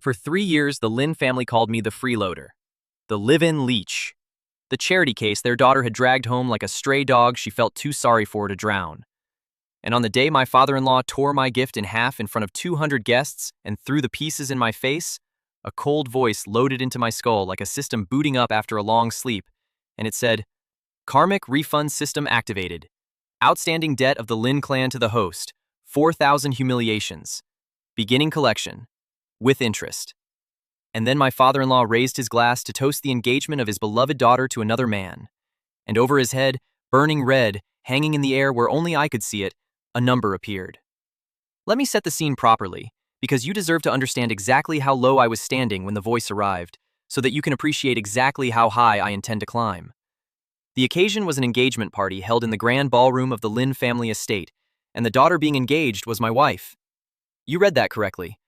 For 3 years, the Lin family called me the freeloader, the live-in leech, the charity case their daughter had dragged home like a stray dog she felt too sorry for to drown. And on the day my father-in-law tore my gift in half in front of 200 guests and threw the pieces in my face, a cold voice loaded into my skull like a system booting up after a long sleep, and it said, Karmic Refund System activated. Outstanding debt of the Lin clan to the host, 4,000 humiliations. Beginning collection. With interest. And then my father-in-law raised his glass to toast the engagement of his beloved daughter to another man. And over his head, burning red, hanging in the air where only I could see it, a number appeared. Let me set the scene properly, because you deserve to understand exactly how low I was standing when the voice arrived, so that you can appreciate exactly how high I intend to climb. The occasion was an engagement party held in the grand ballroom of the Lin family estate, and the daughter being engaged was my wife. You read that correctly.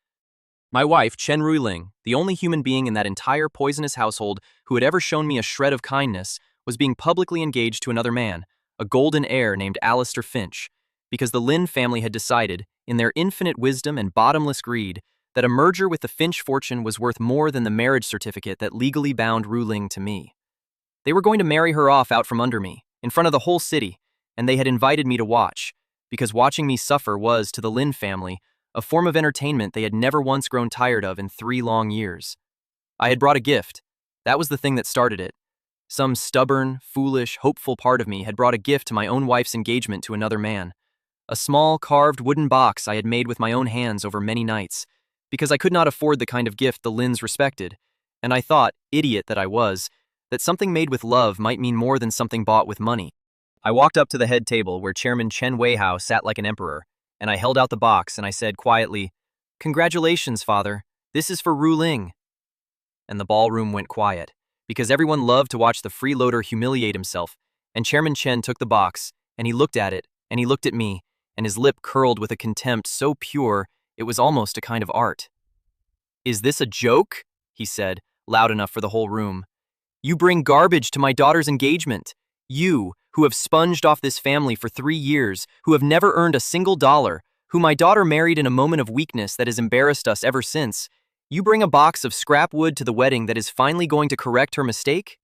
My wife, Chen Ruiling, the only human being in that entire poisonous household who had ever shown me a shred of kindness, was being publicly engaged to another man, a golden heir named Alistair Finch, because the Lin family had decided, in their infinite wisdom and bottomless greed, that a merger with the Finch fortune was worth more than the marriage certificate that legally bound Ruiling to me. They were going to marry her off out from under me, in front of the whole city, and they had invited me to watch, because watching me suffer was, to the Lin family, a form of entertainment they had never once grown tired of in 3 long years. I had brought a gift. That was the thing that started it. Some stubborn, foolish, hopeful part of me had brought a gift to my own wife's engagement to another man. A small, carved wooden box I had made with my own hands over many nights, because I could not afford the kind of gift the Lins respected, and I thought, idiot that I was, that something made with love might mean more than something bought with money. I walked up to the head table where Chairman Chen sat like an emperor, and I held out the box and I said quietly, Congratulations, Father. This is for Ruiling. And the ballroom went quiet, because everyone loved to watch the freeloader humiliate himself, and Chairman Chen took the box, and he looked at it, and he looked at me, and his lip curled with a contempt so pure it was almost a kind of art. Is this a joke? He said, loud enough for the whole room. You bring garbage to my daughter's engagement. You, who have sponged off this family for 3 years, who have never earned a single dollar, who my daughter married in a moment of weakness that has embarrassed us ever since, you bring a box of scrap wood to the wedding that is finally going to correct her mistake?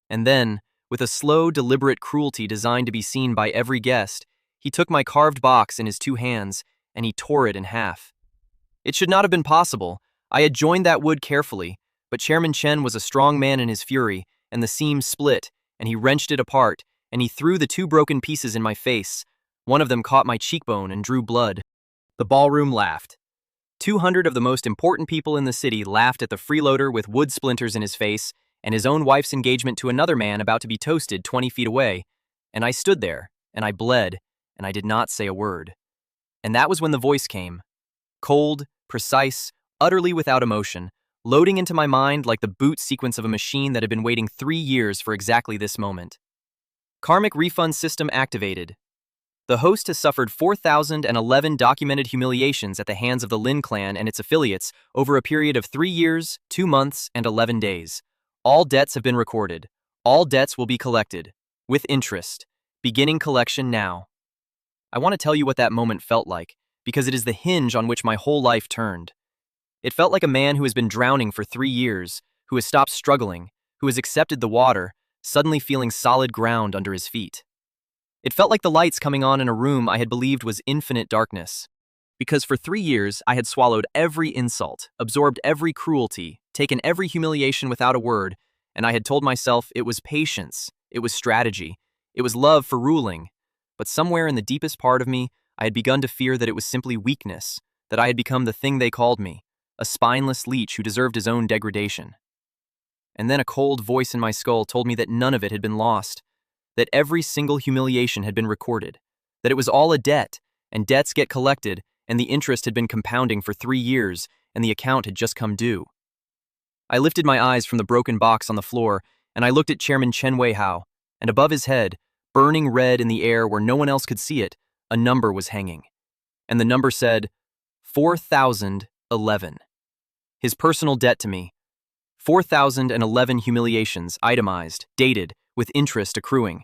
And then, with a slow, deliberate cruelty designed to be seen by every guest, he took my carved box in his 2 hands, and he tore it in half. It should not have been possible. I had joined that wood carefully, but Chairman Chen was a strong man in his fury, and the seam split, and he wrenched it apart, and he threw the 2 broken pieces in my face. One of them caught my cheekbone and drew blood. The ballroom laughed. 200 of the most important people in the city laughed at the freeloader with wood splinters in his face and his own wife's engagement to another man about to be toasted 20 feet away, and I stood there, and I bled, and I did not say a word. And that was when the voice came. Cold, precise, utterly without emotion, loading into my mind like the boot sequence of a machine that had been waiting 3 years for exactly this moment. Karmic Refund System activated. The host has suffered 4,011 documented humiliations at the hands of the Lin clan and its affiliates over a period of 3 years, 2 months, and 11 days. All debts have been recorded. All debts will be collected. With interest. Beginning collection now. I want to tell you what that moment felt like, because it is the hinge on which my whole life turned. It felt like a man who has been drowning for 3 years, who has stopped struggling, who has accepted the water, suddenly feeling solid ground under his feet. It felt like the lights coming on in a room I had believed was infinite darkness. Because for 3 years, I had swallowed every insult, absorbed every cruelty, taken every humiliation without a word, and I had told myself it was patience, it was strategy, it was love for Ruiling. But somewhere in the deepest part of me, I had begun to fear that it was simply weakness, that I had become the thing they called me, a spineless leech who deserved his own degradation. And then a cold voice in my skull told me that none of it had been lost, that every single humiliation had been recorded, that it was all a debt, and debts get collected, and the interest had been compounding for 3 years, and the account had just come due. I lifted my eyes from the broken box on the floor, and I looked at Chairman Chen and above his head, burning red in the air where no one else could see it, a number was hanging. And the number said, 4,011. His personal debt to me. 4,011 humiliations, itemized, dated, with interest accruing.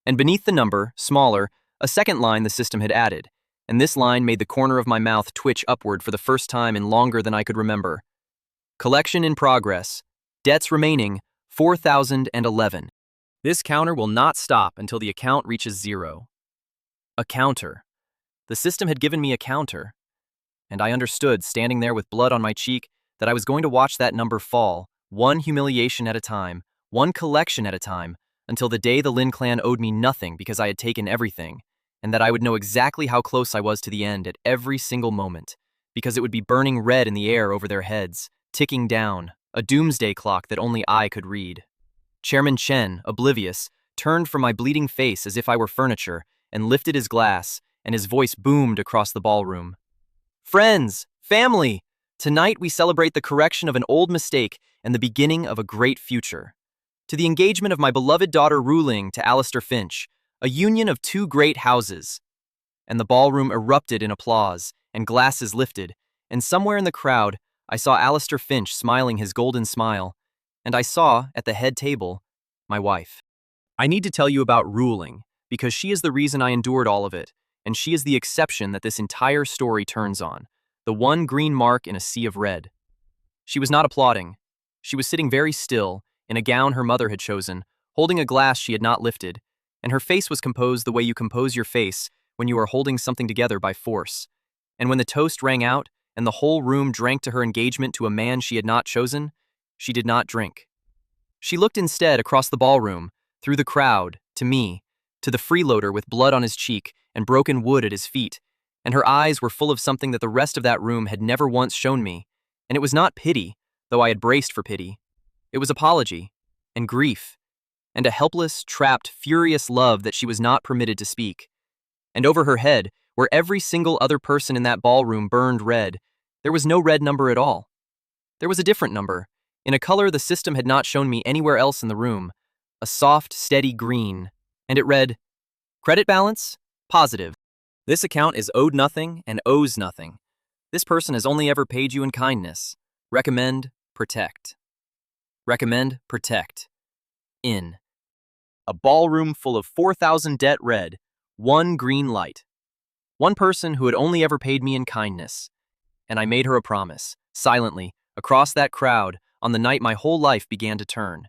And beneath the number, smaller, a second line the system had added, and this line made the corner of my mouth twitch upward for the first time in longer than I could remember. Collection in progress. Debts remaining, 4,011. This counter will not stop until the account reaches 0. A counter. The system had given me a counter, and I understood, standing there with blood on my cheek, that I was going to watch that number fall, one humiliation at a time, one collection at a time, until the day the Lin clan owed me nothing because I had taken everything, and that I would know exactly how close I was to the end at every single moment, because it would be burning red in the air over their heads, ticking down, a doomsday clock that only I could read. Chairman Chen, oblivious, turned from my bleeding face as if I were furniture, and lifted his glass, and his voice boomed across the ballroom. Friends, family, tonight we celebrate the correction of an old mistake and the beginning of a great future. To the engagement of my beloved daughter Ruiling to Alistair Finch, a union of two great houses. And the ballroom erupted in applause, and glasses lifted, and somewhere in the crowd, I saw Alistair Finch smiling his golden smile, and I saw, at the head table, my wife. I need to tell you about Ruiling, because she is the reason I endured all of it, and she is the exception that this entire story turns on, the one green mark in a sea of red. She was not applauding. She was sitting very still, in a gown her mother had chosen, holding a glass she had not lifted, and her face was composed the way you compose your face when you are holding something together by force. And when the toast rang out, and the whole room drank to her engagement to a man she had not chosen, she did not drink. She looked instead across the ballroom, through the crowd, to me, to the freeloader with blood on his cheek and broken wood at his feet, and her eyes were full of something that the rest of that room had never once shown me, and it was not pity, though I had braced for pity. It was apology, and grief, and a helpless, trapped, furious love that she was not permitted to speak. And over her head, where every single other person in that ballroom burned red, there was no red number at all. There was a different number, in a color the system had not shown me anywhere else in the room, a soft, steady green, and it read, "Credit balance? Positive. This account is owed nothing and owes nothing. This person has only ever paid you in kindness. Recommend, protect." Recommend, protect. In. A ballroom full of 4,000 debt red, one green light. One person who had only ever paid me in kindness. And I made her a promise, silently, across that crowd, on the night my whole life began to turn.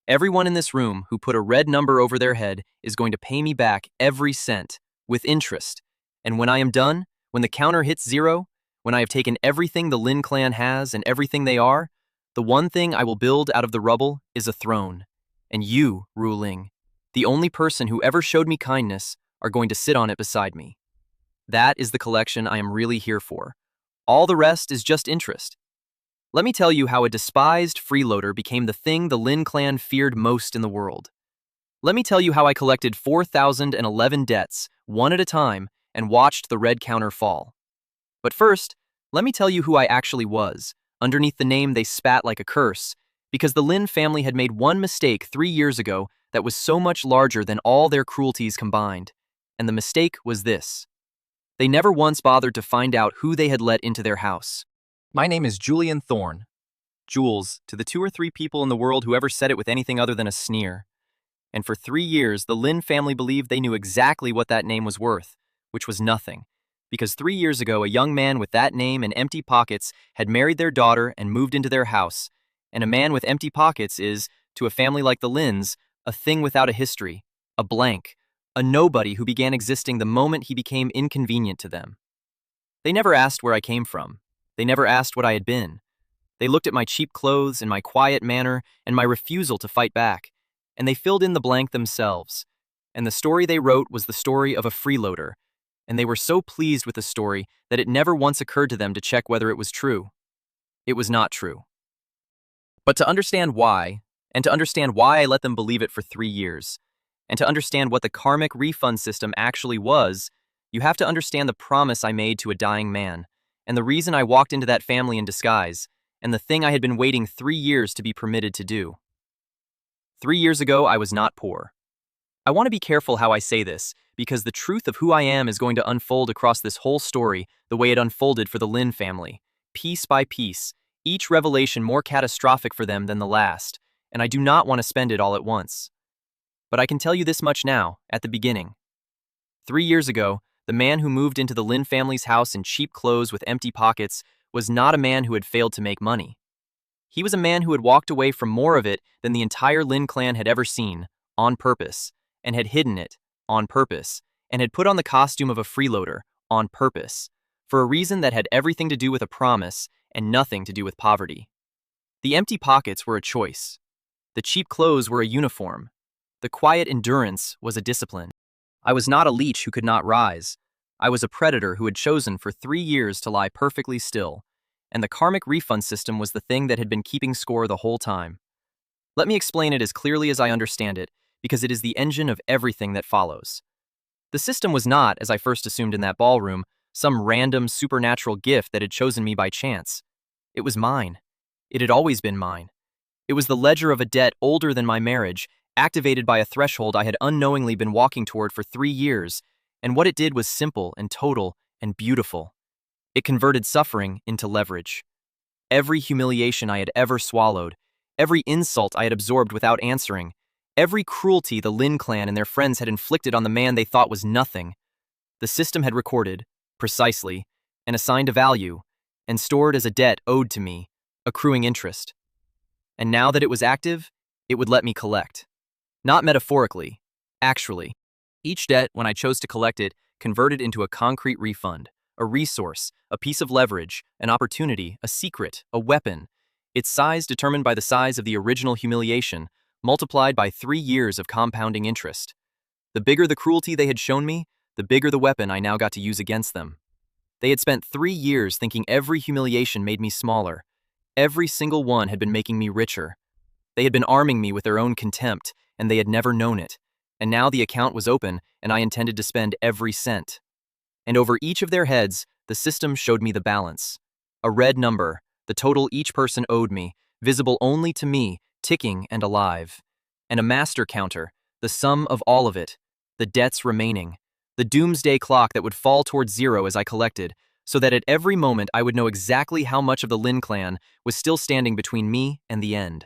Everyone in this room who put a red number over their head is going to pay me back every cent, with interest. And when I am done, when the counter hits 0, when I have taken everything the Lin clan has and everything they are, the one thing I will build out of the rubble is a throne. And you, Ruiling, the only person who ever showed me kindness, are going to sit on it beside me. That is the collection I am really here for. All the rest is just interest. Let me tell you how a despised freeloader became the thing the Lin clan feared most in the world. Let me tell you how I collected 4,011 debts, one at a time, and watched the red counter fall. But first, let me tell you who I actually was, underneath the name they spat like a curse, because the Lin family had made one mistake 3 years ago that was so much larger than all their cruelties combined. And the mistake was this. They never once bothered to find out who they had let into their house. My name is Julian Thorne. Jules, to the 2 or 3 people in the world who ever said it with anything other than a sneer. And for 3 years, the Lin family believed they knew exactly what that name was worth, which was nothing. Because 3 years ago, a young man with that name and empty pockets had married their daughter and moved into their house. And a man with empty pockets is, to a family like the Lins, a thing without a history, a blank, a nobody who began existing the moment he became inconvenient to them. They never asked where I came from. They never asked what I had been. They looked at my cheap clothes and my quiet manner and my refusal to fight back, and they filled in the blank themselves. And the story they wrote was the story of a freeloader, and they were so pleased with the story that it never once occurred to them to check whether it was true. It was not true. But to understand why, and to understand why I let them believe it for 3 years, and to understand what the Karmic Refund System actually was, you have to understand the promise I made to a dying man, and the reason I walked into that family in disguise, and the thing I had been waiting 3 years to be permitted to do. 3 years ago, I was not poor. I want to be careful how I say this, because the truth of who I am is going to unfold across this whole story the way it unfolded for the Lin family, piece by piece, each revelation more catastrophic for them than the last, and I do not want to spend it all at once. But I can tell you this much now, at the beginning. 3 years ago, the man who moved into the Lin family's house in cheap clothes with empty pockets was not a man who had failed to make money. He was a man who had walked away from more of it than the entire Lin clan had ever seen, on purpose, and had hidden it, on purpose, and had put on the costume of a freeloader, on purpose, for a reason that had everything to do with a promise and nothing to do with poverty. The empty pockets were a choice. The cheap clothes were a uniform. The quiet endurance was a discipline. I was not a leech who could not rise. I was a predator who had chosen for 3 years to lie perfectly still, and the Karmic Refund System was the thing that had been keeping score the whole time. Let me explain it as clearly as I understand it, because it is the engine of everything that follows. The system was not, as I first assumed in that ballroom, some random supernatural gift that had chosen me by chance. It was mine. It had always been mine. It was the ledger of a debt older than my marriage, activated by a threshold I had unknowingly been walking toward for 3 years, and what it did was simple and total and beautiful. It converted suffering into leverage. Every humiliation I had ever swallowed, every insult I had absorbed without answering, every cruelty the Lin clan and their friends had inflicted on the man they thought was nothing, the system had recorded, precisely, and assigned a value, and stored as a debt owed to me, accruing interest. And now that it was active, it would let me collect. Not metaphorically, actually. Each debt, when I chose to collect it, converted into a concrete refund, a resource, a piece of leverage, an opportunity, a secret, a weapon. Its size determined by the size of the original humiliation, multiplied by 3 years of compounding interest. The bigger the cruelty they had shown me, the bigger the weapon I now got to use against them. They had spent 3 years thinking every humiliation made me smaller. Every single one had been making me richer. They had been arming me with their own contempt, and they had never known it. And now the account was open, and I intended to spend every cent. And over each of their heads, the system showed me the balance. A red number, the total each person owed me, visible only to me, ticking and alive. And a master counter, the sum of all of it, the debts remaining, the doomsday clock that would fall towards 0 as I collected, so that at every moment I would know exactly how much of the Lin clan was still standing between me and the end.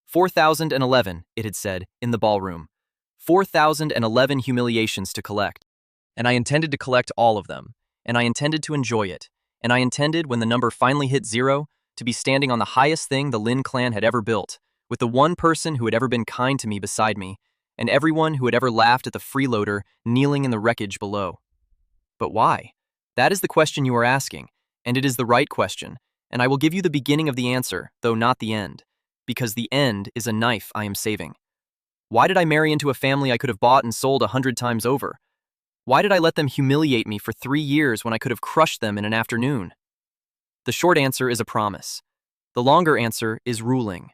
4,011, it had said, in the ballroom. 4,011 humiliations to collect. And I intended to collect all of them, and I intended to enjoy it, and I intended, when the number finally hit 0, to be standing on the highest thing the Lin clan had ever built, with the one person who had ever been kind to me beside me, and everyone who had ever laughed at the freeloader kneeling in the wreckage below. But why? That is the question you are asking, and it is the right question, and I will give you the beginning of the answer, though not the end, because the end is a knife I am saving. Why did I marry into a family I could have bought and sold 100 times over? Why did I let them humiliate me for 3 years when I could have crushed them in an afternoon? The short answer is a promise. The longer answer is ruling.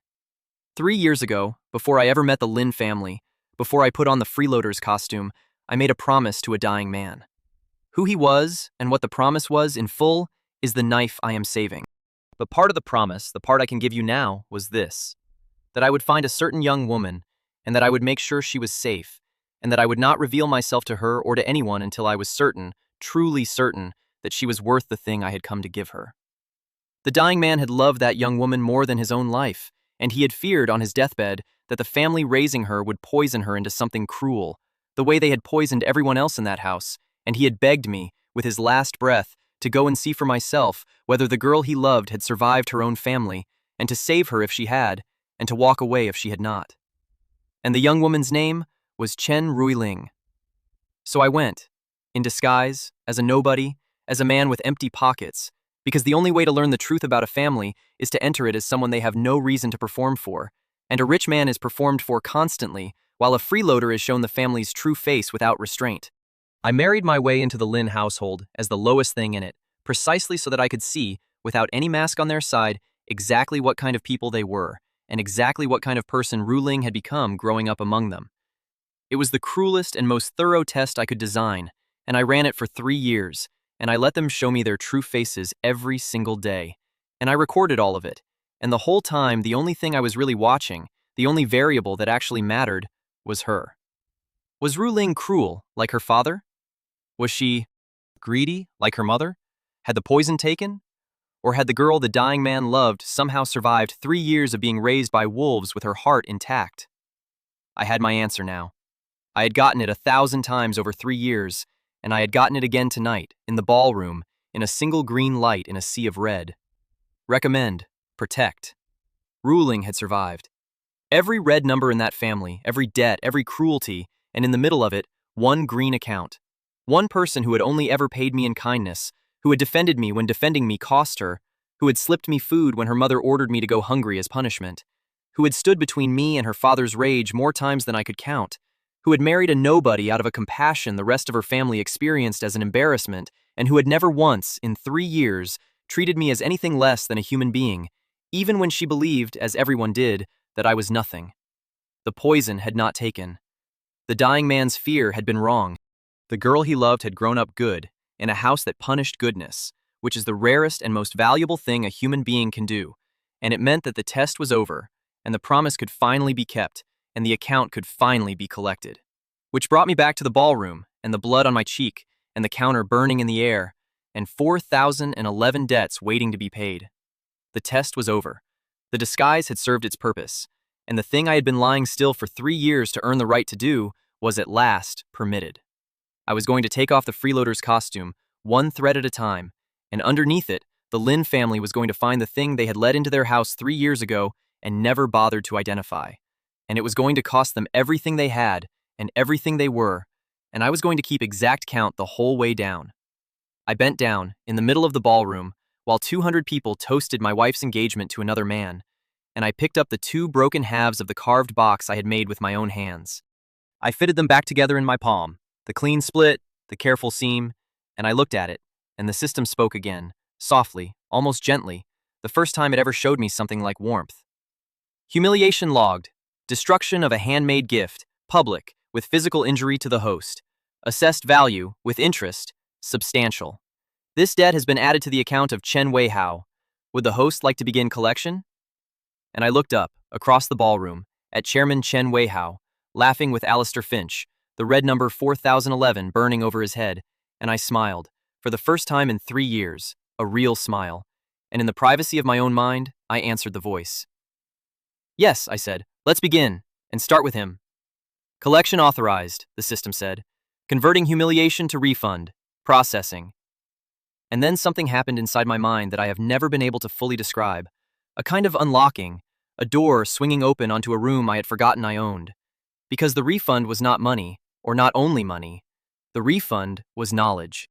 3 years ago, before I ever met the Lin family, before I put on the freeloader's costume, I made a promise to a dying man. Who he was and what the promise was in full is the knife I am saving. But part of the promise, the part I can give you now, was this: that I would find a certain young woman, and that I would make sure she was safe, and that I would not reveal myself to her or to anyone until I was certain, truly certain, that she was worth the thing I had come to give her. The dying man had loved that young woman more than his own life, and he had feared on his deathbed that the family raising her would poison her into something cruel, the way they had poisoned everyone else in that house, and he had begged me, with his last breath, to go and see for myself whether the girl he loved had survived her own family, and to save her if she had, and to walk away if she had not. And the young woman's name was Chen Ruiling. So I went, in disguise, as a nobody, as a man with empty pockets, because the only way to learn the truth about a family is to enter it as someone they have no reason to perform for, and a rich man is performed for constantly, while a freeloader is shown the family's true face without restraint. I married my way into the Lin household as the lowest thing in it, precisely so that I could see, without any mask on their side, exactly what kind of people they were, and exactly what kind of person Ruiling had become growing up among them. It was the cruelest and most thorough test I could design, and I ran it for 3 years, and I let them show me their true faces every single day, and I recorded all of it, and the whole time the only thing I was really watching, the only variable that actually mattered, was her. Was Ruiling cruel, like her father? Was she greedy, like her mother? Had the poison taken? Or had the girl the dying man loved somehow survived 3 years of being raised by wolves with her heart intact? I had my answer now. I had gotten it 1,000 times over 3 years, and I had gotten it again tonight, in the ballroom, in a single green light in a sea of red. Recommend, protect. Ruiling had survived. Every red number in that family, every debt, every cruelty, and in the middle of it, one green account. One person who had only ever paid me in kindness, who had defended me when defending me cost her, who had slipped me food when her mother ordered me to go hungry as punishment, who had stood between me and her father's rage more times than I could count, who had married a nobody out of a compassion the rest of her family experienced as an embarrassment, and who had never once, in 3 years, treated me as anything less than a human being, even when she believed, as everyone did, that I was nothing. The poison had not taken. The dying man's fear had been wrong. The girl he loved had grown up good, in a house that punished goodness, which is the rarest and most valuable thing a human being can do, and it meant that the test was over, and the promise could finally be kept, and the account could finally be collected. Which brought me back to the ballroom, and the blood on my cheek, and the counter burning in the air, and 4,011 debts waiting to be paid. The test was over. The disguise had served its purpose, and the thing I had been lying still for 3 years to earn the right to do was at last permitted. I was going to take off the freeloader's costume, one thread at a time, and underneath it, the Lin family was going to find the thing they had let into their house 3 years ago and never bothered to identify. And it was going to cost them everything they had and everything they were, and I was going to keep exact count the whole way down. I bent down, in the middle of the ballroom, while 200 people toasted my wife's engagement to another man, and I picked up the 2 broken halves of the carved box I had made with my own hands. I fitted them back together in my palm, the clean split, the careful seam, and I looked at it, and the system spoke again, softly, almost gently, the first time it ever showed me something like warmth. Humiliation logged. Destruction of a handmade gift, public, with physical injury to the host. Assessed value, with interest, substantial. This debt has been added to the account of Chen Weihao. Would the host like to begin collection? And I looked up, across the ballroom, at Chairman Chen Weihao, laughing with Alistair Finch, the red number 4011 burning over his head, and I smiled, for the first time in 3 years, a real smile. And in the privacy of my own mind, I answered the voice. Yes, I said, let's begin, and start with him. Collection authorized, the system said. Converting humiliation to refund. Processing. And then something happened inside my mind that I have never been able to fully describe. A kind of unlocking, a door swinging open onto a room I had forgotten I owned. Because the refund was not money, or not only money. The refund was knowledge.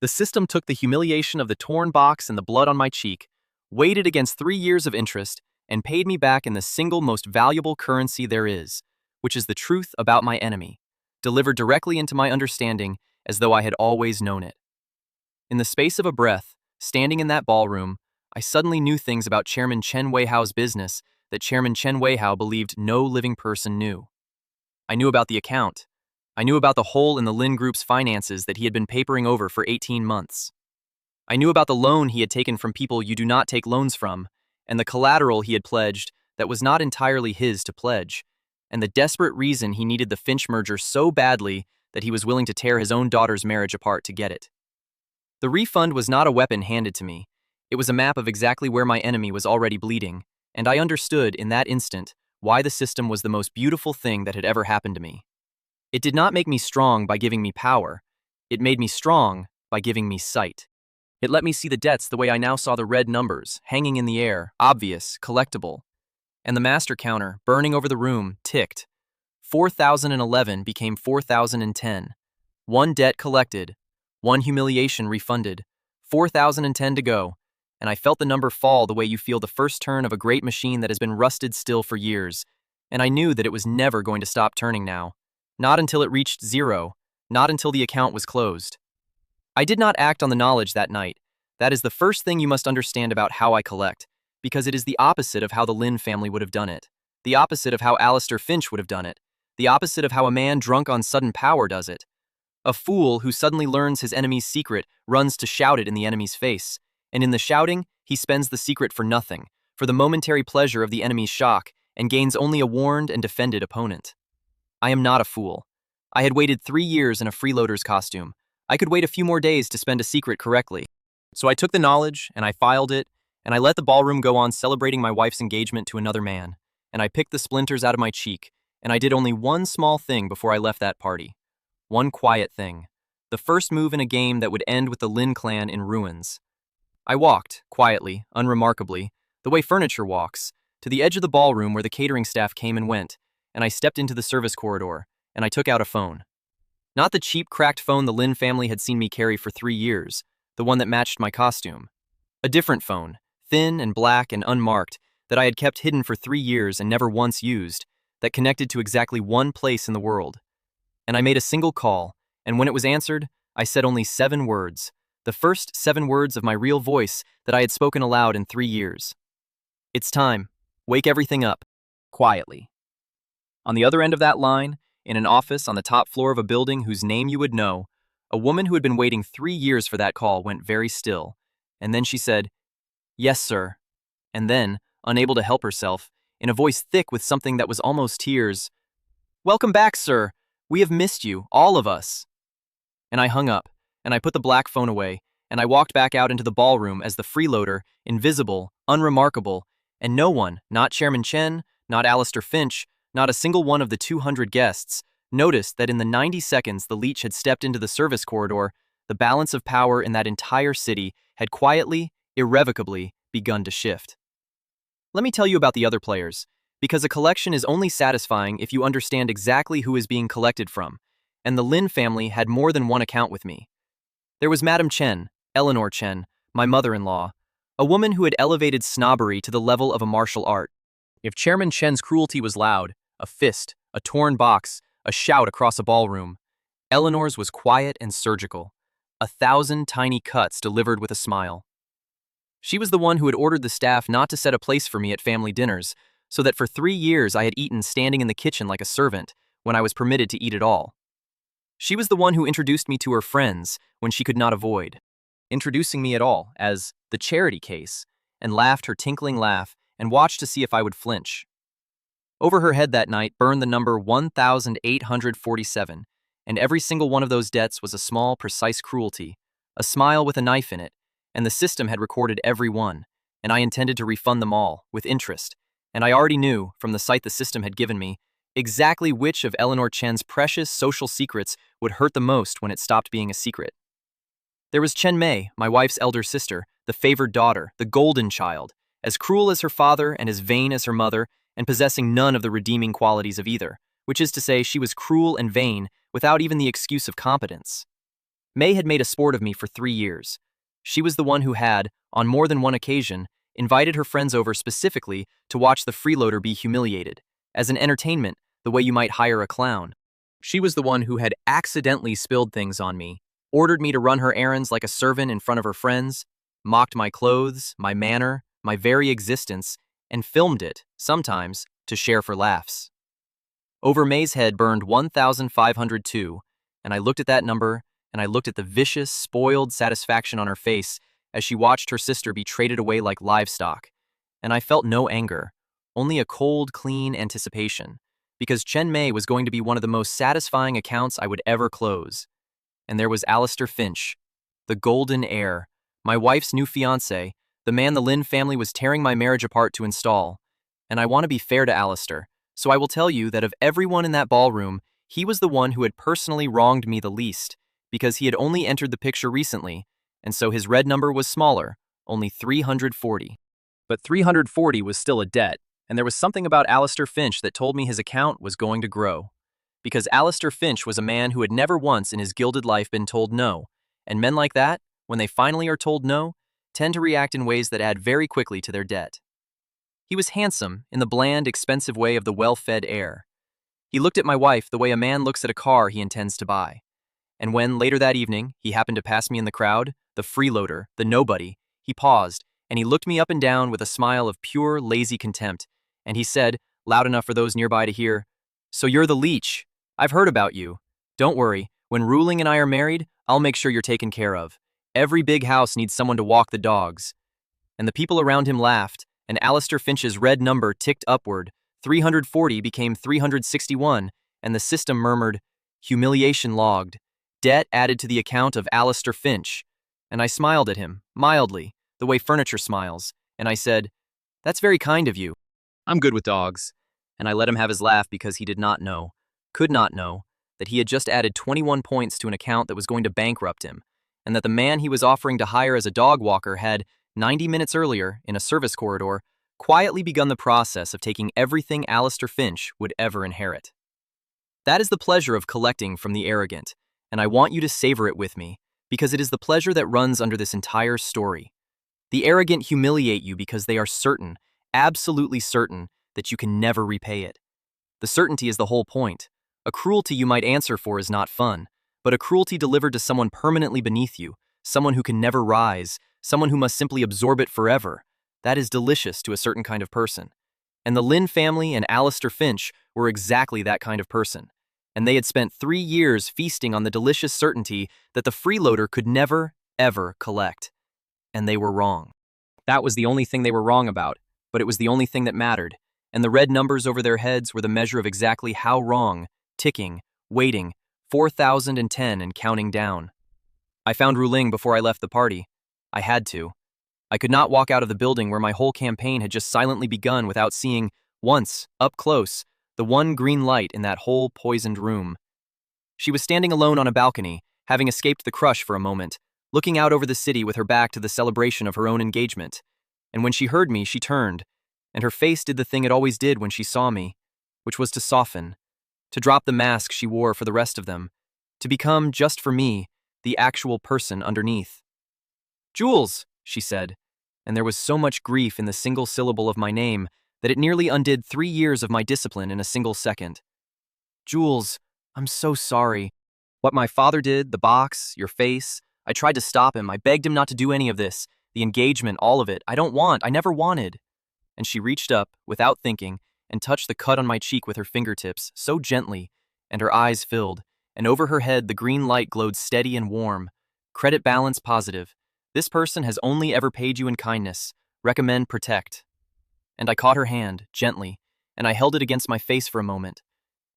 The system took the humiliation of the torn box and the blood on my cheek, weighed it against 3 years of interest, and paid me back in the single most valuable currency there is, which is the truth about my enemy, delivered directly into my understanding as though I had always known it. In the space of a breath, standing in that ballroom, I suddenly knew things about Chairman Chen Weihao's business that Chairman Chen Weihao believed no living person knew. I knew about the account. I knew about the hole in the Lin Group's finances that he had been papering over for 18 months. I knew about the loan he had taken from people you do not take loans from, and the collateral he had pledged that was not entirely his to pledge, and the desperate reason he needed the Finch merger so badly that he was willing to tear his own daughter's marriage apart to get it. The refund was not a weapon handed to me. It was a map of exactly where my enemy was already bleeding, and I understood in that instant why the system was the most beautiful thing that had ever happened to me. It did not make me strong by giving me power. It made me strong by giving me sight. It let me see the debts the way I now saw the red numbers, hanging in the air, obvious, collectible. And the master counter, burning over the room, ticked. 4,011 became 4,010. 1 debt collected. 1 humiliation refunded. 4,010 to go. And I felt the number fall the way you feel the first turn of a great machine that has been rusted still for years. And I knew that it was never going to stop turning now. Not until it reached 0. Not until the account was closed. I did not act on the knowledge that night. That is the first thing you must understand about how I collect, because it is the opposite of how the Lin family would have done it, the opposite of how Alistair Finch would have done it, the opposite of how a man drunk on sudden power does it. A fool who suddenly learns his enemy's secret runs to shout it in the enemy's face, and in the shouting, he spends the secret for nothing, for the momentary pleasure of the enemy's shock, and gains only a warned and defended opponent. I am not a fool. I had waited 3 years in a freeloader's costume. I could wait a few more days to spend a secret correctly. So I took the knowledge, and I filed it, and I let the ballroom go on celebrating my wife's engagement to another man, and I picked the splinters out of my cheek, and I did only one small thing before I left that party. One quiet thing. The first move in a game that would end with the Lin clan in ruins. I walked, quietly, unremarkably, the way furniture walks, to the edge of the ballroom where the catering staff came and went, and I stepped into the service corridor, and I took out a phone. Not the cheap, cracked phone the Lin family had seen me carry for 3 years, the one that matched my costume. A different phone, thin and black and unmarked, that I had kept hidden for 3 years and never once used, that connected to exactly one place in the world. And I made a single call, and when it was answered, I said only 7 words, the first 7 words of my real voice that I had spoken aloud in 3 years. It's time. Wake everything up. Quietly. On the other end of that line, in an office on the top floor of a building whose name you would know, a woman who had been waiting 3 years for that call went very still, and then she said, "Yes, sir." And then, unable to help herself, in a voice thick with something that was almost tears, "Welcome back, sir. We have missed you, all of us." And I hung up, and I put the black phone away, and I walked back out into the ballroom as the freeloader, invisible, unremarkable, and no one, not Chairman Chen, not Alistair Finch, not a single one of the 200 guests, noticed that in the 90 seconds the leech had stepped into the service corridor, the balance of power in that entire city had quietly, irrevocably begun to shift. Let me tell you about the other players, because a collection is only satisfying if you understand exactly who is being collected from, and the Lin family had more than one account with me. There was Madame Chen, Eleanor Chen, my mother-in-law, a woman who had elevated snobbery to the level of a martial art. If Chairman Chen's cruelty was loud, a fist, a torn box, a shout across a ballroom, Eleanor's was quiet and surgical, 1,000 tiny cuts delivered with a smile. She was the one who had ordered the staff not to set a place for me at family dinners, so that for 3 years I had eaten standing in the kitchen like a servant, when I was permitted to eat at all. She was the one who introduced me to her friends when she could not avoid introducing me at all as the charity case, and laughed her tinkling laugh and watched to see if I would flinch. Over her head that night burned the number 1,847, and every single one of those debts was a small, precise cruelty, a smile with a knife in it, and the system had recorded every one, and I intended to refund them all, with interest, and I already knew, from the sight the system had given me, exactly which of Eleanor Chen's precious social secrets would hurt the most when it stopped being a secret. There was Chen Mei, my wife's elder sister, the favored daughter, the golden child, as cruel as her father and as vain as her mother, and possessing none of the redeeming qualities of either, which is to say she was cruel and vain without even the excuse of competence. Mei had made a sport of me for 3 years. She was the one who had, on more than one occasion, invited her friends over specifically to watch the freeloader be humiliated, as an entertainment, the way you might hire a clown. She was the one who had accidentally spilled things on me, ordered me to run her errands like a servant in front of her friends, mocked my clothes, my manner, my very existence, and filmed it, sometimes, to share for laughs. Over May's head burned 1,502, and I looked at that number, and I looked at the vicious, spoiled satisfaction on her face as she watched her sister be traded away like livestock, and I felt no anger, only a cold, clean anticipation, because Chen Mei was going to be one of the most satisfying accounts I would ever close. And there was Alistair Finch, the golden heir, my wife's new fiancé, the man the Lin family was tearing my marriage apart to install. And I want to be fair to Alistair, so I will tell you that of everyone in that ballroom, he was the one who had personally wronged me the least, because he had only entered the picture recently, and so his red number was smaller, only 340. But 340 was still a debt, and there was something about Alistair Finch that told me his account was going to grow. Because Alistair Finch was a man who had never once in his gilded life been told no, and men like that, when they finally are told no, tend to react in ways that add very quickly to their debt. He was handsome in the bland, expensive way of the well-fed heir. He looked at my wife the way a man looks at a car he intends to buy. And when, later that evening, he happened to pass me in the crowd, the freeloader, the nobody, he paused, and he looked me up and down with a smile of pure, lazy contempt, and he said, loud enough for those nearby to hear, "So you're the leech. I've heard about you. Don't worry, when Ruiling and I are married, I'll make sure you're taken care of. Every big house needs someone to walk the dogs." And the people around him laughed, and Alistair Finch's red number ticked upward. 340 became 361, and the system murmured, "Humiliation logged. Debt added to the account of Alistair Finch." And I smiled at him, mildly, the way furniture smiles, and I said, "That's very kind of you. I'm good with dogs." And I let him have his laugh because he did not know, could not know, that he had just added 21 points to an account that was going to bankrupt him, and that the man he was offering to hire as a dog walker had, 90 minutes earlier, in a service corridor, quietly begun the process of taking everything Alistair Finch would ever inherit. That is the pleasure of collecting from the arrogant, and I want you to savor it with me, because it is the pleasure that runs under this entire story. The arrogant humiliate you because they are certain, absolutely certain, that you can never repay it. The certainty is the whole point. A cruelty you might answer for is not fun, but a cruelty delivered to someone permanently beneath you, someone who can never rise, someone who must simply absorb it forever, that is delicious to a certain kind of person. And the Lynn family and Alistair Finch were exactly that kind of person. And they had spent 3 years feasting on the delicious certainty that the freeloader could never, ever collect. And they were wrong. That was the only thing they were wrong about, but it was the only thing that mattered. And the red numbers over their heads were the measure of exactly how wrong, ticking, waiting, 4010 and counting down. I found Ruiling before I left the party. I had to. I could not walk out of the building where my whole campaign had just silently begun without seeing, once, up close, the one green light in that whole poisoned room. She was standing alone on a balcony, having escaped the crush for a moment, looking out over the city with her back to the celebration of her own engagement. And when she heard me, she turned, and her face did the thing it always did when she saw me, which was to soften, to drop the mask she wore for the rest of them, to become, just for me, the actual person underneath. "Jules," she said, and there was so much grief in the single syllable of my name that it nearly undid 3 years of my discipline in a single second. "Jules, I'm so sorry. What my father did, the box, your face, I tried to stop him. I begged him not to do any of this. The engagement, all of it. I never wanted." And she reached up, without thinking, and touched the cut on my cheek with her fingertips, so gently, and her eyes filled, and over her head the green light glowed steady and warm. Credit balance positive. This person has only ever paid you in kindness. Recommend protect. And I caught her hand, gently, and I held it against my face for a moment.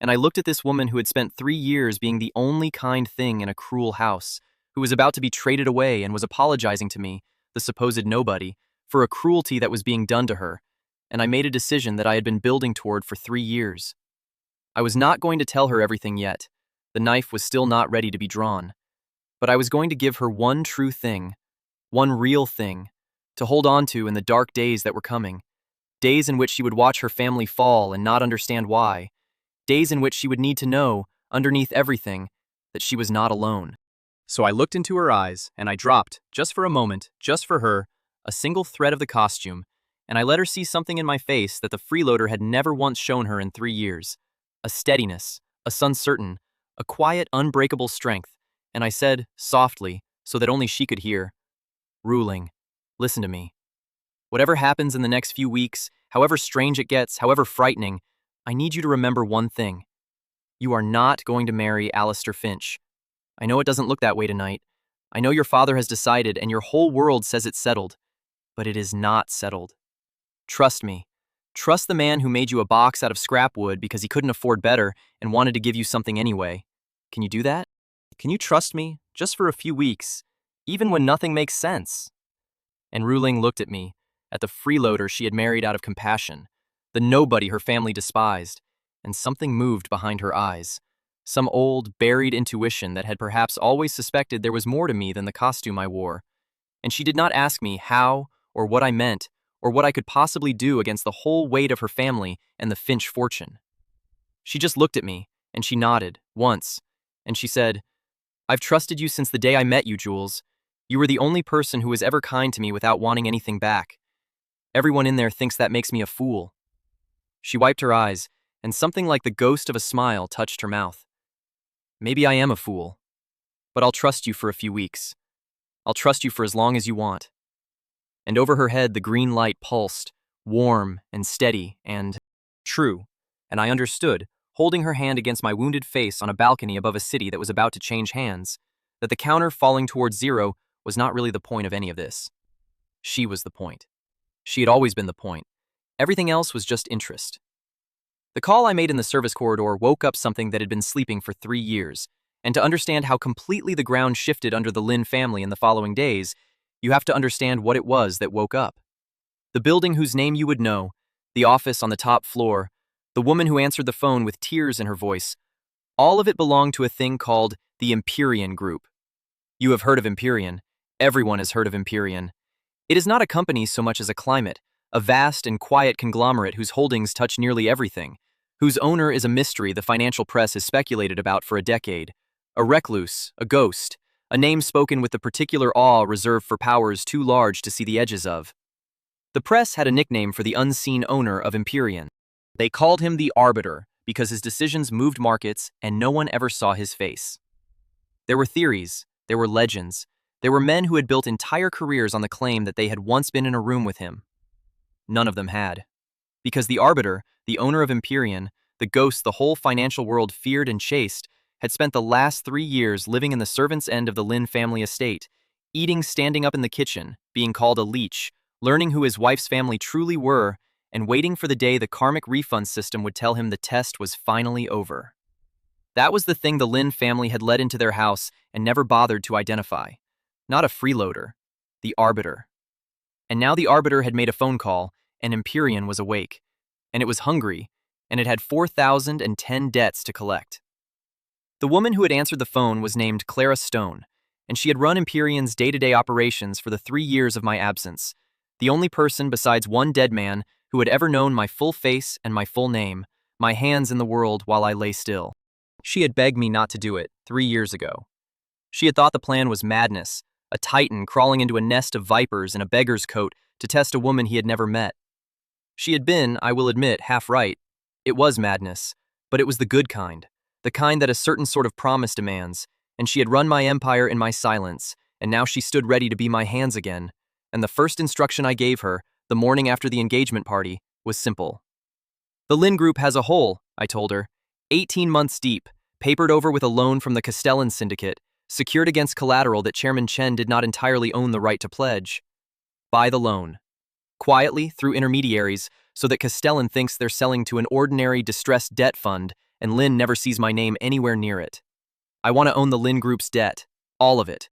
And I looked at this woman who had spent 3 years being the only kind thing in a cruel house, who was about to be traded away and was apologizing to me, the supposed nobody, for a cruelty that was being done to her, and I made a decision that I had been building toward for 3 years. I was not going to tell her everything yet. The knife was still not ready to be drawn. But I was going to give her one true thing, one real thing, to hold on to in the dark days that were coming. Days in which she would watch her family fall and not understand why. Days in which she would need to know, underneath everything, that she was not alone. So I looked into her eyes, and I dropped, just for a moment, just for her, a single thread of the costume, and I let her see something in my face that the freeloader had never once shown her in 3 years. A steadiness, a uncertain, a quiet, unbreakable strength, and I said, softly, so that only she could hear, "Ruiling, listen to me. Whatever happens in the next few weeks, however strange it gets, however frightening, I need you to remember one thing. You are not going to marry Alistair Finch. I know it doesn't look that way tonight. I know your father has decided and your whole world says it's settled. But it is not settled. Trust me. Trust the man who made you a box out of scrap wood because he couldn't afford better and wanted to give you something anyway. Can you do that? Can you trust me, just for a few weeks, even when nothing makes sense?" And Ruiling looked at me, at the freeloader she had married out of compassion, the nobody her family despised, and something moved behind her eyes. Some old, buried intuition that had perhaps always suspected there was more to me than the costume I wore. And she did not ask me how or what I meant or what I could possibly do against the whole weight of her family and the Finch fortune. She just looked at me, and she nodded, once, and she said, "I've trusted you since the day I met you, Jules. You were the only person who was ever kind to me without wanting anything back. Everyone in there thinks that makes me a fool." She wiped her eyes, and something like the ghost of a smile touched her mouth. "Maybe I am a fool, but I'll trust you for a few weeks. I'll trust you for as long as you want." And over her head the green light pulsed, warm and steady and true, and I understood, holding her hand against my wounded face on a balcony above a city that was about to change hands, that the counter falling towards zero was not really the point of any of this. She was the point. She had always been the point. Everything else was just interest. The call I made in the service corridor woke up something that had been sleeping for 3 years, and to understand how completely the ground shifted under the Lynn family in the following days, you have to understand what it was that woke up. The building whose name you would know, the office on the top floor, the woman who answered the phone with tears in her voice, all of it belonged to a thing called the Empyrean Group. You have heard of Empyrean. Everyone has heard of Empyrean. It is not a company so much as a climate, a vast and quiet conglomerate whose holdings touch nearly everything, whose owner is a mystery the financial press has speculated about for a decade, a recluse, a ghost, a name spoken with the particular awe reserved for powers too large to see the edges of. The press had a nickname for the unseen owner of Empyrean. They called him the Arbiter because his decisions moved markets and no one ever saw his face. There were theories, there were legends, there were men who had built entire careers on the claim that they had once been in a room with him. None of them had. Because the Arbiter, the owner of Empyrean, the ghost the whole financial world feared and chased, had spent the last 3 years living in the servants' end of the Lin family estate, eating standing up in the kitchen, being called a leech, learning who his wife's family truly were, and waiting for the day the Karmic Refund System would tell him the test was finally over. That was the thing the Lin family had let into their house and never bothered to identify. Not a freeloader, the Arbiter. And now the Arbiter had made a phone call, and Empyrean was awake. And it was hungry, and it had 4,010 debts to collect. The woman who had answered the phone was named Clara Stone, and she had run Empyrean's day-to-day operations for the 3 years of my absence, the only person besides one dead man who had ever known my full face and my full name, my hands in the world while I lay still. She had begged me not to do it 3 years ago. She had thought the plan was madness, a titan crawling into a nest of vipers in a beggar's coat to test a woman he had never met. She had been, I will admit, half right. It was madness, but it was the good kind, the kind that a certain sort of promise demands, and she had run my empire in my silence, and now she stood ready to be my hands again, and the first instruction I gave her, the morning after the engagement party, was simple. The Lin Group has a hole, I told her, 18 months deep, papered over with a loan from the Castellan Syndicate, secured against collateral that Chairman Chen did not entirely own the right to pledge. Buy the loan. Quietly, through intermediaries, so that Castellan thinks they're selling to an ordinary distressed debt fund, and Lin never sees my name anywhere near it. I want to own the Lin Group's debt, all of it.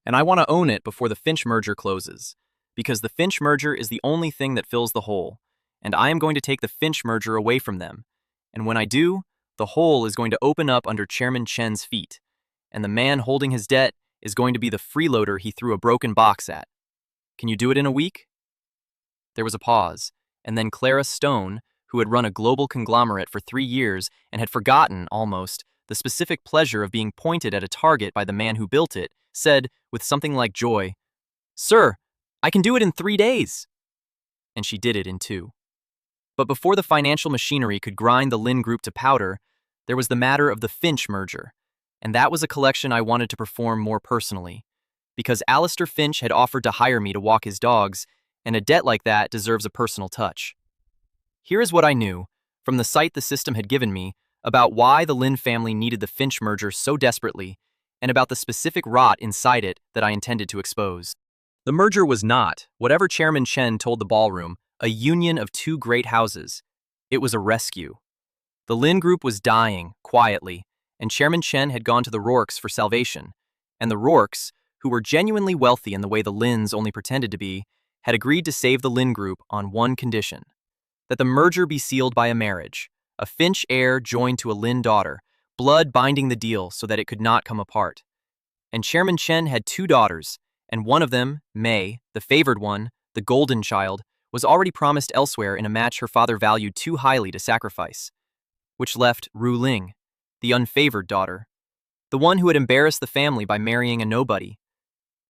And I want to own it before the Finch merger closes, because the Finch merger is the only thing that fills the hole, and I am going to take the Finch merger away from them. And when I do, the hole is going to open up under Chairman Chen's feet, and the man holding his debt is going to be the freeloader he threw a broken box at. Can you do it in a week? There was a pause, and then Clara Stone, who had run a global conglomerate for 3 years and had forgotten, almost, the specific pleasure of being pointed at a target by the man who built it, said, with something like joy, "Sir, I can do it in 3 days." And she did it in 2. But before the financial machinery could grind the Lin Group to powder, there was the matter of the Finch merger, and that was a collection I wanted to perform more personally, because Alistair Finch had offered to hire me to walk his dogs, and a debt like that deserves a personal touch. Here is what I knew, from the sight the system had given me, about why the Lin family needed the Finch merger so desperately, and about the specific rot inside it that I intended to expose. The merger was not, whatever Chairman Chen told the ballroom, a union of 2 great houses. It was a rescue. The Lin Group was dying, quietly, and Chairman Chen had gone to the Rourkes for salvation, and the Rourkes, who were genuinely wealthy in the way the Lins only pretended to be, had agreed to save the Lin Group on one condition: that the merger be sealed by a marriage, a Finch heir joined to a Lin daughter, blood binding the deal so that it could not come apart. And Chairman Chen had 2 daughters, and one of them, May, the favored one, the golden child, was already promised elsewhere in a match her father valued too highly to sacrifice, which left Ruiling, the unfavored daughter, the one who had embarrassed the family by marrying a nobody.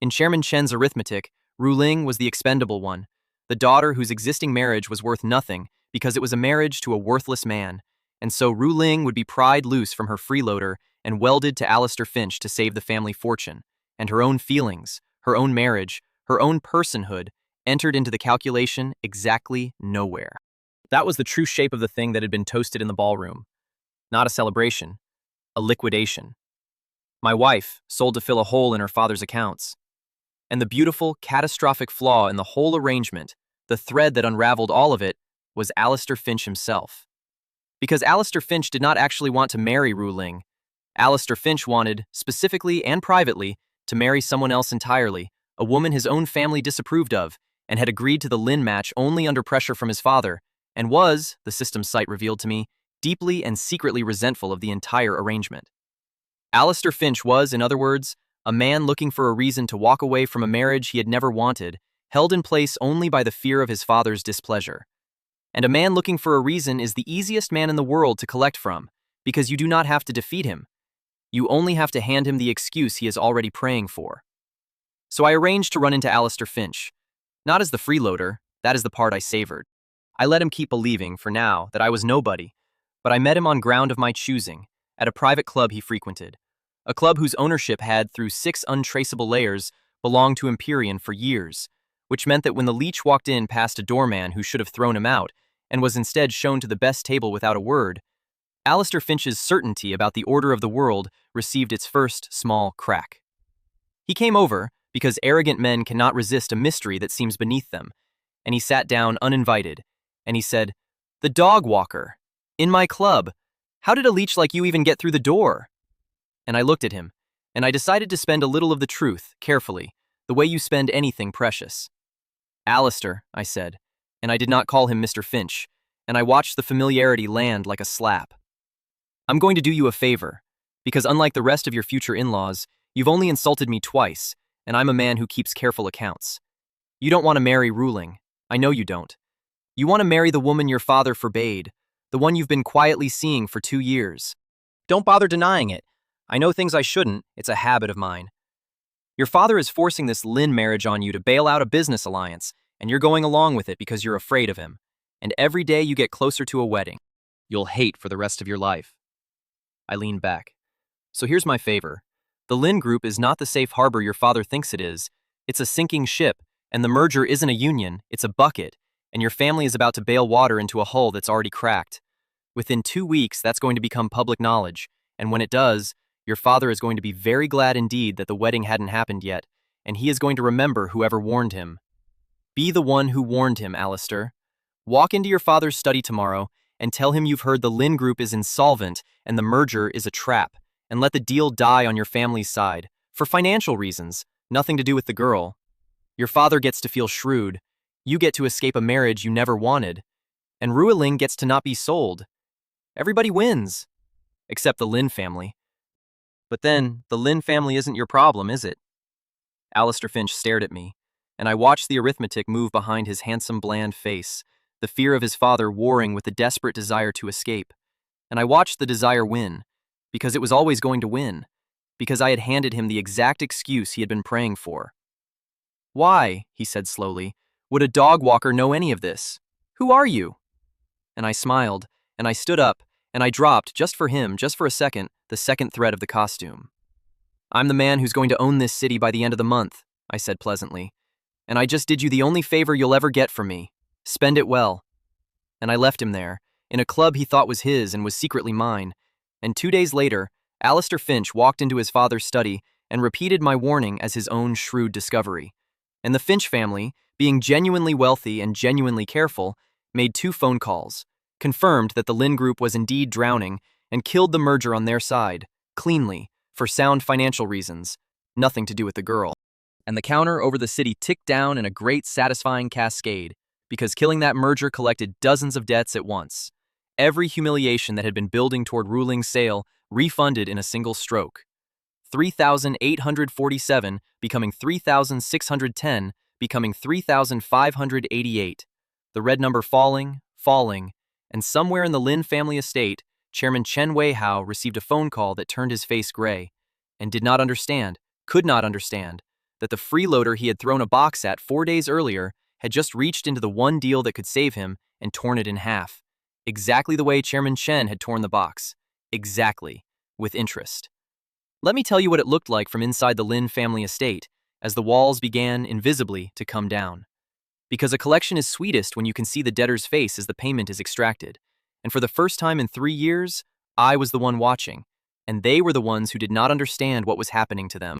In Chairman Chen's arithmetic, Ruiling was the expendable one, the daughter whose existing marriage was worth nothing because it was a marriage to a worthless man, and so Ruiling would be pried loose from her freeloader and welded to Alistair Finch to save the family fortune, and her own feelings, her own marriage, her own personhood entered into the calculation exactly nowhere. That was the true shape of the thing that had been toasted in the ballroom. Not a celebration, a liquidation. My wife, sold to fill a hole in her father's accounts. And the beautiful, catastrophic flaw in the whole arrangement, the thread that unraveled all of it, was Alistair Finch himself. Because Alistair Finch did not actually want to marry Ruiling. Alistair Finch wanted, specifically and privately, to marry someone else entirely, a woman his own family disapproved of, and had agreed to the Lin match only under pressure from his father, and was, the system's site revealed to me, deeply and secretly resentful of the entire arrangement. Alistair Finch was, in other words, a man looking for a reason to walk away from a marriage he had never wanted, held in place only by the fear of his father's displeasure. And a man looking for a reason is the easiest man in the world to collect from, because you do not have to defeat him. You only have to hand him the excuse he is already praying for. So I arranged to run into Alistair Finch. Not as the freeloader, that is the part I savored. I let him keep believing, for now, that I was nobody, but I met him on ground of my choosing, at a private club he frequented. A club whose ownership had, through 6 untraceable layers, belonged to Empyrean for years, which meant that when the leech walked in past a doorman who should have thrown him out, and was instead shown to the best table without a word, Alistair Finch's certainty about the order of the world received its first small crack. He came over, because arrogant men cannot resist a mystery that seems beneath them, and he sat down uninvited, and he said, "The dog walker. In my club. How did a leech like you even get through the door?" And I looked at him, and I decided to spend a little of the truth, carefully, the way you spend anything precious. "Alistair," I said, and I did not call him Mr. Finch, and I watched the familiarity land like a slap. "I'm going to do you a favor, because unlike the rest of your future in-laws, you've only insulted me twice, and I'm a man who keeps careful accounts. You don't want to marry Ruiling. I know you don't. You want to marry the woman your father forbade, the one you've been quietly seeing for 2 years. Don't bother denying it. I know things I shouldn't, it's a habit of mine. Your father is forcing this Lin marriage on you to bail out a business alliance, and you're going along with it because you're afraid of him. And every day you get closer to a wedding, you'll hate for the rest of your life." I leaned back. "So here's my favor. The Lin Group is not the safe harbor your father thinks it is. It's a sinking ship, and the merger isn't a union, it's a bucket, and your family is about to bail water into a hull that's already cracked. Within 2 weeks, that's going to become public knowledge, and when it does, your father is going to be very glad indeed that the wedding hadn't happened yet, and he is going to remember whoever warned him. Be the one who warned him, Alistair. Walk into your father's study tomorrow and tell him you've heard the Lin Group is insolvent and the merger is a trap, and let the deal die on your family's side, for financial reasons, nothing to do with the girl. Your father gets to feel shrewd, you get to escape a marriage you never wanted, and Ruiling gets to not be sold. Everybody wins, except the Lin family. But then, the Lin family isn't your problem, is it?" Alistair Finch stared at me, and I watched the arithmetic move behind his handsome, bland face, the fear of his father warring with the desperate desire to escape. And I watched the desire win, because it was always going to win, because I had handed him the exact excuse he had been praying for. "Why," he said slowly, "would a dog walker know any of this? Who are you?" And I smiled, and I stood up, and I dropped, just for him, just for a second, the second thread of the costume. "I'm the man who's going to own this city by the end of the month," I said pleasantly, "and I just did you the only favor you'll ever get from me. Spend it well." And I left him there, in a club he thought was his and was secretly mine, and 2 days later, Alistair Finch walked into his father's study and repeated my warning as his own shrewd discovery. And the Finch family, being genuinely wealthy and genuinely careful, made 2 phone calls, confirmed that the Lin Group was indeed drowning, and killed the merger on their side, cleanly, for sound financial reasons, nothing to do with the girl. And the counter over the city ticked down in a great satisfying cascade, because killing that merger collected dozens of debts at once. Every humiliation that had been building toward Ruiling's sale refunded in a single stroke. 3,847 becoming 3,610, becoming 3,588. The red number falling, and somewhere in the Lin family estate, Chairman Chen received a phone call that turned his face gray, and did not understand, could not understand, that the freeloader he had thrown a box at 4 days earlier had just reached into the one deal that could save him and torn it in half. Exactly the way Chairman Chen had torn the box. Exactly. With interest. Let me tell you what it looked like from inside the Lin family estate, as the walls began, invisibly, to come down. Because a collection is sweetest when you can see the debtor's face as the payment is extracted. And for the first time in 3 years, I was the one watching, and they were the ones who did not understand what was happening to them.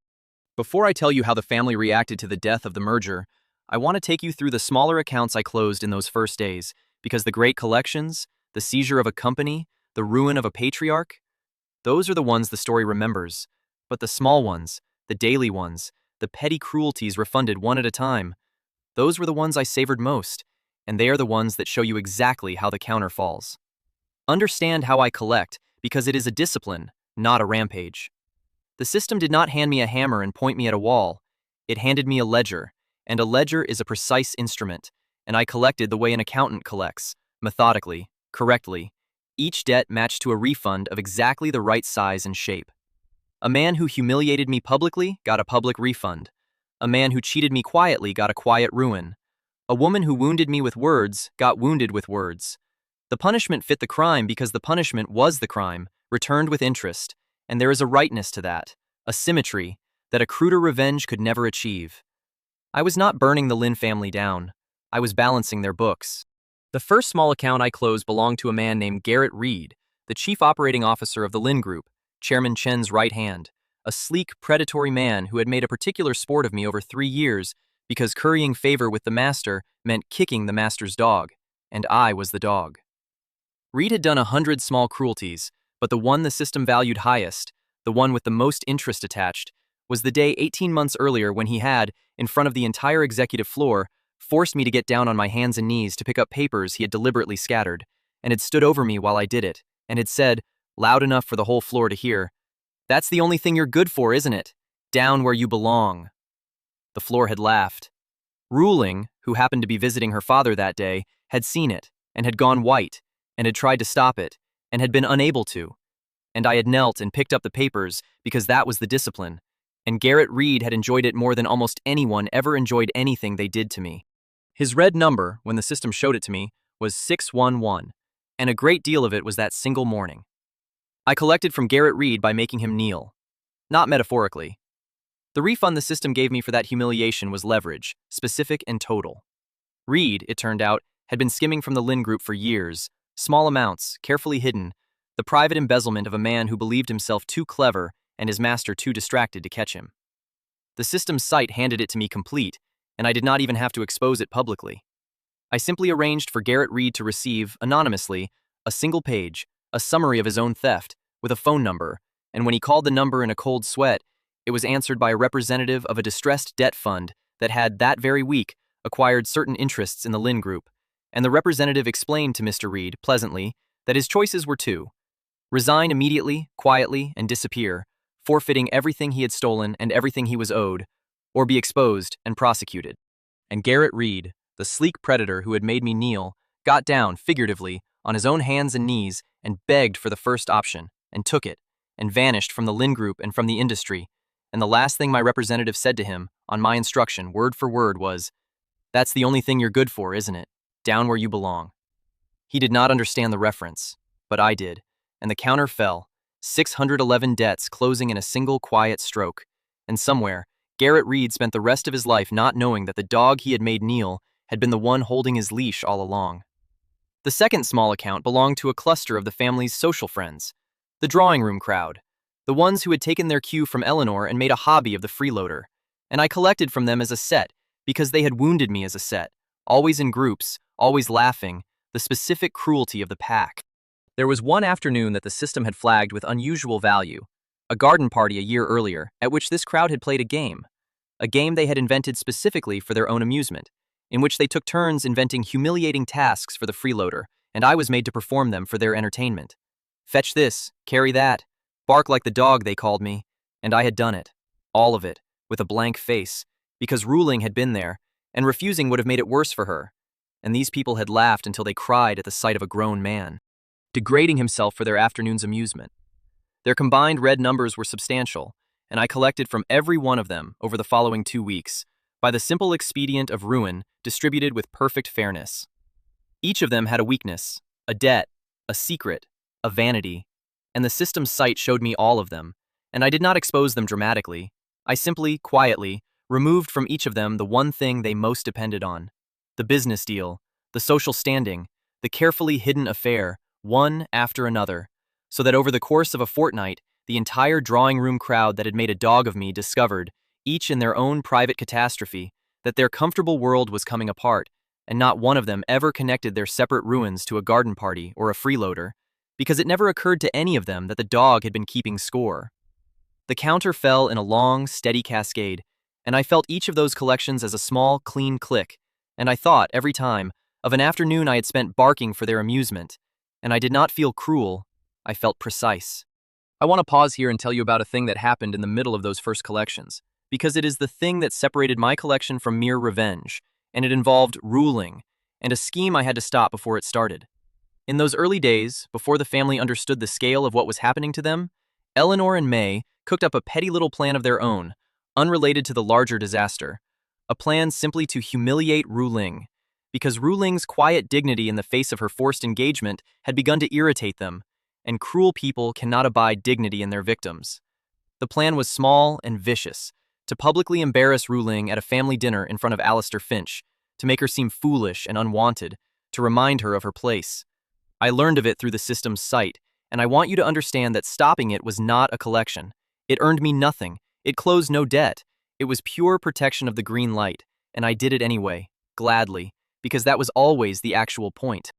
Before I tell you how the family reacted to the death of the merger, I want to take you through the smaller accounts I closed in those first days, because the great collections, the seizure of a company, the ruin of a patriarch, those are the ones the story remembers. But the small ones, the daily ones, the petty cruelties refunded one at a time, those were the ones I savored most, and they are the ones that show you exactly how the counter falls. Understand how I collect, because it is a discipline, not a rampage. The system did not hand me a hammer and point me at a wall. It handed me a ledger, and a ledger is a precise instrument, and I collected the way an accountant collects, methodically, correctly. Each debt matched to a refund of exactly the right size and shape. A man who humiliated me publicly got a public refund. A man who cheated me quietly got a quiet ruin. A woman who wounded me with words got wounded with words. The punishment fit the crime because the punishment was the crime, returned with interest, and there is a rightness to that, a symmetry, that a cruder revenge could never achieve. I was not burning the Lin family down. I was balancing their books. The first small account I closed belonged to a man named Garrett Reed, the chief operating officer of the Lin Group, Chairman Chen's right hand, a sleek, predatory man who had made a particular sport of me over 3 years because currying favor with the master meant kicking the master's dog, and I was the dog. Reed had done 100 small cruelties, but the one the system valued highest, the one with the most interest attached, was the day 18 months earlier when he had, in front of the entire executive floor, forced me to get down on my hands and knees to pick up papers he had deliberately scattered, and had stood over me while I did it, and had said, loud enough for the whole floor to hear, "That's the only thing you're good for, isn't it? Down where you belong." The floor had laughed. Ruiling, who happened to be visiting her father that day, had seen it, and had gone white, and had tried to stop it, and had been unable to. And I had knelt and picked up the papers because that was the discipline, and Garrett Reed had enjoyed it more than almost anyone ever enjoyed anything they did to me. His red number, when the system showed it to me, was 611, and a great deal of it was that single morning. I collected from Garrett Reed by making him kneel. Not metaphorically. The refund the system gave me for that humiliation was leverage, specific and total. Reed, it turned out, had been skimming from the Lin Group for years, small amounts, carefully hidden, the private embezzlement of a man who believed himself too clever and his master too distracted to catch him. The system's site handed it to me complete, and I did not even have to expose it publicly. I simply arranged for Garrett Reed to receive, anonymously, a single page, a summary of his own theft, with a phone number, and when he called the number in a cold sweat, it was answered by a representative of a distressed debt fund that had, that very week, acquired certain interests in the Lin Group, and the representative explained to Mr. Reed, pleasantly, that his choices were two: resign immediately, quietly, and disappear, forfeiting everything he had stolen and everything he was owed, or be exposed and prosecuted. And Garrett Reed, the sleek predator who had made me kneel, got down, figuratively, on his own hands and knees and begged for the first option, and took it, and vanished from the Lin Group and from the industry, and the last thing my representative said to him, on my instruction, word for word, was, "That's the only thing you're good for, isn't it? Down where you belong." He did not understand the reference, but I did, and the counter fell, 611 debts closing in a single quiet stroke, and somewhere, Garrett Reed spent the rest of his life not knowing that the dog he had made kneel had been the one holding his leash all along. The second small account belonged to a cluster of the family's social friends, the drawing room crowd, the ones who had taken their cue from Eleanor and made a hobby of the freeloader, and I collected from them as a set because they had wounded me as a set, always in groups, always laughing, the specific cruelty of the pack. There was one afternoon that the system had flagged with unusual value, a garden party a year earlier, at which this crowd had played a game they had invented specifically for their own amusement, in which they took turns inventing humiliating tasks for the freeloader, and I was made to perform them for their entertainment. Fetch this, carry that, bark like the dog, they called me, and I had done it, all of it, with a blank face, because Ruiling had been there, and refusing would have made it worse for her, and these people had laughed until they cried at the sight of a grown man, degrading himself for their afternoon's amusement. Their combined red numbers were substantial, and I collected from every one of them over the following 2 weeks, by the simple expedient of ruin distributed with perfect fairness. Each of them had a weakness, a debt, a secret, a vanity, and the system's site showed me all of them, and I did not expose them dramatically. I simply, quietly, removed from each of them the one thing they most depended on: the business deal, the social standing, the carefully hidden affair, one after another, so that over the course of a fortnight, the entire drawing room crowd that had made a dog of me discovered, each in their own private catastrophe, that their comfortable world was coming apart, and not one of them ever connected their separate ruins to a garden party or a freeloader, because it never occurred to any of them that the dog had been keeping score. The counter fell in a long, steady cascade, and I felt each of those collections as a small, clean click, and I thought, every time, of an afternoon I had spent barking for their amusement, and I did not feel cruel, I felt precise. I want to pause here and tell you about a thing that happened in the middle of those first collections. because it is the thing that separated my collection from mere revenge, and it involved ruling, and a scheme I had to stop before it started. In those early days, before the family understood the scale of what was happening to them, Eleanor and May cooked up a petty little plan of their own, unrelated to the larger disaster. A plan simply to humiliate Ruiling, because Ruling's quiet dignity in the face of her forced engagement had begun to irritate them, and cruel people cannot abide dignity in their victims. The plan was small and vicious, to publicly embarrass Ruiling at a family dinner in front of Alistair Finch, to make her seem foolish and unwanted, to remind her of her place. I learned of it through the system's site, and I want you to understand that stopping it was not a collection. It earned me nothing. It closed no debt. It was pure protection of the green light, and I did it anyway, gladly, because that was always the actual point.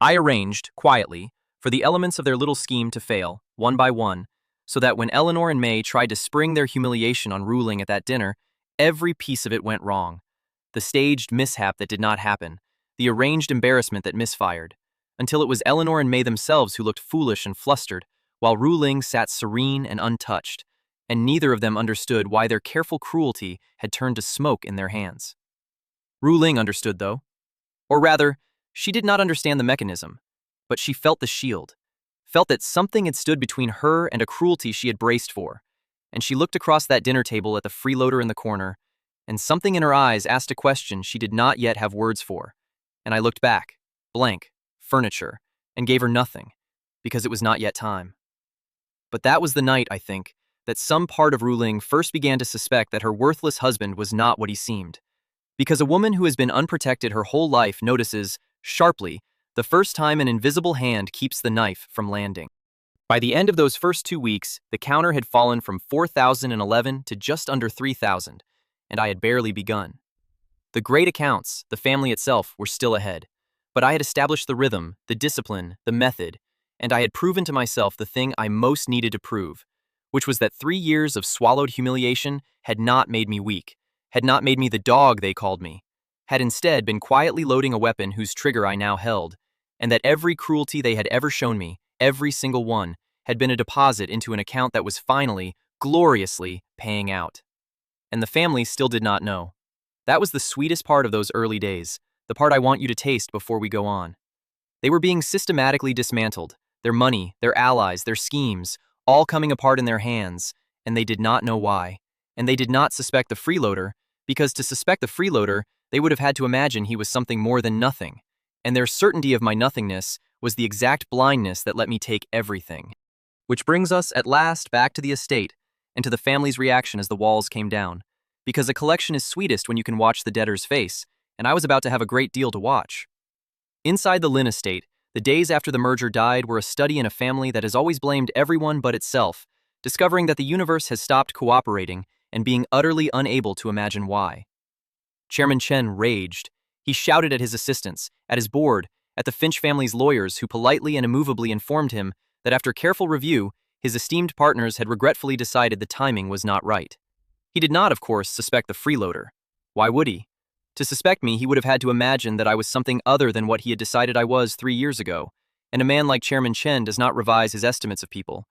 I arranged, quietly, for the elements of their little scheme to fail, one by one, so that when Eleanor and May tried to spring their humiliation on Ruiling at that dinner, every piece of it went wrong. The staged mishap that did not happen, the arranged embarrassment that misfired, until it was Eleanor and May themselves who looked foolish and flustered, while Ruiling sat serene and untouched, and neither of them understood why their careful cruelty had turned to smoke in their hands. Ruiling understood, though. Or rather, she did not understand the mechanism, but she felt the shield, felt that something had stood between her and a cruelty she had braced for, and she looked across that dinner table at the freeloader in the corner, and something in her eyes asked a question she did not yet have words for, and I looked back, blank, furniture, and gave her nothing, because it was not yet time. But that was the night, I think, that some part of Ruiling first began to suspect that her worthless husband was not what he seemed. Because a woman who has been unprotected her whole life notices, sharply, the first time an invisible hand keeps the knife from landing. By the end of those first 2 weeks, the counter had fallen from 4,011 to just under 3,000, and I had barely begun. The great accounts, the family itself, were still ahead. But I had established the rhythm, the discipline, the method, and I had proven to myself the thing I most needed to prove, which was that 3 years of swallowed humiliation had not made me weak, had not made me the dog they called me, had instead been quietly loading a weapon whose trigger I now held, and that every cruelty they had ever shown me, every single one, had been a deposit into an account that was finally, gloriously, paying out. And the family still did not know. That was the sweetest part of those early days, the part I want you to taste before we go on. They were being systematically dismantled, their money, their allies, their schemes, all coming apart in their hands, and they did not know why. And they did not suspect the freeloader, because to suspect the freeloader, they would have had to imagine he was something more than nothing. And their certainty of my nothingness was the exact blindness that let me take everything. Which brings us, at last, back to the estate, and to the family's reaction as the walls came down. Because a collection is sweetest when you can watch the debtor's face, and I was about to have a great deal to watch. Inside the Lynn estate, the days after the merger died were a study in a family that has always blamed everyone but itself, discovering that the universe has stopped cooperating and being utterly unable to imagine why. Chairman Chen raged. He shouted at his assistants, at his board, at the Finch family's lawyers who politely and immovably informed him that after careful review, his esteemed partners had regretfully decided the timing was not right. He did not, of course, suspect the freeloader. Why would he? To suspect me, he would have had to imagine that I was something other than what he had decided I was 3 years ago, and a man like Chairman Chen does not revise his estimates of people.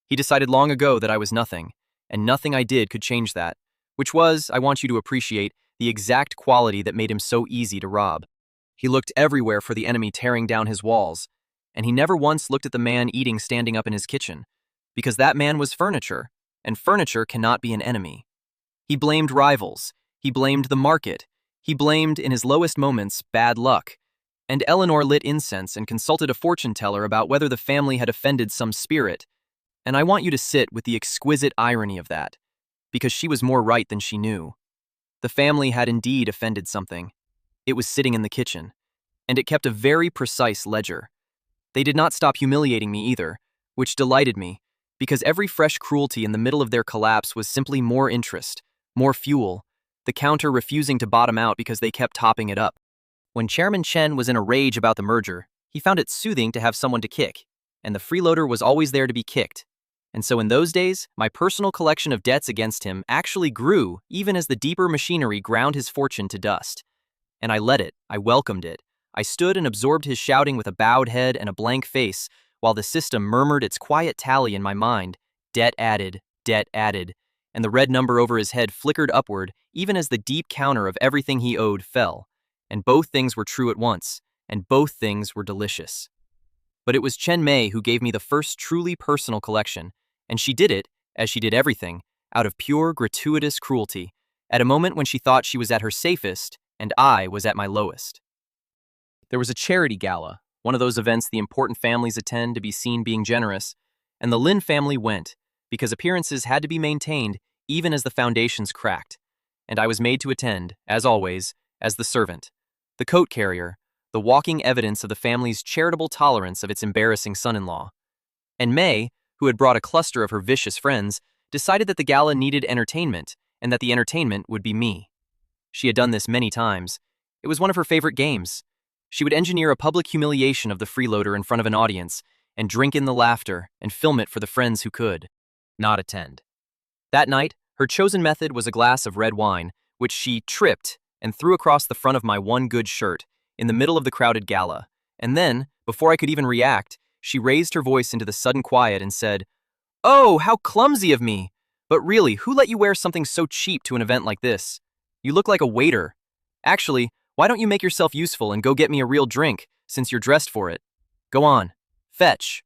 He decided long ago that I was nothing, and nothing I did could change that, which was, I want you to appreciate, the exact quality that made him so easy to rob. He looked everywhere for the enemy tearing down his walls, and he never once looked at the man eating standing up in his kitchen, because that man was furniture, and furniture cannot be an enemy. He blamed rivals, he blamed the market, he blamed, in his lowest moments, bad luck, and Eleanor lit incense and consulted a fortune teller about whether the family had offended some spirit, and I want you to sit with the exquisite irony of that, because she was more right than she knew. The family had indeed offended something. It was sitting in the kitchen, and it kept a very precise ledger. They did not stop humiliating me either, which delighted me, because every fresh cruelty in the middle of their collapse was simply more interest, more fuel, the counter refusing to bottom out because they kept topping it up. When Chairman Chen was in a rage about the merger, he found it soothing to have someone to kick, and the freeloader was always there to be kicked. And so in those days, my personal collection of debts against him actually grew even as the deeper machinery ground his fortune to dust. And I let it, I welcomed it. I stood and absorbed his shouting with a bowed head and a blank face, while the system murmured its quiet tally in my mind, debt added, and the red number over his head flickered upward even as the deep counter of everything he owed fell. And both things were true at once, and both things were delicious. But it was Chen Mei who gave me the first truly personal collection, and she did it, as she did everything, out of pure, gratuitous cruelty, at a moment when she thought she was at her safest, and I was at my lowest. There was a charity gala, one of those events the important families attend to be seen being generous, and the Lin family went, because appearances had to be maintained even as the foundations cracked, and I was made to attend, as always, as the servant, the coat carrier, the walking evidence of the family's charitable tolerance of its embarrassing son-in-law. And May, who had brought a cluster of her vicious friends, decided that the gala needed entertainment, and that the entertainment would be me. She had done this many times. It was one of her favorite games. She would engineer a public humiliation of the freeloader in front of an audience, and drink in the laughter, and film it for the friends who could not attend. That night, her chosen method was a glass of red wine, which she tripped and threw across the front of my one good shirt, in the middle of the crowded gala, and then, before I could even react, she raised her voice into the sudden quiet and said, "Oh, how clumsy of me! But really, who let you wear something so cheap to an event like this? You look like a waiter. Actually, why don't you make yourself useful and go get me a real drink, since you're dressed for it? Go on, fetch."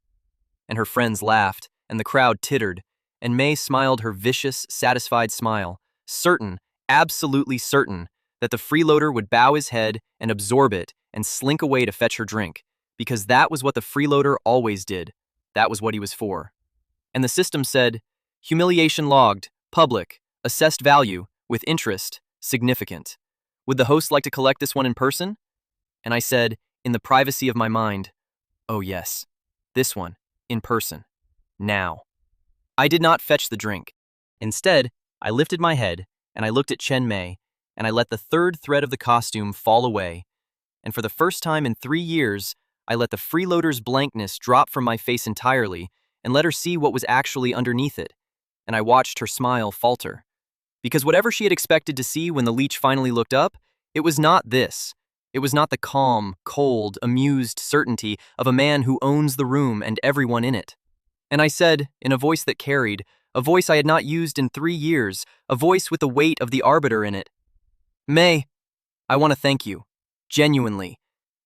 And her friends laughed, and the crowd tittered, and May smiled her vicious, satisfied smile, certain, absolutely certain, that the freeloader would bow his head and absorb it and slink away to fetch her drink, because that was what the freeloader always did. That was what he was for. And the system said, "Humiliation logged, public, assessed value, with interest, significant. Would the host like to collect this one in person?" And I said, in the privacy of my mind, "Oh yes, this one, in person, now." I did not fetch the drink. Instead, I lifted my head, and I looked at Chen Mei, and I let the third thread of the costume fall away, and for the first time in 3 years, I let the freeloader's blankness drop from my face entirely and let her see what was actually underneath it, and I watched her smile falter. Because whatever she had expected to see when the leech finally looked up, it was not this. It was not the calm, cold, amused certainty of a man who owns the room and everyone in it. And I said, in a voice that carried, a voice I had not used in 3 years, a voice with the weight of the Arbiter in it, "May, I want to thank you, genuinely,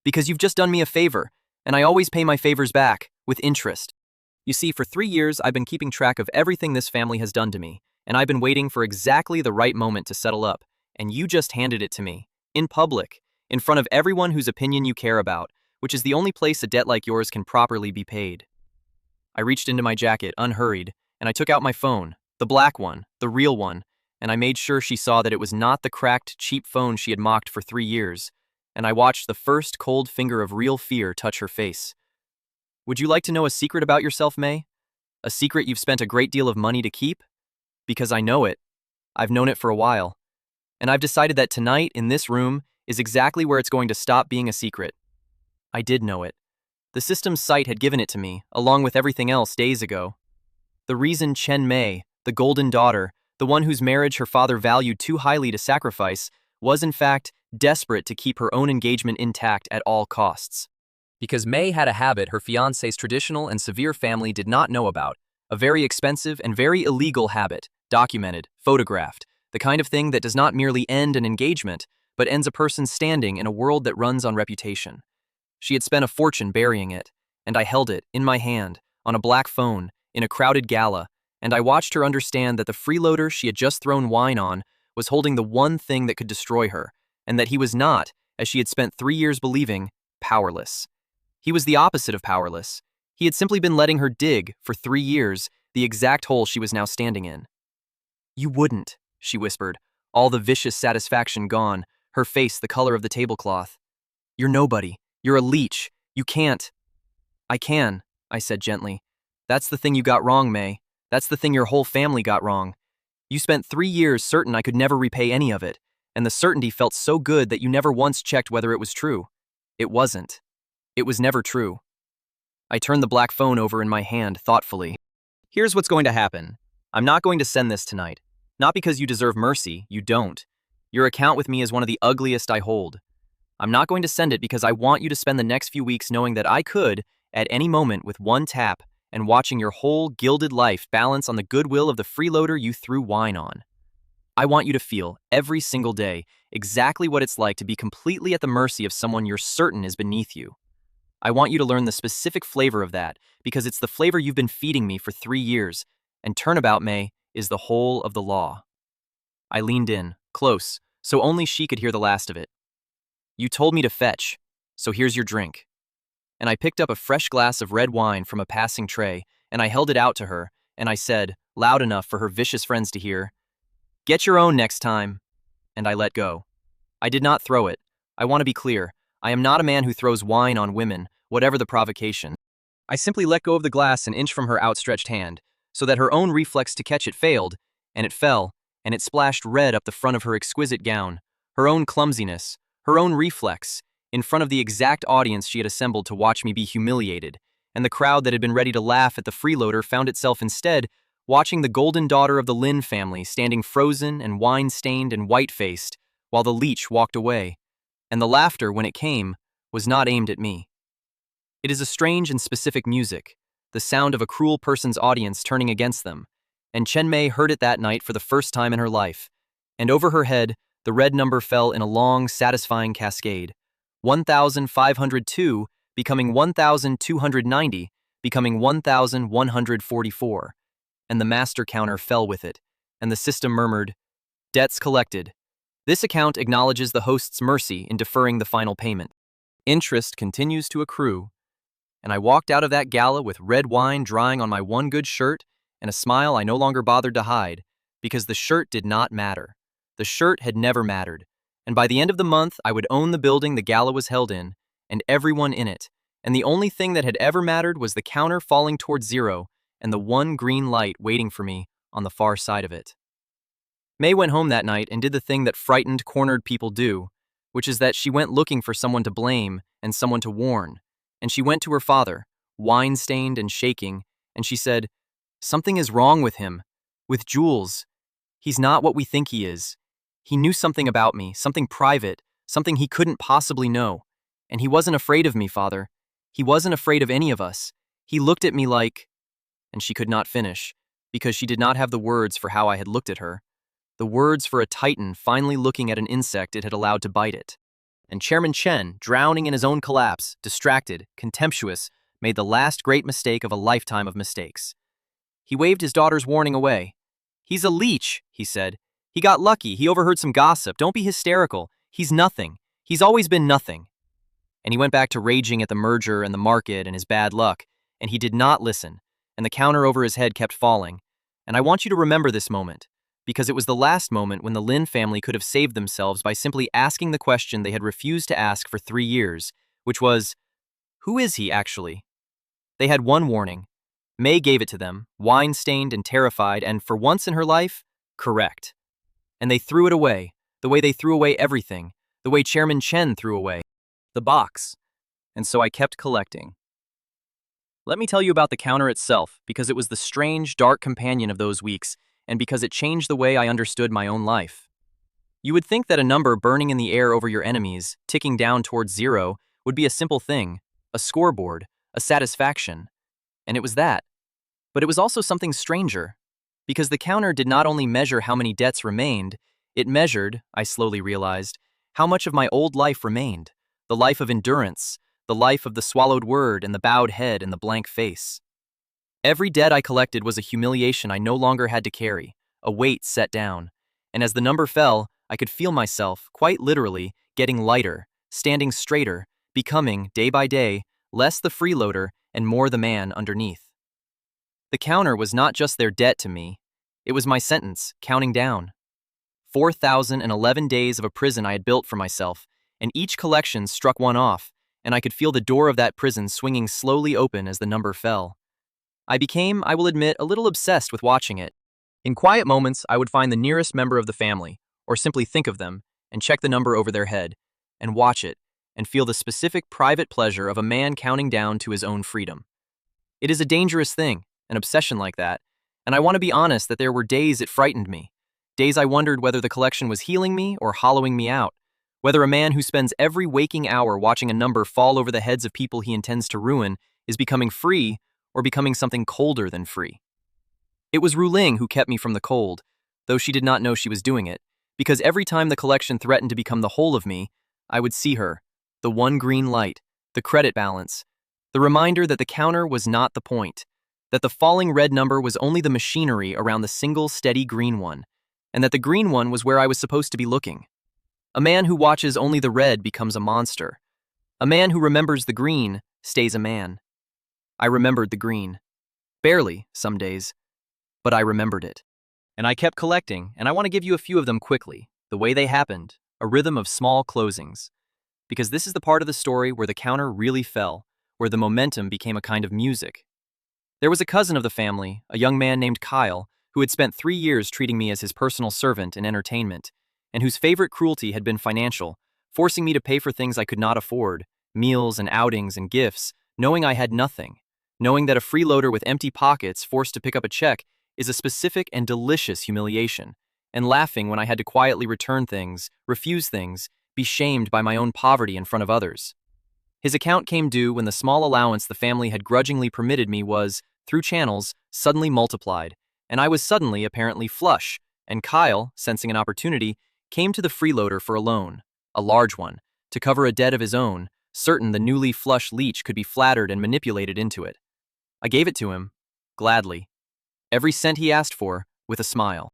because you've just done me a favor, and I always pay my favors back, with interest. You see, for 3 years I've been keeping track of everything this family has done to me, and I've been waiting for exactly the right moment to settle up, and you just handed it to me, in public, in front of everyone whose opinion you care about, which is the only place a debt like yours can properly be paid." I reached into my jacket, unhurried, and I took out my phone, the black one, the real one, and I made sure she saw that it was not the cracked, cheap phone she had mocked for 3 years, and I watched the first cold finger of real fear touch her face. "Would you like to know a secret about yourself, May? A secret you've spent a great deal of money to keep? Because I know it. I've known it for a while. And I've decided that tonight, in this room, is exactly where it's going to stop being a secret. I did know it. The system's site had given it to me, along with everything else days ago. The reason Chen Mei, the golden daughter, the one whose marriage her father valued too highly to sacrifice, was in fact desperate to keep her own engagement intact at all costs. Because May had a habit her fiancé's traditional and severe family did not know about, a very expensive and very illegal habit, documented, photographed, the kind of thing that does not merely end an engagement, but ends a person's standing in a world that runs on reputation. She had spent a fortune burying it, and I held it, in my hand, on a black phone, in a crowded gala, and I watched her understand that the freeloader she had just thrown wine on was holding the one thing that could destroy her, and that he was not, as she had spent 3 years believing, powerless. He was the opposite of powerless. He had simply been letting her dig, for 3 years, the exact hole she was now standing in. "You wouldn't," she whispered, all the vicious satisfaction gone, her face the color of the tablecloth. "You're nobody. You're a leech. You can't." "I can," I said gently. "That's the thing you got wrong, May. That's the thing your whole family got wrong. You spent 3 years certain I could never repay any of it, and the certainty felt so good that you never once checked whether it was true. It wasn't. It was never true." I turned the black phone over in my hand thoughtfully. "Here's what's going to happen. I'm not going to send this tonight. Not because you deserve mercy, you don't. Your account with me is one of the ugliest I hold. I'm not going to send it because I want you to spend the next few weeks knowing that I could, at any moment with one tap, and watching your whole gilded life balance on the goodwill of the freeloader you threw wine on. I want you to feel, every single day, exactly what it's like to be completely at the mercy of someone you're certain is beneath you. I want you to learn the specific flavor of that, because it's the flavor you've been feeding me for 3 years, and turnabout May is the whole of the law. I leaned in, close, so only she could hear the last of it. You told me to fetch, so here's your drink. And I picked up a fresh glass of red wine from a passing tray, and I held it out to her, and I said, loud enough for her vicious friends to hear, "Get your own next time." And I let go. I did not throw it. I want to be clear. I am not a man who throws wine on women, whatever the provocation. I simply let go of the glass an inch from her outstretched hand, so that her own reflex to catch it failed, and it fell, and it splashed red up the front of her exquisite gown, her own clumsiness, her own reflex, in front of the exact audience she had assembled to watch me be humiliated, and the crowd that had been ready to laugh at the freeloader found itself instead watching the golden daughter of the Lin family standing frozen and wine-stained and white-faced while the leech walked away, and the laughter, when it came, was not aimed at me. It is a strange and specific music, the sound of a cruel person's audience turning against them, and Chen Mei heard it that night for the first time in her life, and over her head the red number fell in a long, satisfying cascade, 1,502 becoming 1,290, becoming 1,144, and the master counter fell with it, and the system murmured, "Debts collected. This account acknowledges the host's mercy in deferring the final payment. Interest continues to accrue." And I walked out of that gala with red wine drying on my one good shirt and a smile I no longer bothered to hide, because the shirt did not matter. The shirt had never mattered, and by the end of the month I would own the building the gala was held in, and everyone in it, and the only thing that had ever mattered was the counter falling towards zero and the one green light waiting for me on the far side of it. May went home that night and did the thing that frightened, cornered people do, which is that she went looking for someone to blame and someone to warn, and she went to her father, wine-stained and shaking, and she said, "Something is wrong with him, with Jules. He's not what we think he is. He knew something about me, something private, something he couldn't possibly know. And he wasn't afraid of me, father. He wasn't afraid of any of us. He looked at me like—" And she could not finish, because she did not have the words for how I had looked at her, the words for a titan finally looking at an insect it had allowed to bite it. And Chairman Chen, drowning in his own collapse, distracted, contemptuous, made the last great mistake of a lifetime of mistakes. He waved his daughter's warning away. "He's a leech," he said. "He got lucky. He overheard some gossip. Don't be hysterical. He's nothing. He's always been nothing." And he went back to raging at the merger and the market and his bad luck, and he did not listen, and the counter over his head kept falling. And I want you to remember this moment, because it was the last moment when the Lin family could have saved themselves by simply asking the question they had refused to ask for 3 years, which was, who is he actually? They had one warning. May gave it to them, wine-stained and terrified, and for once in her life, correct. And they threw it away, the way they threw away everything, the way Chairman Chen threw away the box. And so I kept collecting. Let me tell you about the counter itself, because it was the strange, dark companion of those weeks, and because it changed the way I understood my own life. You would think that a number burning in the air over your enemies, ticking down towards zero, would be a simple thing, a scoreboard, a satisfaction. And it was that. But it was also something stranger, because the counter did not only measure how many debts remained, it measured, I slowly realized, how much of my old life remained, the life of endurance, the life of the swallowed word and the bowed head and the blank face. Every debt I collected was a humiliation I no longer had to carry, a weight set down, and as the number fell, I could feel myself, quite literally, getting lighter, standing straighter, becoming, day by day, less the freeloader and more the man underneath. The counter was not just their debt to me, it was my sentence, counting down. 4,011 days of a prison I had built for myself, and each collection struck one off, and I could feel the door of that prison swinging slowly open as the number fell. I became, I will admit, a little obsessed with watching it. In quiet moments, I would find the nearest member of the family, or simply think of them, and check the number over their head, and watch it, and feel the specific private pleasure of a man counting down to his own freedom. It is a dangerous thing, an obsession like that, and I want to be honest that there were days it frightened me, days I wondered whether the collection was healing me or hollowing me out, whether a man who spends every waking hour watching a number fall over the heads of people he intends to ruin is becoming free, or becoming something colder than free. It was Ruiling who kept me from the cold, though she did not know she was doing it, because every time the collection threatened to become the whole of me, I would see her, the one green light, the credit balance, the reminder that the counter was not the point, that the falling red number was only the machinery around the single steady green one, and that the green one was where I was supposed to be looking. A man who watches only the red becomes a monster. A man who remembers the green stays a man. I remembered the green. Barely, some days, but I remembered it. And I kept collecting, and I want to give you a few of them quickly, the way they happened, a rhythm of small closings. Because this is the part of the story where the counter really fell, where the momentum became a kind of music. There was a cousin of the family, a young man named Kyle, who had spent 3 years treating me as his personal servant and entertainment, and whose favorite cruelty had been financial, forcing me to pay for things I could not afford, meals and outings and gifts, knowing I had nothing, knowing that a freeloader with empty pockets forced to pick up a check is a specific and delicious humiliation, and laughing when I had to quietly return things, refuse things, be shamed by my own poverty in front of others. His account came due when the small allowance the family had grudgingly permitted me was, through channels, suddenly multiplied, and I was suddenly apparently flush, and Kyle, sensing an opportunity, came to the freeloader for a loan, a large one, to cover a debt of his own, certain the newly flush leech could be flattered and manipulated into it. I gave it to him, gladly. Every cent he asked for, with a smile.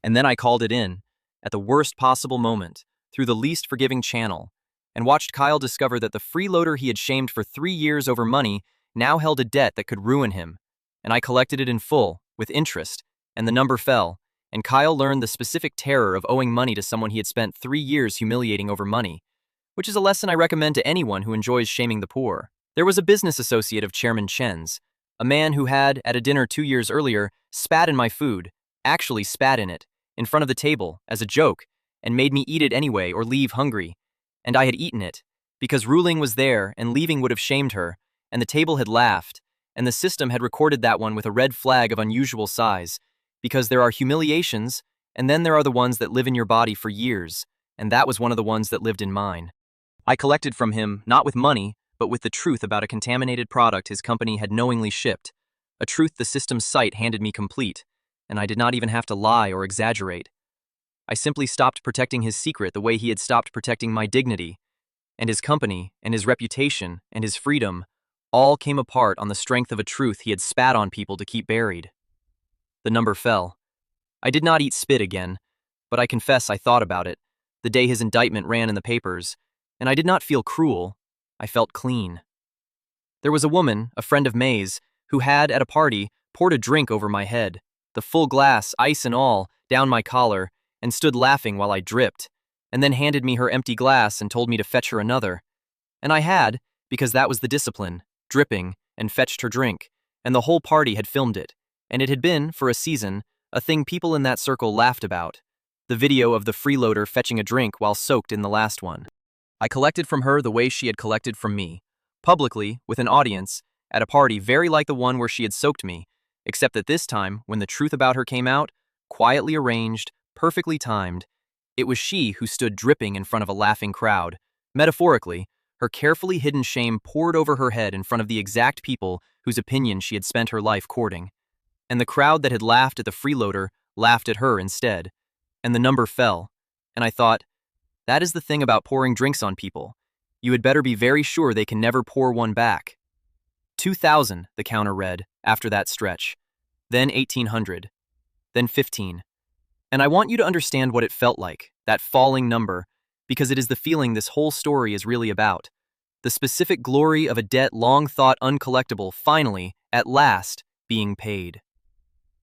And then I called it in, at the worst possible moment, through the least forgiving channel, and watched Kyle discover that the freeloader he had shamed for 3 years over money now held a debt that could ruin him, and I collected it in full, with interest, and the number fell, and Kyle learned the specific terror of owing money to someone he had spent 3 years humiliating over money, which is a lesson I recommend to anyone who enjoys shaming the poor. There was a business associate of Chairman Chen's, a man who had, at a dinner 2 years earlier, spat in my food, actually spat in it, in front of the table, as a joke, and made me eat it anyway or leave hungry. And I had eaten it, because Ruiling was there and leaving would have shamed her, and the table had laughed, and the system had recorded that one with a red flag of unusual size, because there are humiliations, and then there are the ones that live in your body for years, and that was one of the ones that lived in mine. I collected from him, not with money, but with the truth about a contaminated product his company had knowingly shipped, a truth the system's site handed me complete, and I did not even have to lie or exaggerate. I simply stopped protecting his secret the way he had stopped protecting my dignity, and his company, and his reputation, and his freedom, all came apart on the strength of a truth he had spat on people to keep buried. The number fell. I did not eat spit again, but I confess I thought about it, the day his indictment ran in the papers, and I did not feel cruel. I felt clean. There was a woman, a friend of May's, who had, at a party, poured a drink over my head, the full glass, ice and all, down my collar, and stood laughing while I dripped, and then handed me her empty glass and told me to fetch her another. And I had, because that was the discipline, dripping, and fetched her drink, and the whole party had filmed it, and it had been, for a season, a thing people in that circle laughed about, the video of the freeloader fetching a drink while soaked in the last one. I collected from her the way she had collected from me, publicly, with an audience, at a party very like the one where she had soaked me, except that this time, when the truth about her came out, quietly arranged, perfectly timed, it was she who stood dripping in front of a laughing crowd. Metaphorically, her carefully hidden shame poured over her head in front of the exact people whose opinion she had spent her life courting. And the crowd that had laughed at the freeloader laughed at her instead. And the number fell. And I thought, that is the thing about pouring drinks on people. You had better be very sure they can never pour one back. 2,000, the counter read, after that stretch. Then 1,800. Then 15. And I want you to understand what it felt like, that falling number, because it is the feeling this whole story is really about. The specific glory of a debt long thought uncollectible finally, at last, being paid.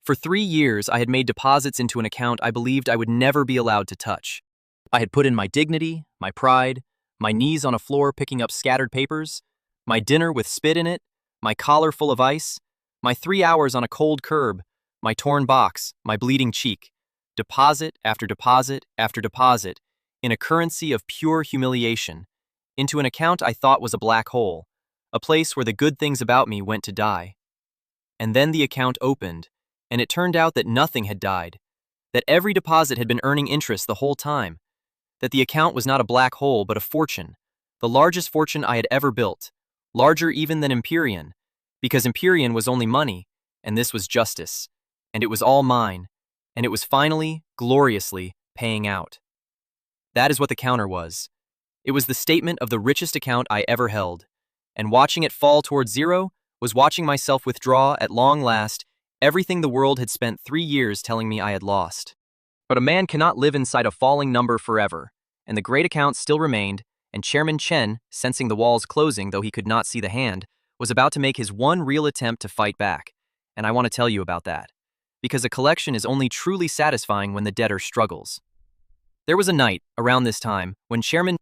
For 3 years, I had made deposits into an account I believed I would never be allowed to touch. I had put in my dignity, my pride, my knees on a floor picking up scattered papers, my dinner with spit in it, my collar full of ice, my 3 hours on a cold curb, my torn box, my bleeding cheek, deposit after deposit after deposit, in a currency of pure humiliation, into an account I thought was a black hole, a place where the good things about me went to die. And then the account opened, and it turned out that nothing had died, that every deposit had been earning interest the whole time, that the account was not a black hole but a fortune, the largest fortune I had ever built, larger even than Empyrean, Because Empyrean was only money, and this was justice, and it was all mine, and it was finally, gloriously, paying out. That is what the counter was. It was the statement of the richest account I ever held, and watching it fall towards zero was watching myself withdraw, at long last, everything the world had spent 3 years telling me I had lost. But a man cannot live inside a falling number forever, and the great account still remained, and Chairman Chen, sensing the walls closing though he could not see the hand, was about to make his one real attempt to fight back, and I want to tell you about that. Because a collection is only truly satisfying when the debtor struggles. There was a night, around this time, when Chairman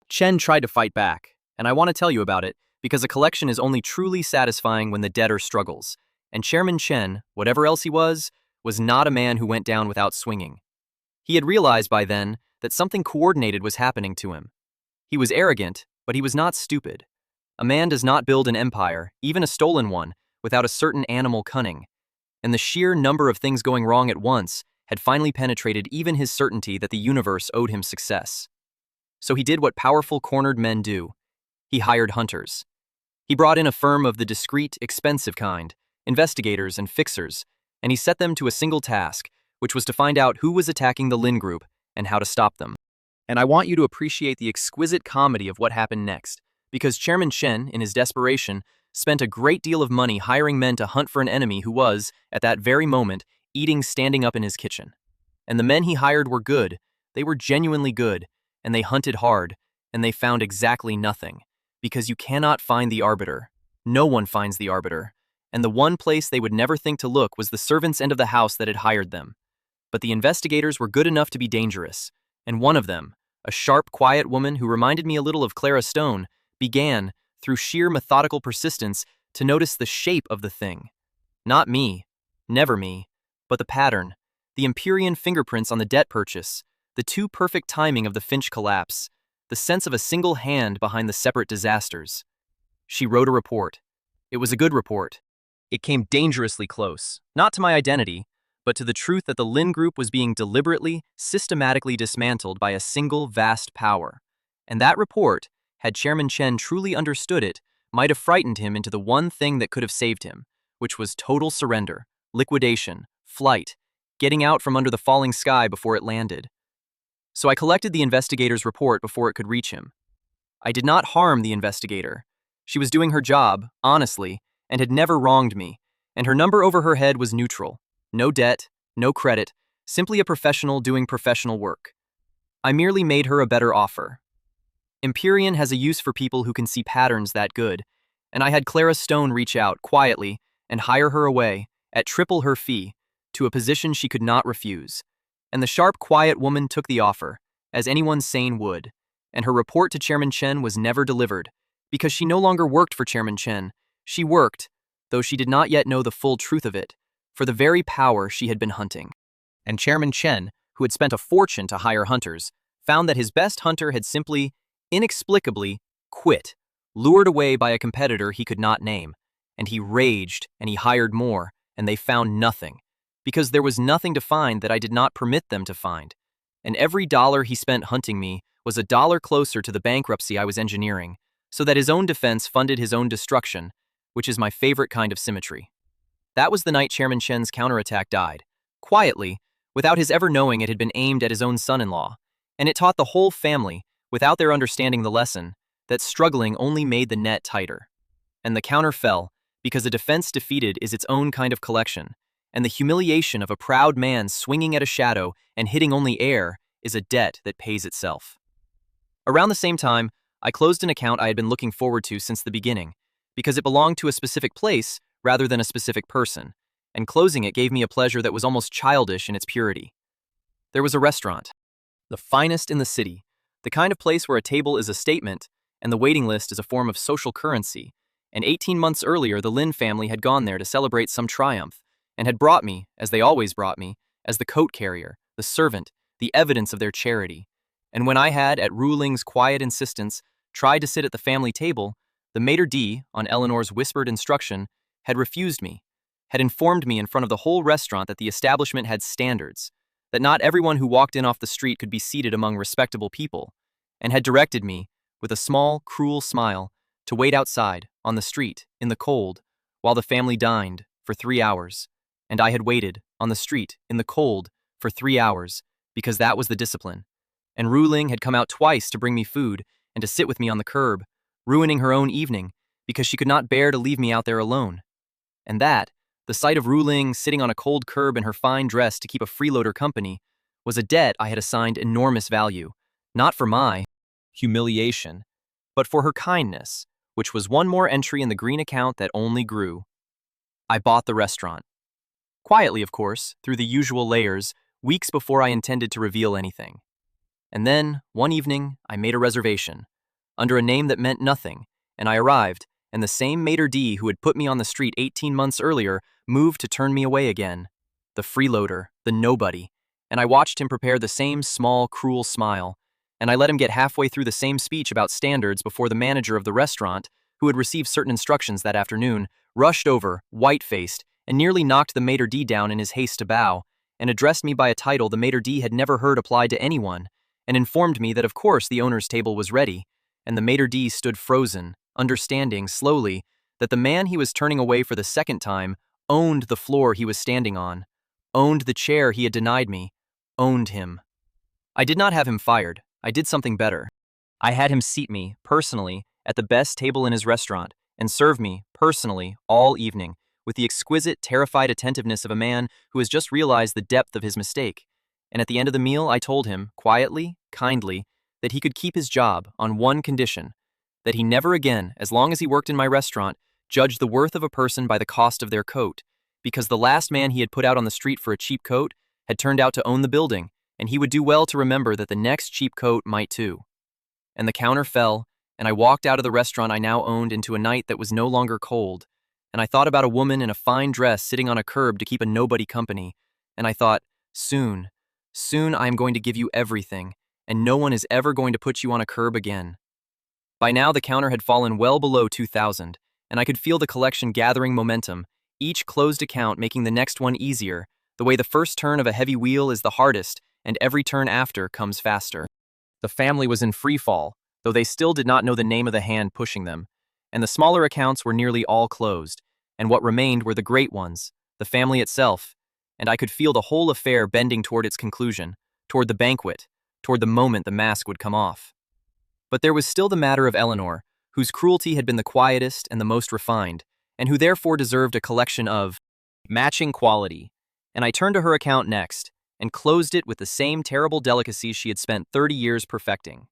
Chen tried to fight back, and I want to tell you about it, because a collection is only truly satisfying when the debtor struggles, and Chairman Chen, whatever else he was not a man who went down without swinging. He had realized by then that something coordinated was happening to him. He was arrogant, but he was not stupid. A man does not build an empire, even a stolen one, without a certain animal cunning, and the sheer number of things going wrong at once had finally penetrated even his certainty that the universe owed him success. So he did what powerful cornered men do. He hired hunters. He brought in a firm of the discreet, expensive kind, investigators and fixers, and he set them to a single task, which was to find out who was attacking the Lin Group and how to stop them. And I want you to appreciate the exquisite comedy of what happened next, because Chairman Chen, in his desperation, spent a great deal of money hiring men to hunt for an enemy who was, at that very moment, eating standing up in his kitchen. And the men he hired were good, they were genuinely good, and they hunted hard, and they found exactly nothing. Because you cannot find the Arbiter. No one finds the Arbiter. And the one place they would never think to look was the servants' end of the house that had hired them. But the investigators were good enough to be dangerous, and one of them, a sharp, quiet woman who reminded me a little of Clara Stone, began, through sheer methodical persistence, to notice the shape of the thing. Not me, never me, but the pattern, the Empyrean fingerprints on the debt purchase, the too perfect timing of the Finch collapse, the sense of a single hand behind the separate disasters. She wrote a report. It was a good report. It came dangerously close, not to my identity, but to the truth that the Lin Group was being deliberately, systematically dismantled by a single vast power. And that report, had Chairman Chen truly understood it, might have frightened him into the one thing that could have saved him, which was total surrender, liquidation, flight, getting out from under the falling sky before it landed. So I collected the investigator's report before it could reach him. I did not harm the investigator. She was doing her job, honestly, and had never wronged me, and her number over her head was neutral. No debt, no credit, simply a professional doing professional work. I merely made her a better offer. Empyrean has a use for people who can see patterns that good, and I had Clara Stone reach out, quietly, and hire her away, at triple her fee, to a position she could not refuse. And the sharp, quiet woman took the offer, as anyone sane would, and her report to Chairman Chen was never delivered, because she no longer worked for Chairman Chen. She worked, though she did not yet know the full truth of it, for the very power she had been hunting. And Chairman Chen, who had spent a fortune to hire hunters, found that his best hunter had simply, inexplicably, quit, lured away by a competitor he could not name. And he raged, and he hired more, and they found nothing, because there was nothing to find that I did not permit them to find. And every dollar he spent hunting me was a dollar closer to the bankruptcy I was engineering, so that his own defense funded his own destruction, which is my favorite kind of symmetry. That was the night Chairman Chen's counterattack died, quietly, without his ever knowing it had been aimed at his own son-in-law, and it taught the whole family, without their understanding the lesson, that struggling only made the net tighter. And the counter fell, because a defense defeated is its own kind of collection, and the humiliation of a proud man swinging at a shadow and hitting only air is a debt that pays itself. Around the same time, I closed an account I had been looking forward to since the beginning, because it belonged to a specific place rather than a specific person, and closing it gave me a pleasure that was almost childish in its purity. There was a restaurant, the finest in the city, the kind of place where a table is a statement and the waiting list is a form of social currency, and 18 months earlier the Lin family had gone there to celebrate some triumph, and had brought me, as they always brought me, as the coat carrier, the servant, the evidence of their charity. And when I had, at Ruiling's quiet insistence, tried to sit at the family table, the maitre d', on Eleanor's whispered instruction, had refused me, had informed me in front of the whole restaurant that the establishment had standards, that not everyone who walked in off the street could be seated among respectable people, and had directed me, with a small, cruel smile, to wait outside, on the street, in the cold, while the family dined, for 3 hours. And I had waited, on the street, in the cold, for 3 hours, because that was the discipline. And Ruiling had come out twice to bring me food and to sit with me on the curb, ruining her own evening, because she could not bear to leave me out there alone. And that, the sight of Ruiling sitting on a cold curb in her fine dress to keep a freeloader company, was a debt I had assigned enormous value, not for my humiliation, but for her kindness, which was one more entry in the green account that only grew. I bought the restaurant. Quietly, of course, through the usual layers, weeks before I intended to reveal anything. And then, one evening, I made a reservation, under a name that meant nothing, and I arrived, and the same maitre d' who had put me on the street 18 months earlier moved to turn me away again. The freeloader, the nobody, and I watched him prepare the same small, cruel smile, and I let him get halfway through the same speech about standards before the manager of the restaurant, who had received certain instructions that afternoon, rushed over, white-faced, and nearly knocked the maitre d' down in his haste to bow, and addressed me by a title the maitre d' had never heard applied to anyone, and informed me that of course the owner's table was ready, and the maitre d' stood frozen, understanding, slowly, that the man he was turning away for the second time owned the floor he was standing on, owned the chair he had denied me, owned him. I did not have him fired. I did something better. I had him seat me, personally, at the best table in his restaurant, and serve me, personally, all evening, with the exquisite, terrified attentiveness of a man who has just realized the depth of his mistake. And at the end of the meal, I told him, quietly, kindly, that he could keep his job on one condition, that he never again, as long as he worked in my restaurant, judged the worth of a person by the cost of their coat, because the last man he had put out on the street for a cheap coat had turned out to own the building, and he would do well to remember that the next cheap coat might too. And the counter fell, and I walked out of the restaurant I now owned into a night that was no longer cold, and I thought about a woman in a fine dress sitting on a curb to keep a nobody company, and I thought, soon I am going to give you everything, and no one is ever going to put you on a curb again. By now the counter had fallen well below 2,000, and I could feel the collection gathering momentum, each closed account making the next one easier, the way the first turn of a heavy wheel is the hardest, and every turn after comes faster. The family was in free fall, though they still did not know the name of the hand pushing them, and the smaller accounts were nearly all closed, and what remained were the great ones, the family itself, and I could feel the whole affair bending toward its conclusion, toward the banquet, toward the moment the mask would come off. But there was still the matter of Eleanor, whose cruelty had been the quietest and the most refined, and who therefore deserved a collection of matching quality, and I turned to her account next, and closed it with the same terrible delicacies she had spent 30 years perfecting.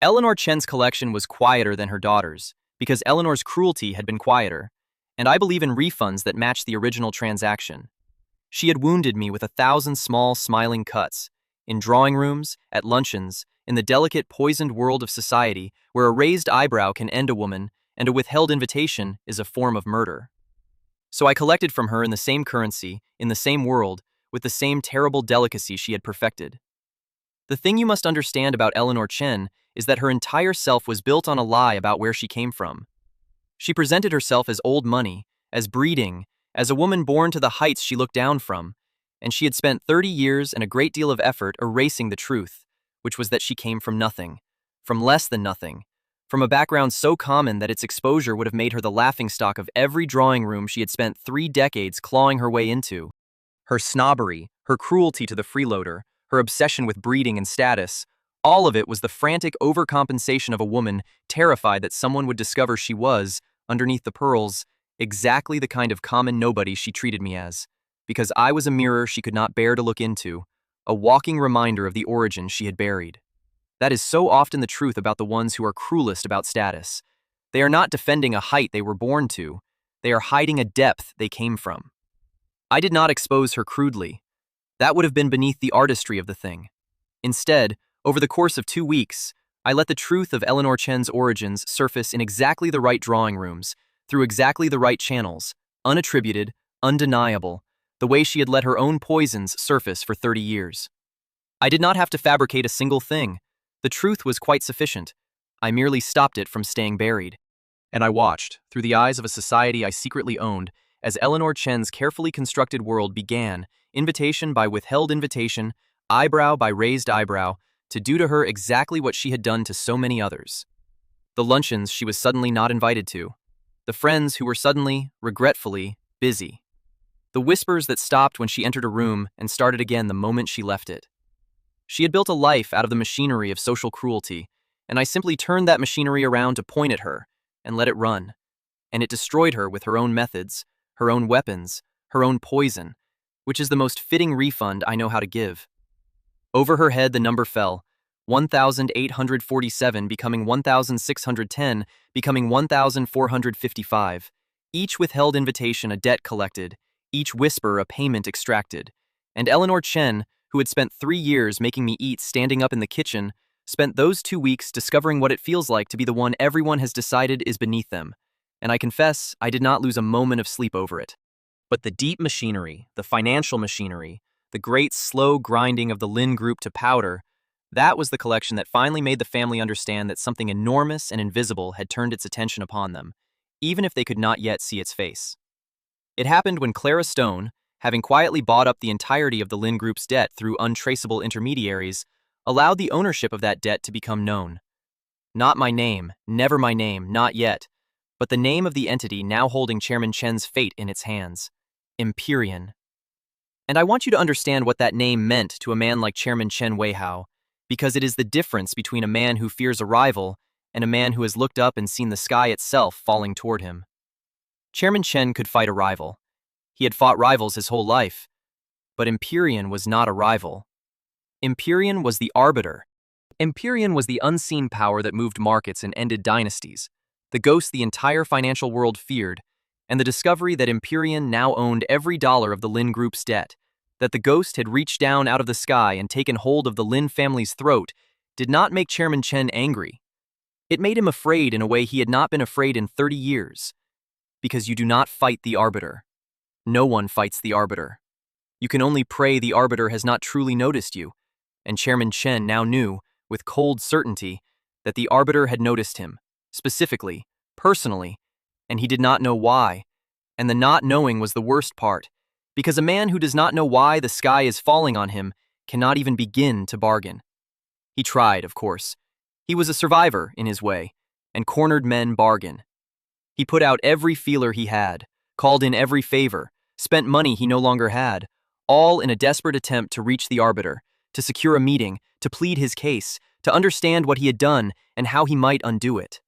Eleanor Chen's collection was quieter than her daughter's, because Eleanor's cruelty had been quieter, and I believe in refunds that match the original transaction. She had wounded me with 1,000 small, smiling cuts, in drawing rooms, at luncheons, in the delicate, poisoned world of society where a raised eyebrow can end a woman and a withheld invitation is a form of murder. So I collected from her in the same currency, in the same world, with the same terrible delicacy she had perfected. The thing you must understand about Eleanor Chen is that her entire self was built on a lie about where she came from. She presented herself as old money, as breeding, as a woman born to the heights she looked down from, and she had spent 30 years and a great deal of effort erasing the truth, which was that she came from nothing, from less than nothing, from a background so common that its exposure would have made her the laughingstock of every drawing room she had spent 3 decades clawing her way into. Her snobbery, her cruelty to the freeloader, her obsession with breeding and status, all of it was the frantic overcompensation of a woman terrified that someone would discover she was, underneath the pearls, exactly the kind of common nobody she treated me as, because I was a mirror she could not bear to look into, a walking reminder of the origin she had buried. That is so often the truth about the ones who are cruelest about status. They are not defending a height they were born to, they are hiding a depth they came from. I did not expose her crudely. That would have been beneath the artistry of the thing. Instead, over the course of 2 weeks, I let the truth of Eleanor Chen's origins surface in exactly the right drawing rooms, through exactly the right channels, unattributed, undeniable, the way she had let her own poisons surface for 30 years. I did not have to fabricate a single thing. The truth was quite sufficient. I merely stopped it from staying buried. And I watched, through the eyes of a society I secretly owned, as Eleanor Chen's carefully constructed world began, invitation by withheld invitation, eyebrow by raised eyebrow, to do to her exactly what she had done to so many others. The luncheons she was suddenly not invited to. The friends who were suddenly, regretfully, busy. The whispers that stopped when she entered a room and started again the moment she left it. She had built a life out of the machinery of social cruelty, and I simply turned that machinery around to point at her and let it run. And it destroyed her with her own methods, her own weapons, her own poison, which is the most fitting refund I know how to give. Over her head the number fell, 1,847 becoming 1,610, becoming 1,455. Each withheld invitation a debt collected, each whisper a payment extracted. And Eleanor Chen, who had spent 3 years making me eat standing up in the kitchen, spent those 2 weeks discovering what it feels like to be the one everyone has decided is beneath them. And I confess, I did not lose a moment of sleep over it. But the deep machinery, the financial machinery, the great slow grinding of the Lin Group to powder, that was the collection that finally made the family understand that something enormous and invisible had turned its attention upon them, even if they could not yet see its face. It happened when Clara Stone, having quietly bought up the entirety of the Lin Group's debt through untraceable intermediaries, allowed the ownership of that debt to become known. Not my name, never my name, not yet, but the name of the entity now holding Chairman Chen's fate in its hands. Empyrean. And I want you to understand what that name meant to a man like Chairman Chen Weihao, because it is the difference between a man who fears a rival and a man who has looked up and seen the sky itself falling toward him. Chairman Chen could fight a rival. He had fought rivals his whole life. But Empyrean was not a rival. Empyrean was the Arbiter. Empyrean was the unseen power that moved markets and ended dynasties, the ghost the entire financial world feared, and the discovery that Empyrean now owned every dollar of the Lin Group's debt, that the ghost had reached down out of the sky and taken hold of the Lin family's throat, did not make Chairman Chen angry. It made him afraid in a way he had not been afraid in 30 years. Because you do not fight the Arbiter. No one fights the Arbiter. You can only pray the Arbiter has not truly noticed you, and Chairman Chen now knew, with cold certainty, that the Arbiter had noticed him, specifically, personally, and he did not know why. And the not knowing was the worst part, because a man who does not know why the sky is falling on him cannot even begin to bargain. He tried, of course. He was a survivor, in his way, and cornered men bargain. He put out every feeler he had, called in every favor, spent money he no longer had, all in a desperate attempt to reach the Arbiter, to secure a meeting, to plead his case, to understand what he had done and how he might undo it.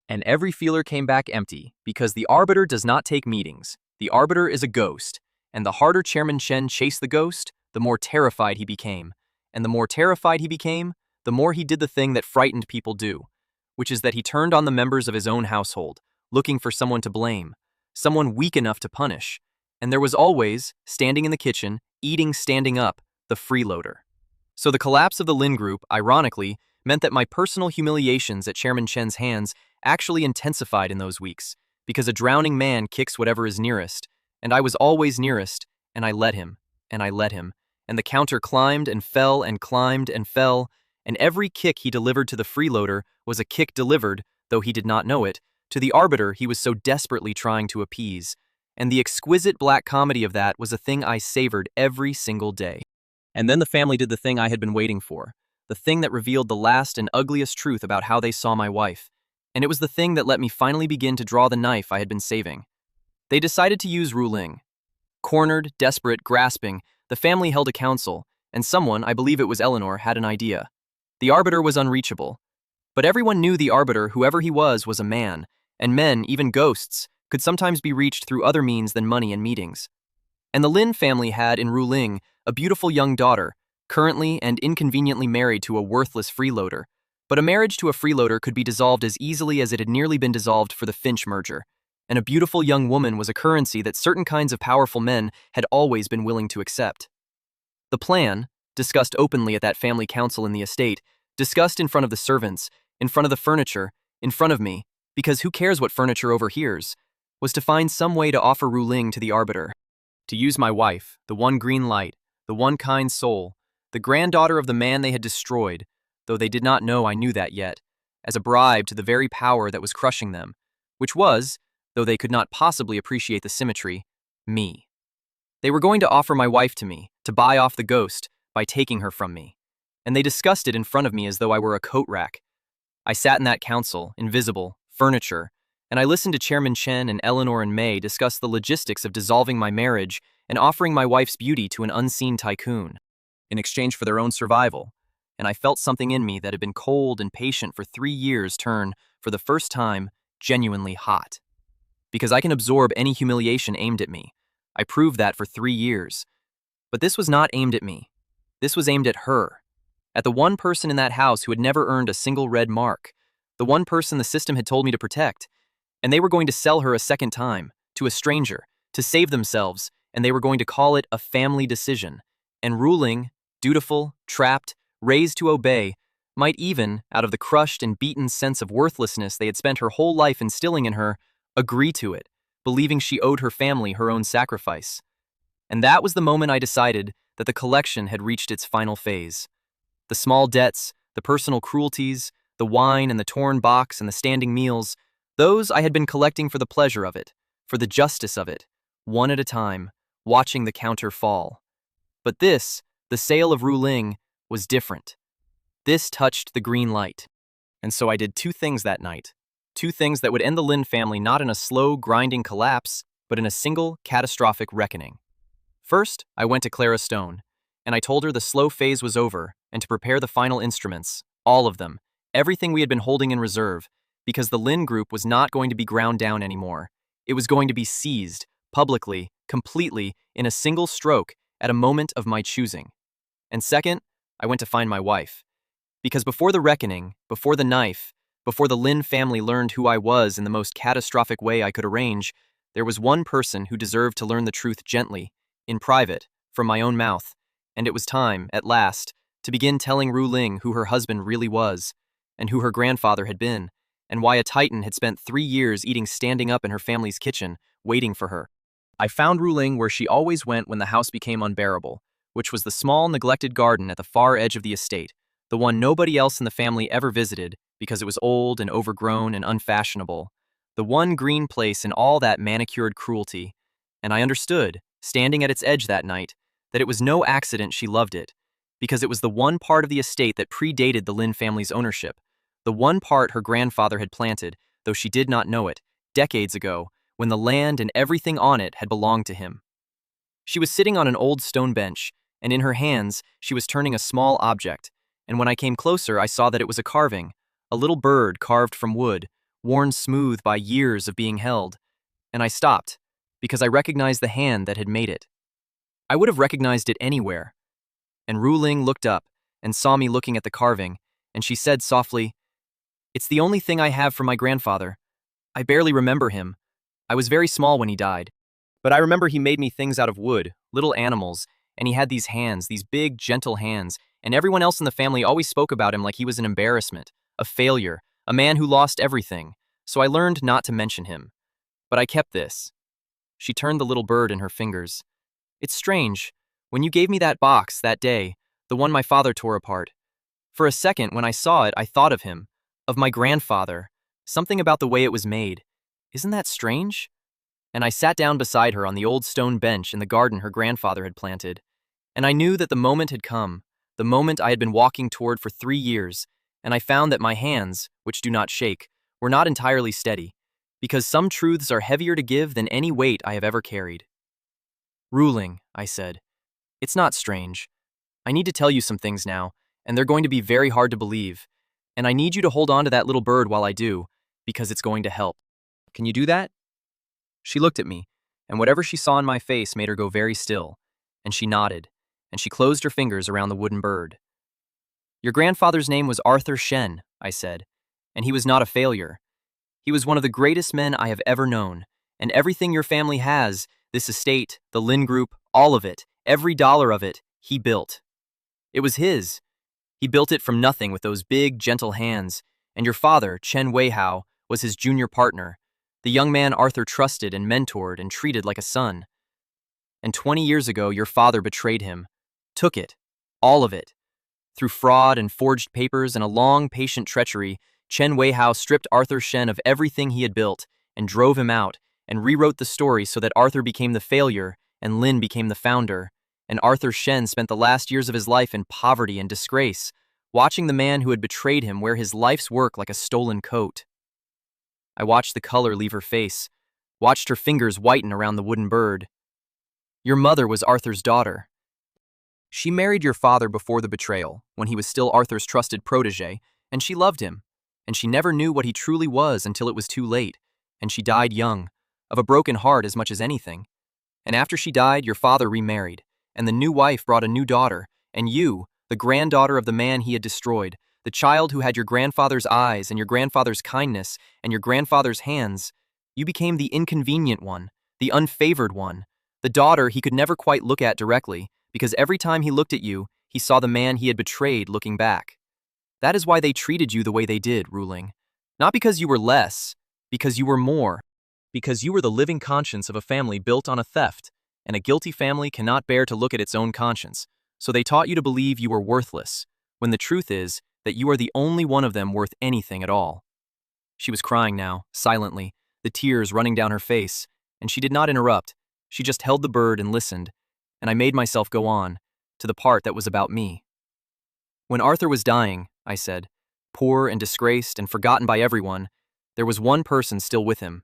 And every feeler came back empty, because the Arbiter does not take meetings. The Arbiter is a ghost, and the harder Chairman Chen chased the ghost, the more terrified he became. And the more terrified he became, the more he did the thing that frightened people do, which is that he turned on the members of his own household, looking for someone to blame, someone weak enough to punish. And there was always, standing in the kitchen, eating standing up, the freeloader. So the collapse of the Lin Group, ironically, meant that my personal humiliations at Chairman Chen's hands actually intensified in those weeks, because a drowning man kicks whatever is nearest, and I was always nearest, and I let him, and I let him, and the counter climbed and fell and climbed and fell, and every kick he delivered to the freeloader was a kick delivered, though he did not know it, to the Arbiter he was so desperately trying to appease, and the exquisite black comedy of that was a thing I savored every single day. And then the family did the thing I had been waiting for, the thing that revealed the last and ugliest truth about how they saw my wife, and it was the thing that let me finally begin to draw the knife I had been saving. They decided to use Ruiling. Cornered, desperate, grasping, the family held a council, and someone, I believe it was Eleanor, had an idea. The Arbiter was unreachable. But everyone knew the Arbiter, whoever he was a man, and men, even ghosts, could sometimes be reached through other means than money and meetings. And the Lin family had, in Ruiling, a beautiful young daughter, currently and inconveniently married to a worthless freeloader. But a marriage to a freeloader could be dissolved as easily as it had nearly been dissolved for the Finch merger. And a beautiful young woman was a currency that certain kinds of powerful men had always been willing to accept. The plan, discussed openly at that family council in the estate, discussed in front of the servants, in front of the furniture, in front of me, because who cares what furniture overhears, was to find some way to offer Ruiling to the Arbiter. To use my wife, the one green light, the one kind soul, the granddaughter of the man they had destroyed, though they did not know I knew that yet, as a bribe to the very power that was crushing them, which was, though they could not possibly appreciate the symmetry, me. They were going to offer my wife to me, to buy off the ghost, by taking her from me. And they discussed it in front of me as though I were a coat rack. I sat in that council, invisible, furniture, And I listened to Chairman Chen and Eleanor and May discuss the logistics of dissolving my marriage and offering my wife's beauty to an unseen tycoon in exchange for their own survival. And I felt something in me that had been cold and patient for 3 years turn, for the first time, genuinely hot. Because I can absorb any humiliation aimed at me. I proved that for 3 years. But this was not aimed at me. This was aimed at her. At the one person in that house who had never earned a single red mark. The one person the system had told me to protect. And they were going to sell her a second time, to a stranger, to save themselves, and they were going to call it a family decision. And Ruiling, dutiful, trapped, raised to obey, might even, out of the crushed and beaten sense of worthlessness they had spent her whole life instilling in her, agree to it, believing she owed her family her own sacrifice. And that was the moment I decided that the collection had reached its final phase. The small debts, the personal cruelties, the wine and the torn box and the standing meals, those I had been collecting for the pleasure of it, for the justice of it, one at a time, watching the counter fall. But this, the sale of Ruiling, was different. This touched the green light. And so I did 2 things that night. 2 things that would end the Lin family not in a slow, grinding collapse, but in a single, catastrophic reckoning. First, I went to Clara Stone, and I told her the slow phase was over, and to prepare the final instruments, all of them, everything we had been holding in reserve, because the Lin Group was not going to be ground down anymore. It was going to be seized, publicly, completely, in a single stroke, at a moment of my choosing. And second, I went to find my wife. Because before the reckoning, before the knife, before the Lin family learned who I was in the most catastrophic way I could arrange, there was one person who deserved to learn the truth gently, in private, from my own mouth, and it was time, at last, to begin telling Ruiling who her husband really was, and who her grandfather had been, and why a titan had spent 3 years eating standing up in her family's kitchen, waiting for her. I found Ruiling where she always went when the house became unbearable, which was the small, neglected garden at the far edge of the estate, the one nobody else in the family ever visited because it was old and overgrown and unfashionable, the one green place in all that manicured cruelty. And I understood, standing at its edge that night, that it was no accident she loved it, because it was the one part of the estate that predated the Lin family's ownership, the one part her grandfather had planted, though she did not know it, decades ago, when the land and everything on it had belonged to him. She was sitting on an old stone bench, and in her hands she was turning a small object, and when I came closer I saw that it was a carving, a little bird carved from wood, worn smooth by years of being held. And I stopped, because I recognized the hand that had made it. I would have recognized it anywhere. And Ruiling looked up and saw me looking at the carving, and she said softly, "It's the only thing I have from my grandfather. I barely remember him. I was very small when he died. But I remember he made me things out of wood, little animals, and he had these hands, these big, gentle hands, and everyone else in the family always spoke about him like he was an embarrassment, a failure, a man who lost everything, so I learned not to mention him. But I kept this." She turned the little bird in her fingers. "It's strange. When you gave me that box that day, the one my father tore apart, for a second when I saw it I thought of him, of my grandfather, something about the way it was made. Isn't that strange?" And I sat down beside her on the old stone bench in the garden her grandfather had planted, and I knew that the moment had come, the moment I had been walking toward for 3 years, and I found that my hands, which do not shake, were not entirely steady, because some truths are heavier to give than any weight I have ever carried. "Ruiling," I said, "it's not strange. I need to tell you some things now, and they're going to be very hard to believe, and I need you to hold on to that little bird while I do, because it's going to help. Can you do that?" She looked at me, and whatever she saw in my face made her go very still, and she nodded, and she closed her fingers around the wooden bird. "Your grandfather's name was Arthur Shen," I said, "and he was not a failure. He was one of the greatest men I have ever known, and everything your family has, this estate, the Lin Group, all of it, every dollar of it, he built. It was his. He built it from nothing with those big, gentle hands, and your father, Chen Weihao, was his junior partner, the young man Arthur trusted and mentored and treated like a son. And 20 years ago, your father betrayed him, took it, all of it. Through fraud and forged papers and a long, patient treachery, Chen Weihao stripped Arthur Shen of everything he had built and drove him out and rewrote the story so that Arthur became the failure and Lin became the founder, and Arthur Shen spent the last years of his life in poverty and disgrace, watching the man who had betrayed him wear his life's work like a stolen coat. I watched the color leave her face, watched her fingers whiten around the wooden bird. Your mother was Arthur's daughter. She married your father before the betrayal, when he was still Arthur's trusted protege, and she loved him. And she never knew what he truly was until it was too late, and she died young, of a broken heart as much as anything. And after she died, your father remarried, and the new wife brought a new daughter, and you, the granddaughter of the man he had destroyed, the child who had your grandfather's eyes and your grandfather's kindness and your grandfather's hands, you became the inconvenient one, the unfavored one, the daughter he could never quite look at directly, because every time he looked at you, he saw the man he had betrayed looking back. That is why they treated you the way they did, Ruiling. Not because you were less, because you were more. Because you were the living conscience of a family built on a theft, and a guilty family cannot bear to look at its own conscience, so they taught you to believe you were worthless, when the truth is that you are the only one of them worth anything at all. She was crying now, silently, the tears running down her face, and she did not interrupt. She just held the bird and listened, and I made myself go on, to the part that was about me. When Arthur was dying, I said, poor and disgraced and forgotten by everyone, there was one person still with him.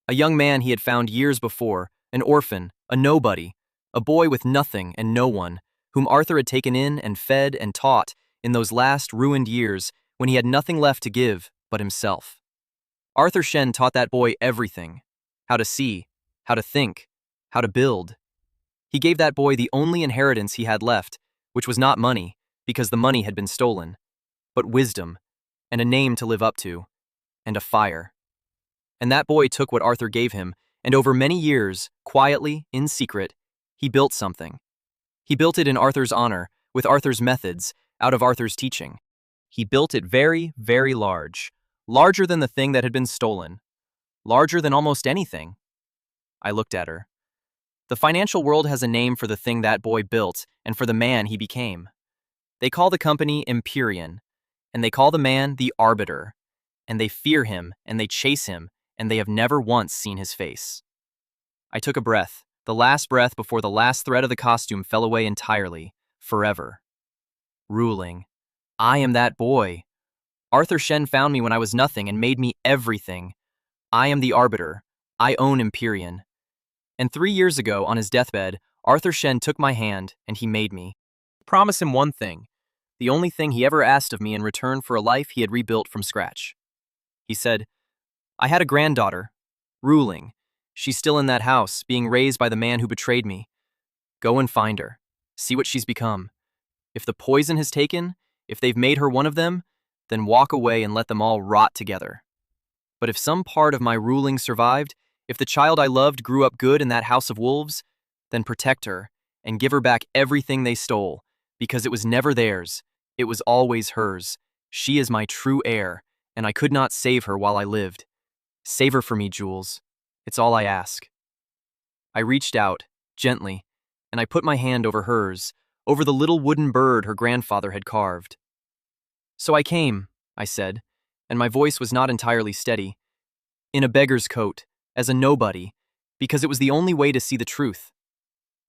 A young man he had found years before, an orphan, a nobody, a boy with nothing and no one, whom Arthur had taken in and fed and taught in those last ruined years when he had nothing left to give but himself. Arthur Chen taught that boy everything: how to see, how to think, how to build. He gave that boy the only inheritance he had left, which was not money, because the money had been stolen, but wisdom, and a name to live up to, and a fire. And that boy took what Arthur gave him, and over many years, quietly, in secret, he built something. He built it in Arthur's honor, with Arthur's methods, out of Arthur's teaching. He built it very, very large, larger than the thing that had been stolen, larger than almost anything. I looked at her. The financial world has a name for the thing that boy built and for the man he became. They call the company Empyrean, and they call the man the Arbiter, and they fear him, and they chase him, and they have never once seen his face. I took a breath, the last breath before the last thread of the costume fell away entirely, forever. Ruiling. I am that boy. Arthur Chen found me when I was nothing and made me everything. I am the Arbiter. I own Empyrean. And 3 years ago, on his deathbed, Arthur Chen took my hand and he made me. Promise him one thing, the only thing he ever asked of me in return for a life he had rebuilt from scratch. He said, I had a granddaughter, Ruiling. She's still in that house, being raised by the man who betrayed me. Go and find her. See what she's become. If the poison has taken, if they've made her one of them, then walk away and let them all rot together. But if some part of my Ruiling survived, if the child I loved grew up good in that house of wolves, then protect her and give her back everything they stole, because it was never theirs, it was always hers. She is my true heir, and I could not save her while I lived. Save her for me, Jules. It's all I ask. I reached out, gently, and I put my hand over hers, over the little wooden bird her grandfather had carved. So I came, I said, and my voice was not entirely steady, in a beggar's coat, as a nobody, because it was the only way to see the truth.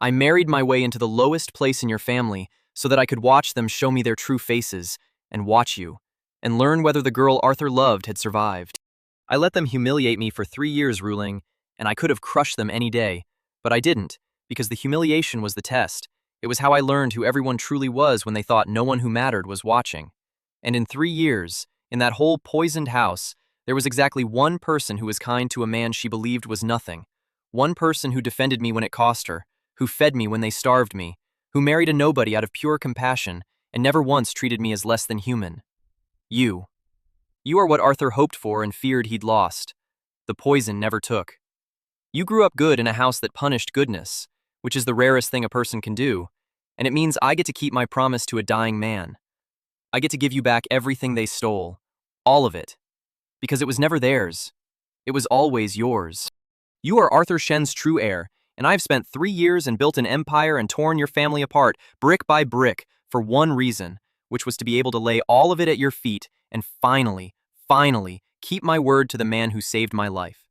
I married my way into the lowest place in your family so that I could watch them show me their true faces, and watch you, and learn whether the girl Arthur loved had survived. I let them humiliate me for 3 years, Ruiling, and I could have crushed them any day, but I didn't, because the humiliation was the test. It was how I learned who everyone truly was when they thought no one who mattered was watching. And in 3 years, in that whole poisoned house, there was exactly one person who was kind to a man she believed was nothing. One person who defended me when it cost her, who fed me when they starved me, who married a nobody out of pure compassion and never once treated me as less than human. You. You are what Arthur hoped for and feared he'd lost. The poison never took. You grew up good in a house that punished goodness, which is the rarest thing a person can do, and it means I get to keep my promise to a dying man. I get to give you back everything they stole, all of it, because it was never theirs. It was always yours. You are Arthur Shen's true heir, and I've spent 3 years and built an empire and torn your family apart, brick by brick, for one reason, which was to be able to lay all of it at your feet and finally, keep my word to the man who saved my life.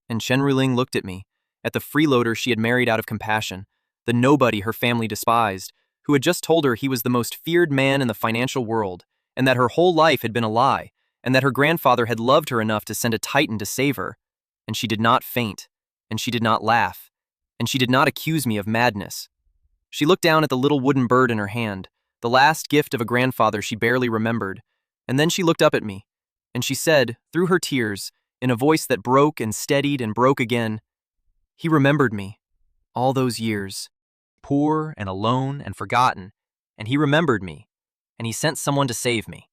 And Chen Ruiling looked at me, at the freeloader she had married out of compassion, the nobody her family despised, who had just told her he was the most feared man in the financial world, and that her whole life had been a lie, and that her grandfather had loved her enough to send a titan to save her, and she did not faint, and she did not laugh, and she did not accuse me of madness. She looked down at the little wooden bird in her hand, the last gift of a grandfather she barely remembered, and then she looked up at me, and she said, through her tears, in a voice that broke and steadied and broke again, "He remembered me, all those years, poor and alone and forgotten, and he remembered me, and he sent someone to save me."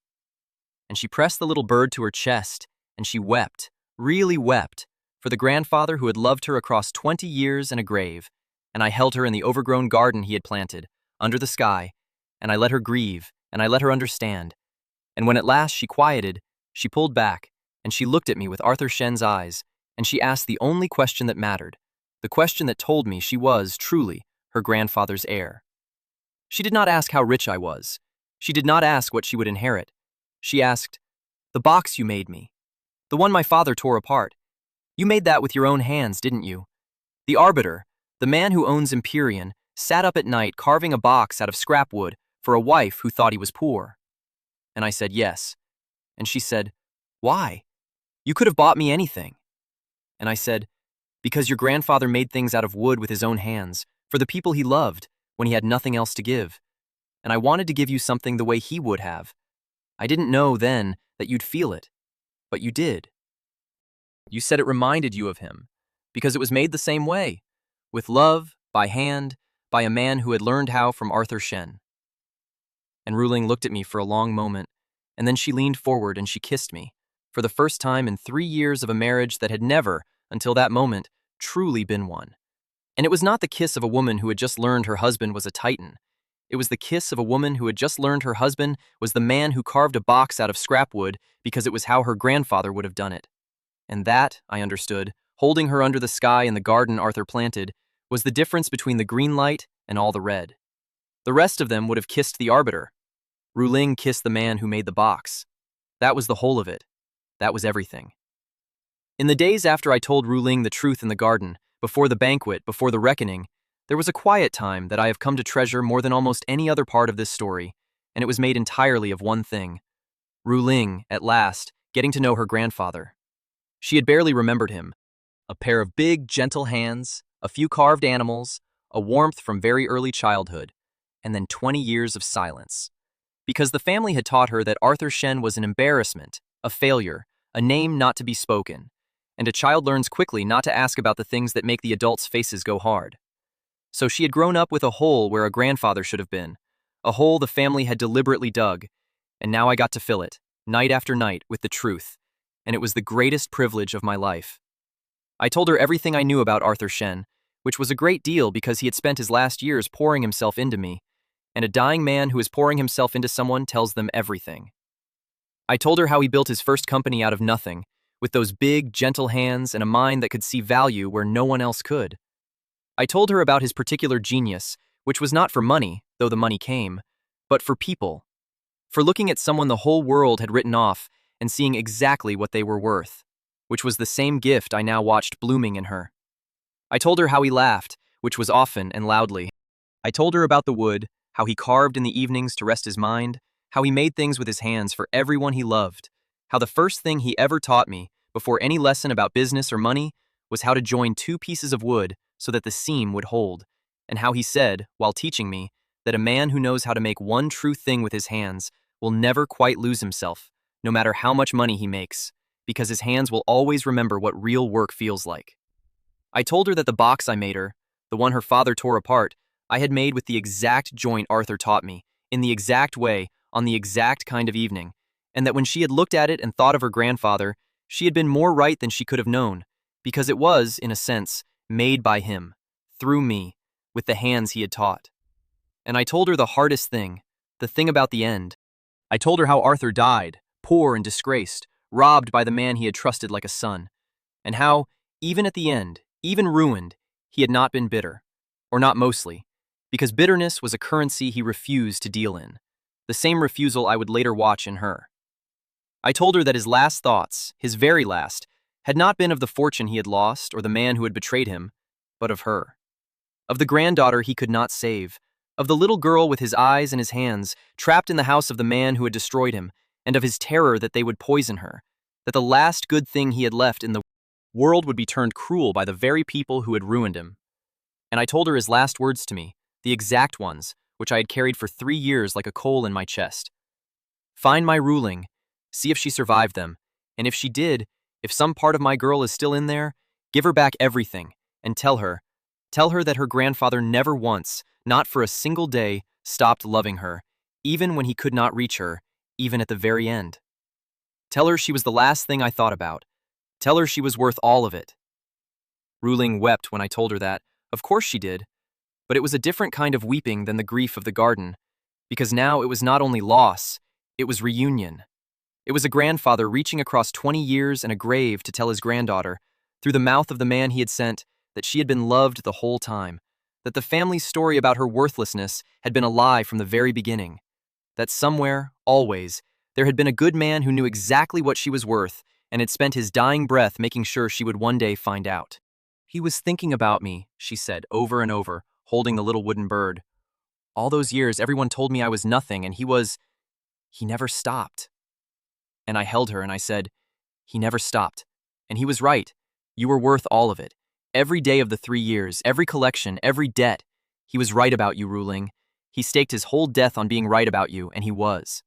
And she pressed the little bird to her chest, and she wept, really wept, for the grandfather who had loved her across 20 years and a grave, and I held her in the overgrown garden he had planted, under the sky, and I let her grieve, and I let her understand. And when at last she quieted, she pulled back, and she looked at me with Arthur Shen's eyes, and she asked the only question that mattered, the question that told me she was, truly, her grandfather's heir. She did not ask how rich I was. She did not ask what she would inherit. She asked, "The box you made me. The one my father tore apart. You made that with your own hands, didn't you? The Arbiter, the man who owns Empyrean, sat up at night carving a box out of scrap wood for a wife who thought he was poor." And I said, "Yes." And she said, "Why? You could have bought me anything." And I said, "Because your grandfather made things out of wood with his own hands, for the people he loved, when he had nothing else to give. And I wanted to give you something the way he would have. I didn't know then that you'd feel it, but you did. You said it reminded you of him, because it was made the same way, with love, by hand, by a man who had learned how from Arthur Shen." And Ruiling looked at me for a long moment, and then she leaned forward and she kissed me, for the first time in 3 years of a marriage that had never, until that moment, truly been one. And it was not the kiss of a woman who had just learned her husband was a titan. It was the kiss of a woman who had just learned her husband was the man who carved a box out of scrap wood because it was how her grandfather would have done it. And that, I understood, holding her under the sky in the garden Arthur planted, was the difference between the green light and all the red. The rest of them would have kissed the Arbiter. Ruiling kissed the man who made the box. That was the whole of it. That was everything. In the days after I told Ruiling the truth in the garden, before the banquet, before the reckoning, there was a quiet time that I have come to treasure more than almost any other part of this story, and it was made entirely of one thing. Ruiling, at last, getting to know her grandfather. She had barely remembered him. A pair of big, gentle hands, a few carved animals, a warmth from very early childhood, and then 20 years of silence. Because the family had taught her that Arthur Shen was an embarrassment, a failure, a name not to be spoken, and a child learns quickly not to ask about the things that make the adults' faces go hard. So she had grown up with a hole where a grandfather should have been, a hole the family had deliberately dug, and now I got to fill it, night after night, with the truth, and it was the greatest privilege of my life. I told her everything I knew about Arthur Shen, which was a great deal because he had spent his last years pouring himself into me, and a dying man who is pouring himself into someone tells them everything. I told her how he built his first company out of nothing, with those big, gentle hands and a mind that could see value where no one else could. I told her about his particular genius, which was not for money, though the money came, but for people. For looking at someone the whole world had written off and seeing exactly what they were worth, which was the same gift I now watched blooming in her. I told her how he laughed, which was often and loudly. I told her about the wood, how he carved in the evenings to rest his mind, how he made things with his hands for everyone he loved, how the first thing he ever taught me, before any lesson about business or money, was how to join 2 pieces of wood so that the seam would hold, and how he said, while teaching me, that a man who knows how to make one true thing with his hands will never quite lose himself, no matter how much money he makes, because his hands will always remember what real work feels like. I told her that the box I made her, the one her father tore apart, I had made with the exact joint Arthur taught me, in the exact way, on the exact kind of evening, and that when she had looked at it and thought of her grandfather, she had been more right than she could have known, because it was, in a sense, made by him, through me, with the hands he had taught. And I told her the hardest thing, the thing about the end. I told her how Arthur died, poor and disgraced, robbed by the man he had trusted like a son, and how, even at the end, even ruined, he had not been bitter, or not mostly, because bitterness was a currency he refused to deal in, the same refusal I would later watch in her. I told her that his last thoughts, his very last, had not been of the fortune he had lost or the man who had betrayed him, but of her. Of the granddaughter he could not save, of the little girl with his eyes and his hands, trapped in the house of the man who had destroyed him, and of his terror that they would poison her, that the last good thing he had left in the world would be turned cruel by the very people who had ruined him. And I told her his last words to me, the exact ones, which I had carried for 3 years like a coal in my chest. Find my Ruiling, see if she survived them, and if she did, if some part of my girl is still in there, give her back everything, and tell her that her grandfather never once, not for a single day, stopped loving her, even when he could not reach her, even at the very end. Tell her she was the last thing I thought about. Tell her she was worth all of it. Ruiling wept when I told her that. Of course she did. But it was a different kind of weeping than the grief of the garden, because now it was not only loss, it was reunion. It was a grandfather reaching across 20 years and a grave to tell his granddaughter, through the mouth of the man he had sent, that she had been loved the whole time, that the family's story about her worthlessness had been a lie from the very beginning, that somewhere, always, there had been a good man who knew exactly what she was worth and had spent his dying breath making sure she would one day find out. He was thinking about me, she said over and over, holding the little wooden bird. All those years everyone told me I was nothing, and he never stopped. And I held her and I said, he never stopped. And he was right. You were worth all of it. Every day of the 3 years, every collection, every debt. He was right about you, Ruiling. He staked his whole death on being right about you, and he was.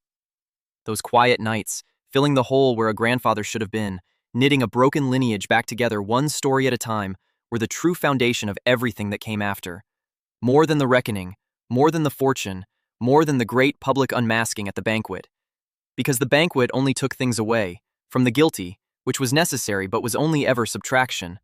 Those quiet nights, filling the hole where a grandfather should have been, knitting a broken lineage back together one story at a time, were the true foundation of everything that came after. More than the reckoning, more than the fortune, more than the great public unmasking at the banquet. Because the banquet only took things away, from the guilty, which was necessary but was only ever subtraction.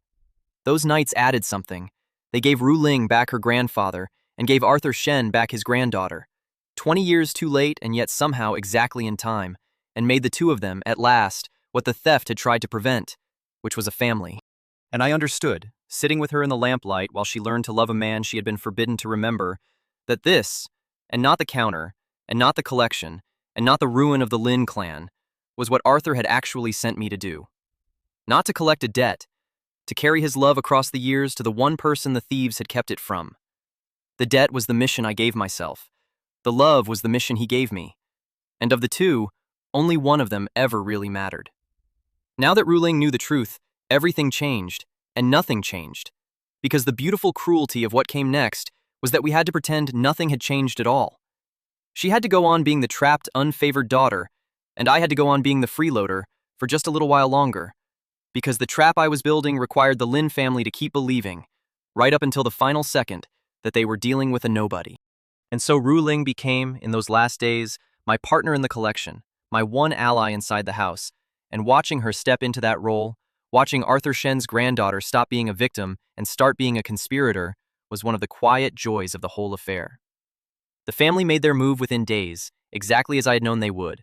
Those nights added something. They gave Ruiling back her grandfather, and gave Arthur Shen back his granddaughter. 20 years too late and yet somehow exactly in time, and made the two of them, at last, what the theft had tried to prevent, which was a family. And I understood, sitting with her in the lamplight while she learned to love a man she had been forbidden to remember, that this, and not the counter, and not the collection, and not the ruin of the Lin clan, was what Arthur had actually sent me to do. Not to collect a debt, to carry his love across the years to the one person the thieves had kept it from. The debt was the mission I gave myself. The love was the mission he gave me. And of the two, only one of them ever really mattered. Now that Ruiling knew the truth, everything changed, and nothing changed. Because the beautiful cruelty of what came next was that we had to pretend nothing had changed at all. She had to go on being the trapped, unfavored daughter, and I had to go on being the freeloader for just a little while longer. Because the trap I was building required the Lin family to keep believing, right up until the final second, that they were dealing with a nobody. And so Ruiling became, in those last days, my partner in the collection, my one ally inside the house, and watching her step into that role, watching Arthur Shen's granddaughter stop being a victim and start being a conspirator, was one of the quiet joys of the whole affair. The family made their move within days, exactly as I had known they would.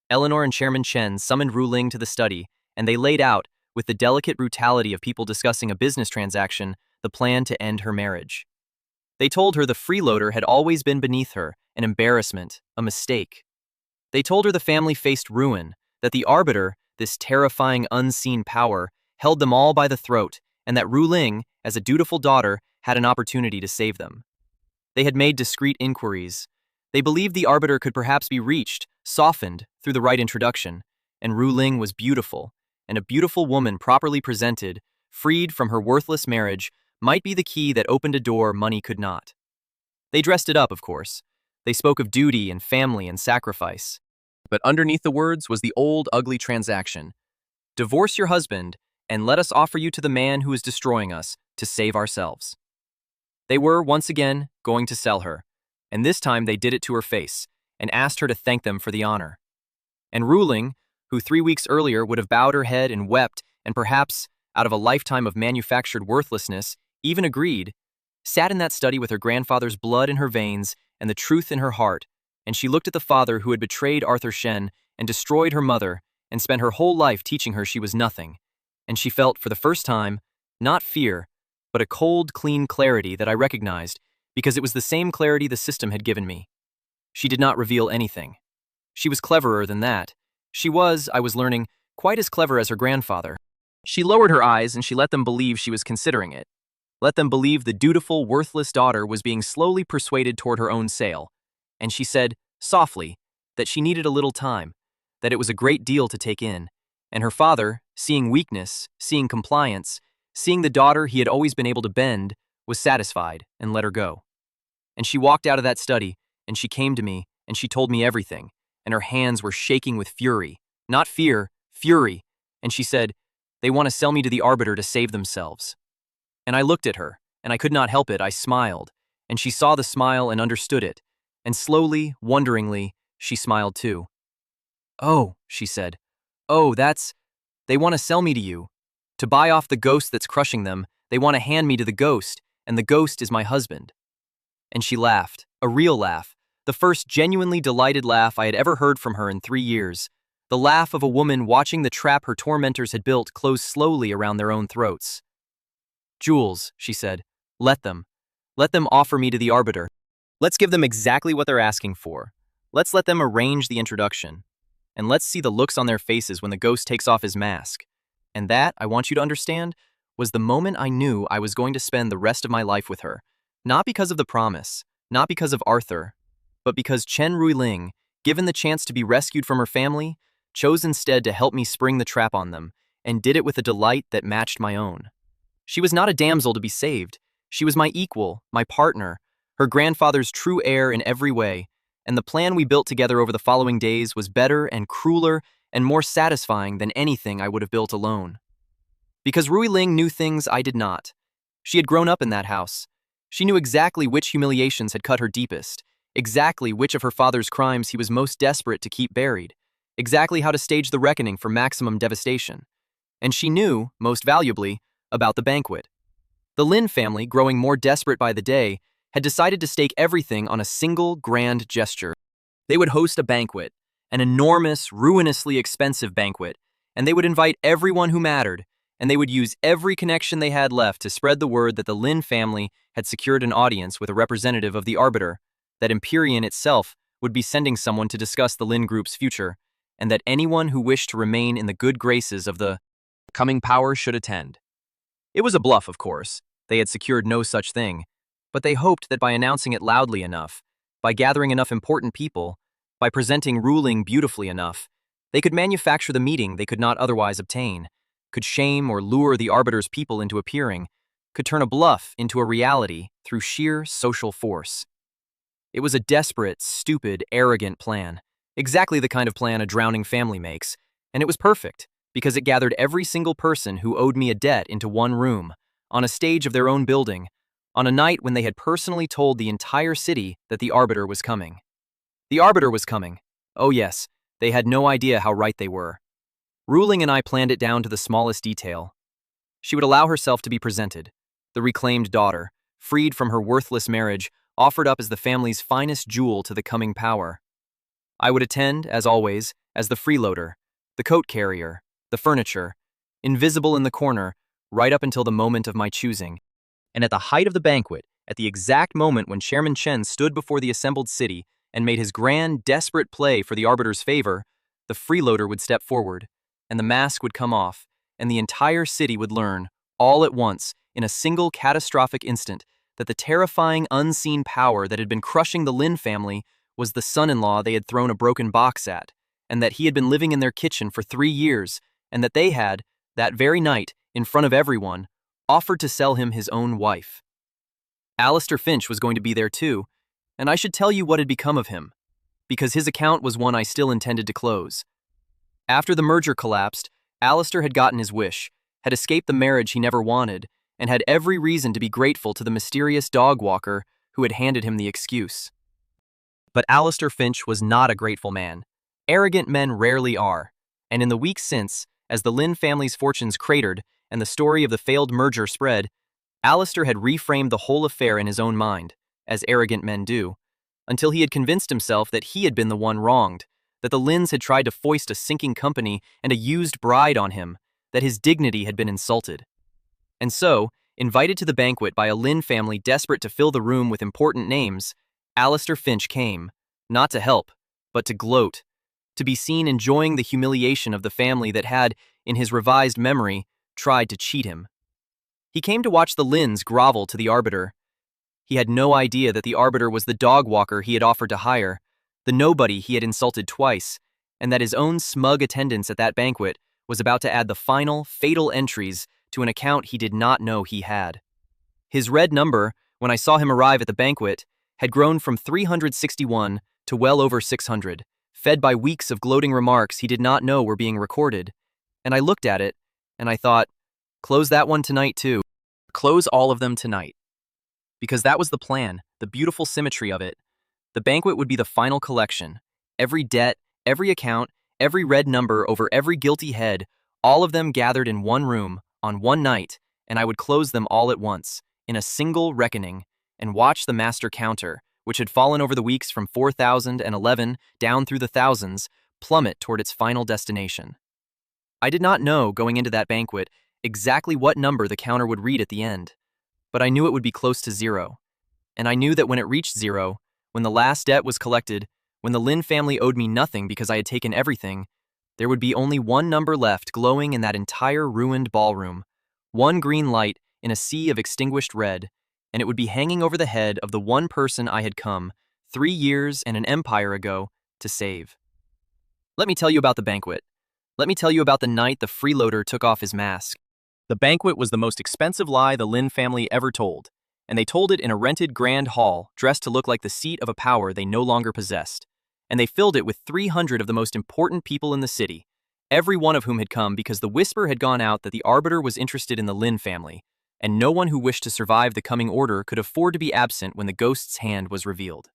Eleanor and Chairman Chen summoned Ruiling to the study, and they laid out, with the delicate brutality of people discussing a business transaction, the plan to end her marriage. They told her the freeloader had always been beneath her, an embarrassment, a mistake. They told her the family faced ruin, that the Arbiter, this terrifying unseen power, held them all by the throat, and that Ruiling, as a dutiful daughter, had an opportunity to save them. They had made discreet inquiries. They believed the Arbiter could perhaps be reached, softened, through the right introduction, and Ruiling was beautiful, and a beautiful woman properly presented, freed from her worthless marriage, might be the key that opened a door money could not. They dressed it up, of course. They spoke of duty and family and sacrifice. But underneath the words was the old, ugly transaction. Divorce your husband, and let us offer you to the man who is destroying us, to save ourselves. They were, once again, going to sell her, and this time they did it to her face, and asked her to thank them for the honor. And Ruiling, who 3 weeks earlier would have bowed her head and wept, and perhaps, out of a lifetime of manufactured worthlessness, even agreed, sat in that study with her grandfather's blood in her veins and the truth in her heart, and she looked at the father who had betrayed Arthur Shen and destroyed her mother and spent her whole life teaching her she was nothing, and she felt, for the first time, not fear, but a cold, clean clarity that I recognized because it was the same clarity the system had given me. She did not reveal anything. She was cleverer than that. She was, I was learning, quite as clever as her grandfather. She lowered her eyes and she let them believe she was considering it. Let them believe the dutiful, worthless daughter was being slowly persuaded toward her own sale. And she said, softly, that she needed a little time, that it was a great deal to take in, and her father, seeing weakness, seeing compliance, seeing the daughter he had always been able to bend, was satisfied and let her go. And she walked out of that study, and she came to me, and she told me everything, and her hands were shaking with fury. Not fear, fury. And she said, "They want to sell me to the Arbiter to save themselves." And I looked at her, and I could not help it, I smiled, and she saw the smile and understood it, and slowly, wonderingly, she smiled too. "Oh," she said, "oh, they want to sell me to you. To buy off the ghost that's crushing them, they want to hand me to the ghost, and the ghost is my husband." And she laughed, a real laugh, the first genuinely delighted laugh I had ever heard from her in 3 years, the laugh of a woman watching the trap her tormentors had built close slowly around their own throats. "Jules," she said, let them offer me to the Arbiter. Let's give them exactly what they're asking for. Let's let them arrange the introduction. And let's see the looks on their faces when the ghost takes off his mask." And that, I want you to understand, was the moment I knew I was going to spend the rest of my life with her. Not because of the promise, not because of Arthur, but because Chen Ruiling, given the chance to be rescued from her family, chose instead to help me spring the trap on them, and did it with a delight that matched my own. She was not a damsel to be saved. She was my equal, my partner, her grandfather's true heir in every way, and the plan we built together over the following days was better and crueler and more satisfying than anything I would have built alone. Because Ruiling knew things I did not. She had grown up in that house. She knew exactly which humiliations had cut her deepest, exactly which of her father's crimes he was most desperate to keep buried, exactly how to stage the reckoning for maximum devastation. And she knew, most valuably, about the banquet. The Lin family, growing more desperate by the day, had decided to stake everything on a single grand gesture. They would host a banquet, an enormous, ruinously expensive banquet, and they would invite everyone who mattered, and they would use every connection they had left to spread the word that the Lin family had secured an audience with a representative of the Arbiter, that Empyrean itself would be sending someone to discuss the Lin Group's future, and that anyone who wished to remain in the good graces of the coming power should attend. It was a bluff, of course. They had secured no such thing, but they hoped that by announcing it loudly enough, by gathering enough important people, by presenting Ruiling beautifully enough, they could manufacture the meeting they could not otherwise obtain, could shame or lure the Arbiter's people into appearing, could turn a bluff into a reality through sheer social force. It was a desperate, stupid, arrogant plan, exactly the kind of plan a drowning family makes, and it was perfect, because it gathered every single person who owed me a debt into one room, on a stage of their own building, on a night when they had personally told the entire city that the Arbiter was coming. The Arbiter was coming. Oh yes, they had no idea how right they were. Ruiling and I planned it down to the smallest detail. She would allow herself to be presented, the reclaimed daughter, freed from her worthless marriage, offered up as the family's finest jewel to the coming power. I would attend, as always, as the freeloader, the coat carrier, the furniture, invisible in the corner, right up until the moment of my choosing. And at the height of the banquet, at the exact moment when Chairman Chen stood before the assembled city and made his grand, desperate play for the Arbiter's favor, the freeloader would step forward, and the mask would come off, and the entire city would learn, all at once, in a single catastrophic instant, that the terrifying unseen power that had been crushing the Lin family was the son-in-law they had thrown a broken box at, and that he had been living in their kitchen for 3 years, and that they had, that very night, in front of everyone, offered to sell him his own wife. Alistair Finch was going to be there too, and I should tell you what had become of him, because his account was one I still intended to close. After the merger collapsed, Alistair had gotten his wish, had escaped the marriage he never wanted, and had every reason to be grateful to the mysterious dog walker who had handed him the excuse. But Alistair Finch was not a grateful man. Arrogant men rarely are, and in the weeks since, as the Lin family's fortunes cratered and the story of the failed merger spread, Alistair had reframed the whole affair in his own mind, as arrogant men do, until he had convinced himself that he had been the one wronged, that the Lins had tried to foist a sinking company and a used bride on him, that his dignity had been insulted. And so, invited to the banquet by a Lin family desperate to fill the room with important names, Alistair Finch came, not to help, but to gloat, to be seen enjoying the humiliation of the family that had, in his revised memory, tried to cheat him. He came to watch the Lins grovel to the Arbiter. He had no idea that the Arbiter was the dog walker he had offered to hire, the nobody he had insulted twice, and that his own smug attendance at that banquet was about to add the final, fatal entries to an account he did not know he had. His red number, when I saw him arrive at the banquet, had grown from 361 to well over 600, fed by weeks of gloating remarks he did not know were being recorded. And I looked at it, and I thought, close that one tonight too. Close all of them tonight. Because that was the plan, the beautiful symmetry of it. The banquet would be the final collection. Every debt, every account, every red number over every guilty head, all of them gathered in one room, on one night, and I would close them all at once, in a single reckoning, and watch the master counter, which had fallen over the weeks from 4,011 down through the thousands, plummet toward its final destination. I did not know, going into that banquet, exactly what number the counter would read at the end, but I knew it would be close to 0. And I knew that when it reached 0, when the last debt was collected, when the Lin family owed me nothing because I had taken everything, there would be only one number left glowing in that entire ruined ballroom, one green light in a sea of extinguished red, and it would be hanging over the head of the one person I had come, 3 years and an empire ago, to save. Let me tell you about the banquet. Let me tell you about the night the freeloader took off his mask. The banquet was the most expensive lie the Lin family ever told, and they told it in a rented grand hall dressed to look like the seat of a power they no longer possessed. And they filled it with 300 of the most important people in the city, every one of whom had come because the whisper had gone out that the Arbiter was interested in the Lin family, and no one who wished to survive the coming order could afford to be absent when the ghost's hand was revealed.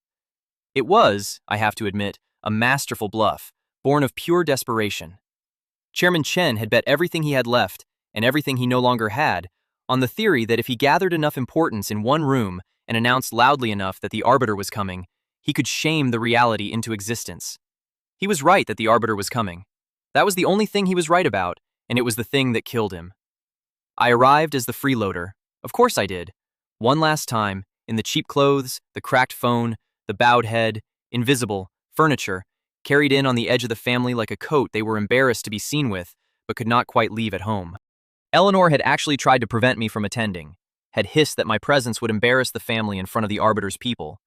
It was, I have to admit, a masterful bluff, born of pure desperation. Chairman Chen had bet everything he had left, and everything he no longer had, on the theory that if he gathered enough importance in one room and announced loudly enough that the Arbiter was coming, he could shame the reality into existence. He was right that the Arbiter was coming. That was the only thing he was right about, and it was the thing that killed him. I arrived as the freeloader. Of course I did. One last time, in the cheap clothes, the cracked phone, the bowed head, invisible, furniture, carried in on the edge of the family like a coat they were embarrassed to be seen with, but could not quite leave at home. Eleanor had actually tried to prevent me from attending, had hissed that my presence would embarrass the family in front of the Arbiter's people,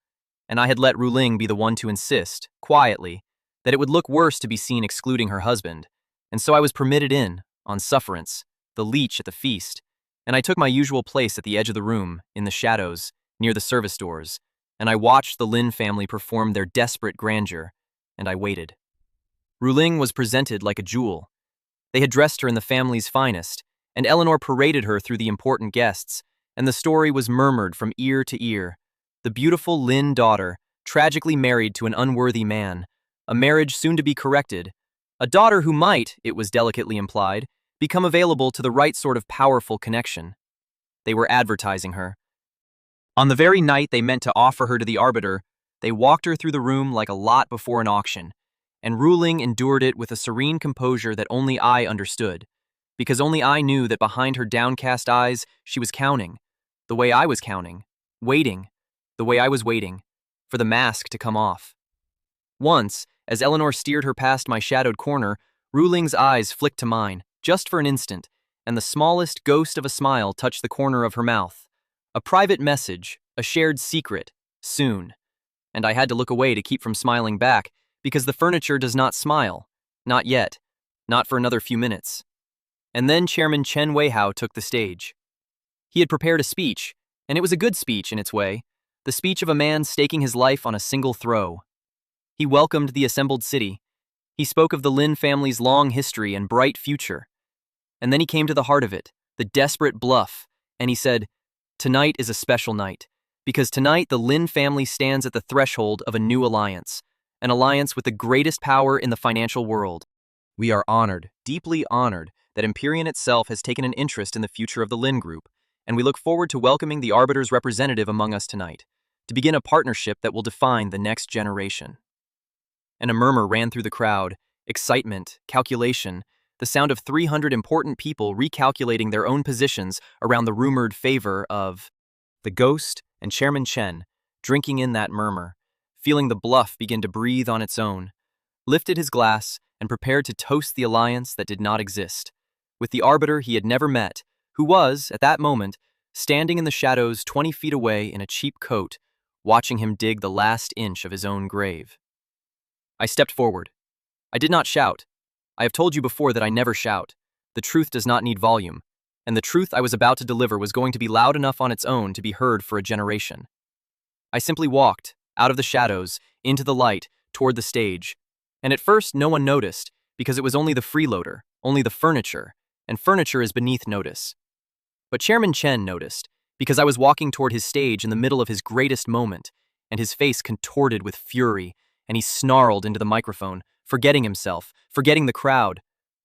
and I had let Ruiling be the one to insist, quietly, that it would look worse to be seen excluding her husband, and so I was permitted in, on sufferance, the leech at the feast, and I took my usual place at the edge of the room, in the shadows, near the service doors, and I watched the Lin family perform their desperate grandeur, and I waited. Ruiling was presented like a jewel. They had dressed her in the family's finest, and Eleanor paraded her through the important guests, and the story was murmured from ear to ear. The beautiful Lin daughter, tragically married to an unworthy man, a marriage soon to be corrected, a daughter who might, it was delicately implied, become available to the right sort of powerful connection. They were advertising her. On the very night they meant to offer her to the Arbiter, they walked her through the room like a lot before an auction, and Ruiling endured it with a serene composure that only I understood, because only I knew that behind her downcast eyes she was counting, the way I was counting, waiting, the way I was waiting, for the mask to come off. Once, as Eleanor steered her past my shadowed corner, Ruiling's eyes flicked to mine, just for an instant, and the smallest ghost of a smile touched the corner of her mouth. A private message, a shared secret, soon. And I had to look away to keep from smiling back, because the furniture does not smile. Not yet. Not for another few minutes. And then Chairman Chen took the stage. He had prepared a speech, and it was a good speech in its way, the speech of a man staking his life on a single throw. He welcomed the assembled city. He spoke of the Lin family's long history and bright future. And then he came to the heart of it, the desperate bluff, and he said, "Tonight is a special night, because tonight the Lin family stands at the threshold of a new alliance, an alliance with the greatest power in the financial world. We are honored, deeply honored, that Empyrean itself has taken an interest in the future of the Lin Group, and we look forward to welcoming the Arbiter's representative among us tonight, to begin a partnership that will define the next generation." And a murmur ran through the crowd, excitement, calculation, the sound of 300 important people recalculating their own positions around the rumored favor of the ghost and Chairman Chen, drinking in that murmur, feeling the bluff begin to breathe on its own, lifted his glass and prepared to toast the alliance that did not exist, with the Arbiter he had never met, who was, at that moment, standing in the shadows 20 feet away in a cheap coat, watching him dig the last inch of his own grave. I stepped forward. I did not shout. I have told you before that I never shout. The truth does not need volume, and the truth I was about to deliver was going to be loud enough on its own to be heard for a generation. I simply walked, out of the shadows, into the light, toward the stage, and at first no one noticed, because it was only the freeloader, only the furniture, and furniture is beneath notice. But Chairman Chen noticed, because I was walking toward his stage in the middle of his greatest moment, and his face contorted with fury, and he snarled into the microphone, forgetting himself, forgetting the crowd.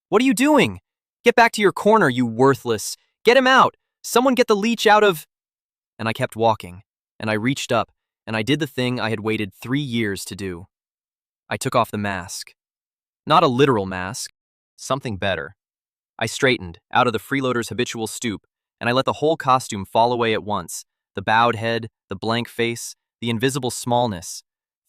"What are you doing? Get back to your corner, you worthless! Get him out! Someone get the leech out of—" And I kept walking, and I reached up, and I did the thing I had waited 3 years to do. I took off the mask. Not a literal mask, something better. I straightened, out of the freeloader's habitual stoop, and I let the whole costume fall away at once, the bowed head, the blank face, the invisible smallness.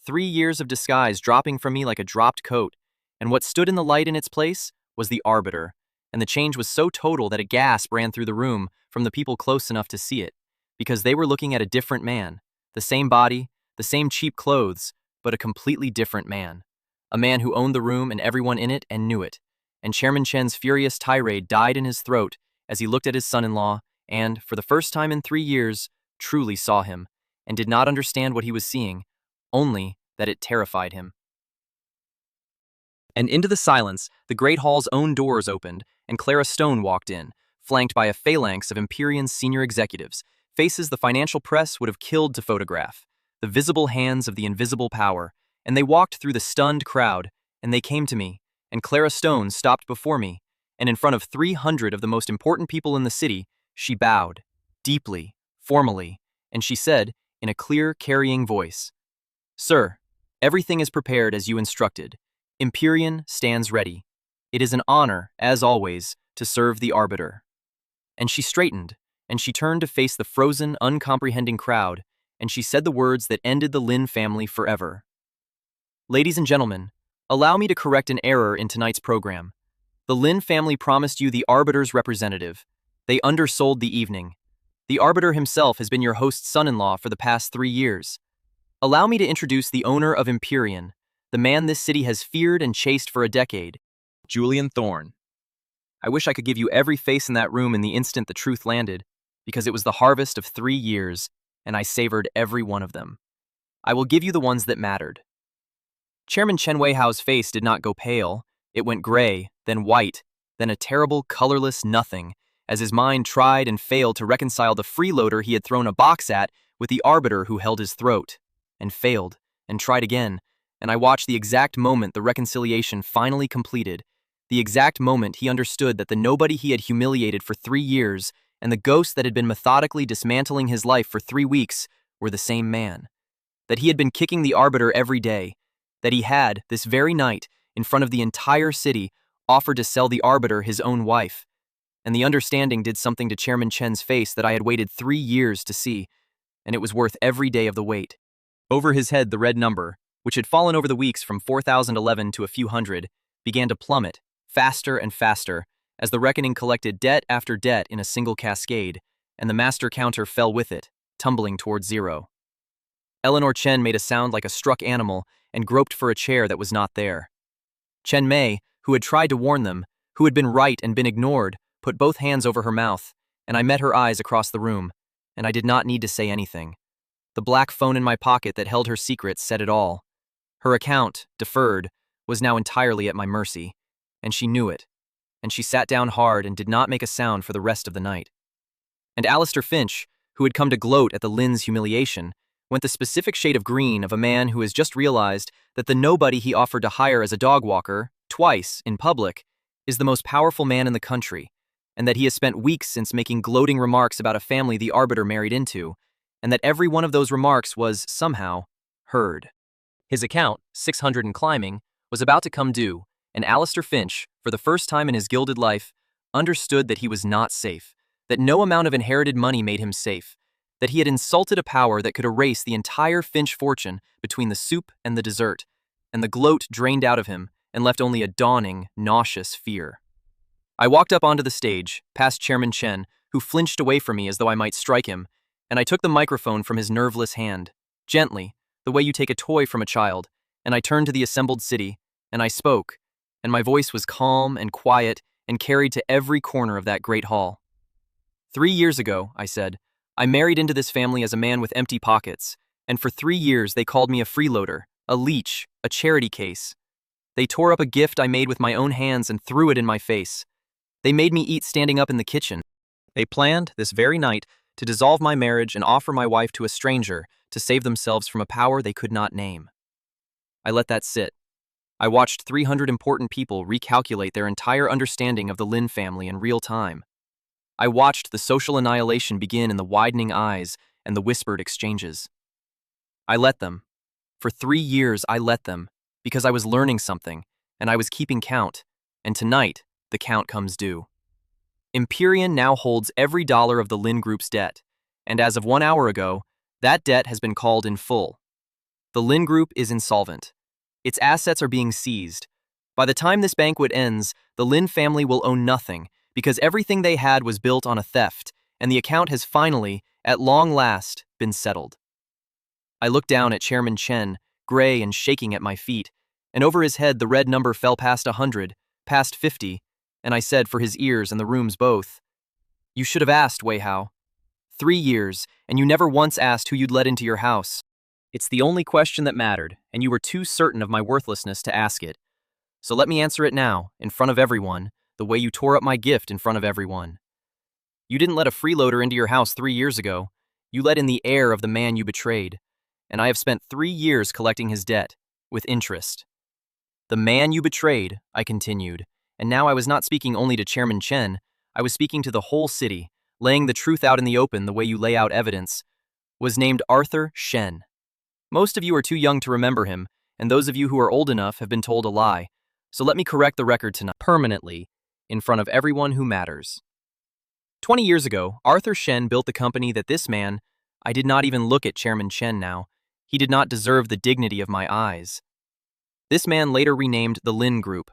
3 years of disguise dropping from me like a dropped coat, and what stood in the light in its place was the Arbiter, and the change was so total that a gasp ran through the room from the people close enough to see it, because they were looking at a different man, the same body, the same cheap clothes, but a completely different man. A man who owned the room and everyone in it and knew it, and Chairman Chen's furious tirade died in his throat as he looked at his son-in-law and, for the first time in 3 years, truly saw him, and did not understand what he was seeing, only that it terrified him. And into the silence, the great hall's own doors opened, and Clara Stone walked in, flanked by a phalanx of Empyrean's senior executives, faces the financial press would have killed to photograph, the visible hands of the invisible power, and they walked through the stunned crowd, and they came to me, and Clara Stone stopped before me, and in front of 300 of the most important people in the city, she bowed, deeply, formally, and she said, in a clear, carrying voice, "Sir, everything is prepared as you instructed. Empyrean stands ready. It is an honor, as always, to serve the Arbiter." And she straightened, and she turned to face the frozen, uncomprehending crowd, and she said the words that ended the Lin family forever. "Ladies and gentlemen, allow me to correct an error in tonight's program. The Lin family promised you the Arbiter's representative. They undersold the evening. The Arbiter himself has been your host's son-in-law for the past 3 years. Allow me to introduce the owner of Empyrean, the man this city has feared and chased for a decade, Julian Thorne. I wish I could give you every face in that room in the instant the truth landed, because it was the harvest of 3 years, and I savored every one of them. I will give you the ones that mattered." Chairman Chen Weihao's face did not go pale. It went gray, then white, then a terrible, colorless nothing, as his mind tried and failed to reconcile the freeloader he had thrown a box at with the Arbiter who held his throat, and failed, and tried again, and I watched the exact moment the reconciliation finally completed, the exact moment he understood that the nobody he had humiliated for 3 years and the ghost that had been methodically dismantling his life for 3 weeks were the same man, that he had been kicking the Arbiter every day, that he had, this very night, in front of the entire city, offered to sell the Arbiter his own wife. And the understanding did something to Chairman Chen's face that I had waited 3 years to see, and it was worth every day of the wait. Over his head, the red number, which had fallen over the weeks from 4,011 to a few hundred, began to plummet, faster and faster, as the reckoning collected debt after debt in a single cascade, and the master counter fell with it, tumbling toward 0. Eleanor Chen made a sound like a struck animal and groped for a chair that was not there. Chen Mei, who had tried to warn them, who had been right and been ignored, put both hands over her mouth, and I met her eyes across the room, and I did not need to say anything. The black phone in my pocket that held her secrets said it all. Her account, deferred, was now entirely at my mercy, and she knew it, and she sat down hard and did not make a sound for the rest of the night. And Alistair Finch, who had come to gloat at the Lin's humiliation, went the specific shade of green of a man who has just realized that the nobody he offered to hire as a dog walker, twice, in public, is the most powerful man in the country, and that he has spent weeks since making gloating remarks about a family the Arbiter married into, and that every one of those remarks was, somehow, heard. His account, 600 and climbing, was about to come due, and Alistair Finch, for the first time in his gilded life, understood that he was not safe, that no amount of inherited money made him safe, that he had insulted a power that could erase the entire Finch fortune between the soup and the dessert, and the gloat drained out of him and left only a dawning, nauseous fear. I walked up onto the stage, past Chairman Chen, who flinched away from me as though I might strike him, and I took the microphone from his nerveless hand, gently, the way you take a toy from a child, and I turned to the assembled city, and I spoke, and my voice was calm and quiet and carried to every corner of that great hall. 3 years ago, I said, I married into this family as a man with empty pockets, and for 3 years they called me a freeloader, a leech, a charity case. They tore up a gift I made with my own hands and threw it in my face. They made me eat standing up in the kitchen. They planned, this very night, to dissolve my marriage and offer my wife to a stranger to save themselves from a power they could not name. I let that sit. I watched 300 important people recalculate their entire understanding of the Lin family in real time. I watched the social annihilation begin in the widening eyes and the whispered exchanges. I let them. For 3 years I let them, because I was learning something, and I was keeping count, and tonight, the count comes due. Empyrean now holds every dollar of the Lin Group's debt, and as of 1 hour ago, that debt has been called in full. The Lin Group is insolvent. Its assets are being seized. By the time this banquet ends, the Lin family will own nothing, because everything they had was built on a theft, and the account has finally, at long last, been settled. I looked down at Chairman Chen, gray and shaking at my feet, and over his head the red number fell past 100, past 50, and I said for his ears and the rooms both, You should have asked, Wei Hao. 3 years, and you never once asked who you'd let into your house. It's the only question that mattered, and you were too certain of my worthlessness to ask it. So let me answer it now, in front of everyone, the way you tore up my gift in front of everyone. You didn't let a freeloader into your house 3 years ago. You let in the heir of the man you betrayed. And I have spent 3 years collecting his debt, with interest. The man you betrayed, I continued, and now I was not speaking only to Chairman Chen, I was speaking to the whole city, laying the truth out in the open the way you lay out evidence, was named Arthur Shen. Most of you are too young to remember him, and those of you who are old enough have been told a lie, so let me correct the record tonight, permanently, in front of everyone who matters. 20 years ago, Arthur Shen built the company that this man, I did not even look at Chairman Chen now, he did not deserve the dignity of my eyes. This man later renamed the Lin Group.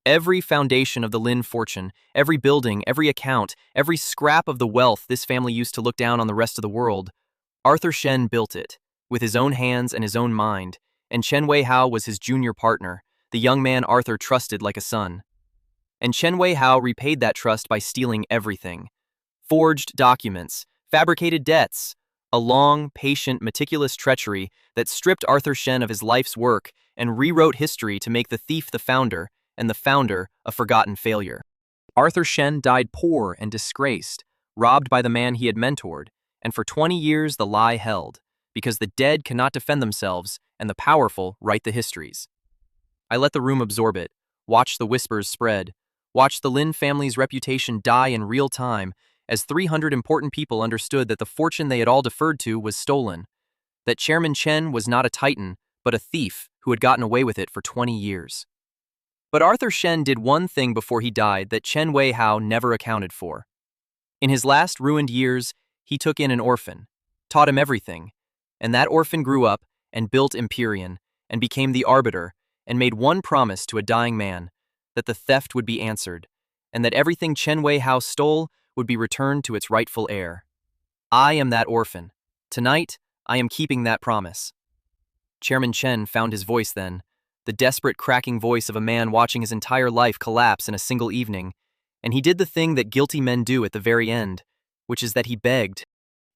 Every foundation of the Lin fortune, every building, every account, every scrap of the wealth this family used to look down on the rest of the world, Arthur Shen built it, with his own hands and his own mind, and Chen Wei Hao was his junior partner, the young man Arthur trusted like a son. And Chen Wei Hao repaid that trust by stealing everything. Forged documents, fabricated debts, a long, patient, meticulous treachery that stripped Arthur Shen of his life's work and rewrote history to make the thief the founder, and the founder a forgotten failure. Arthur Shen died poor and disgraced, robbed by the man he had mentored, and for 20 years the lie held, because the dead cannot defend themselves and the powerful write the histories. I let the room absorb it, watched the whispers spread, watched the Lin family's reputation die in real time as 300 important people understood that the fortune they had all deferred to was stolen, that Chairman Chen was not a titan, but a thief who had gotten away with it for 20 years. But Arthur Shen did one thing before he died that Chen Wei Hao never accounted for. In his last ruined years, he took in an orphan, taught him everything, and that orphan grew up and built Empyrean and became the Arbiter and made one promise to a dying man, that the theft would be answered, and that everything Chen Wei Hao stole would be returned to its rightful heir. I am that orphan. Tonight, I am keeping that promise. Chairman Chen found his voice then, the desperate cracking voice of a man watching his entire life collapse in a single evening, and he did the thing that guilty men do at the very end, which is that he begged.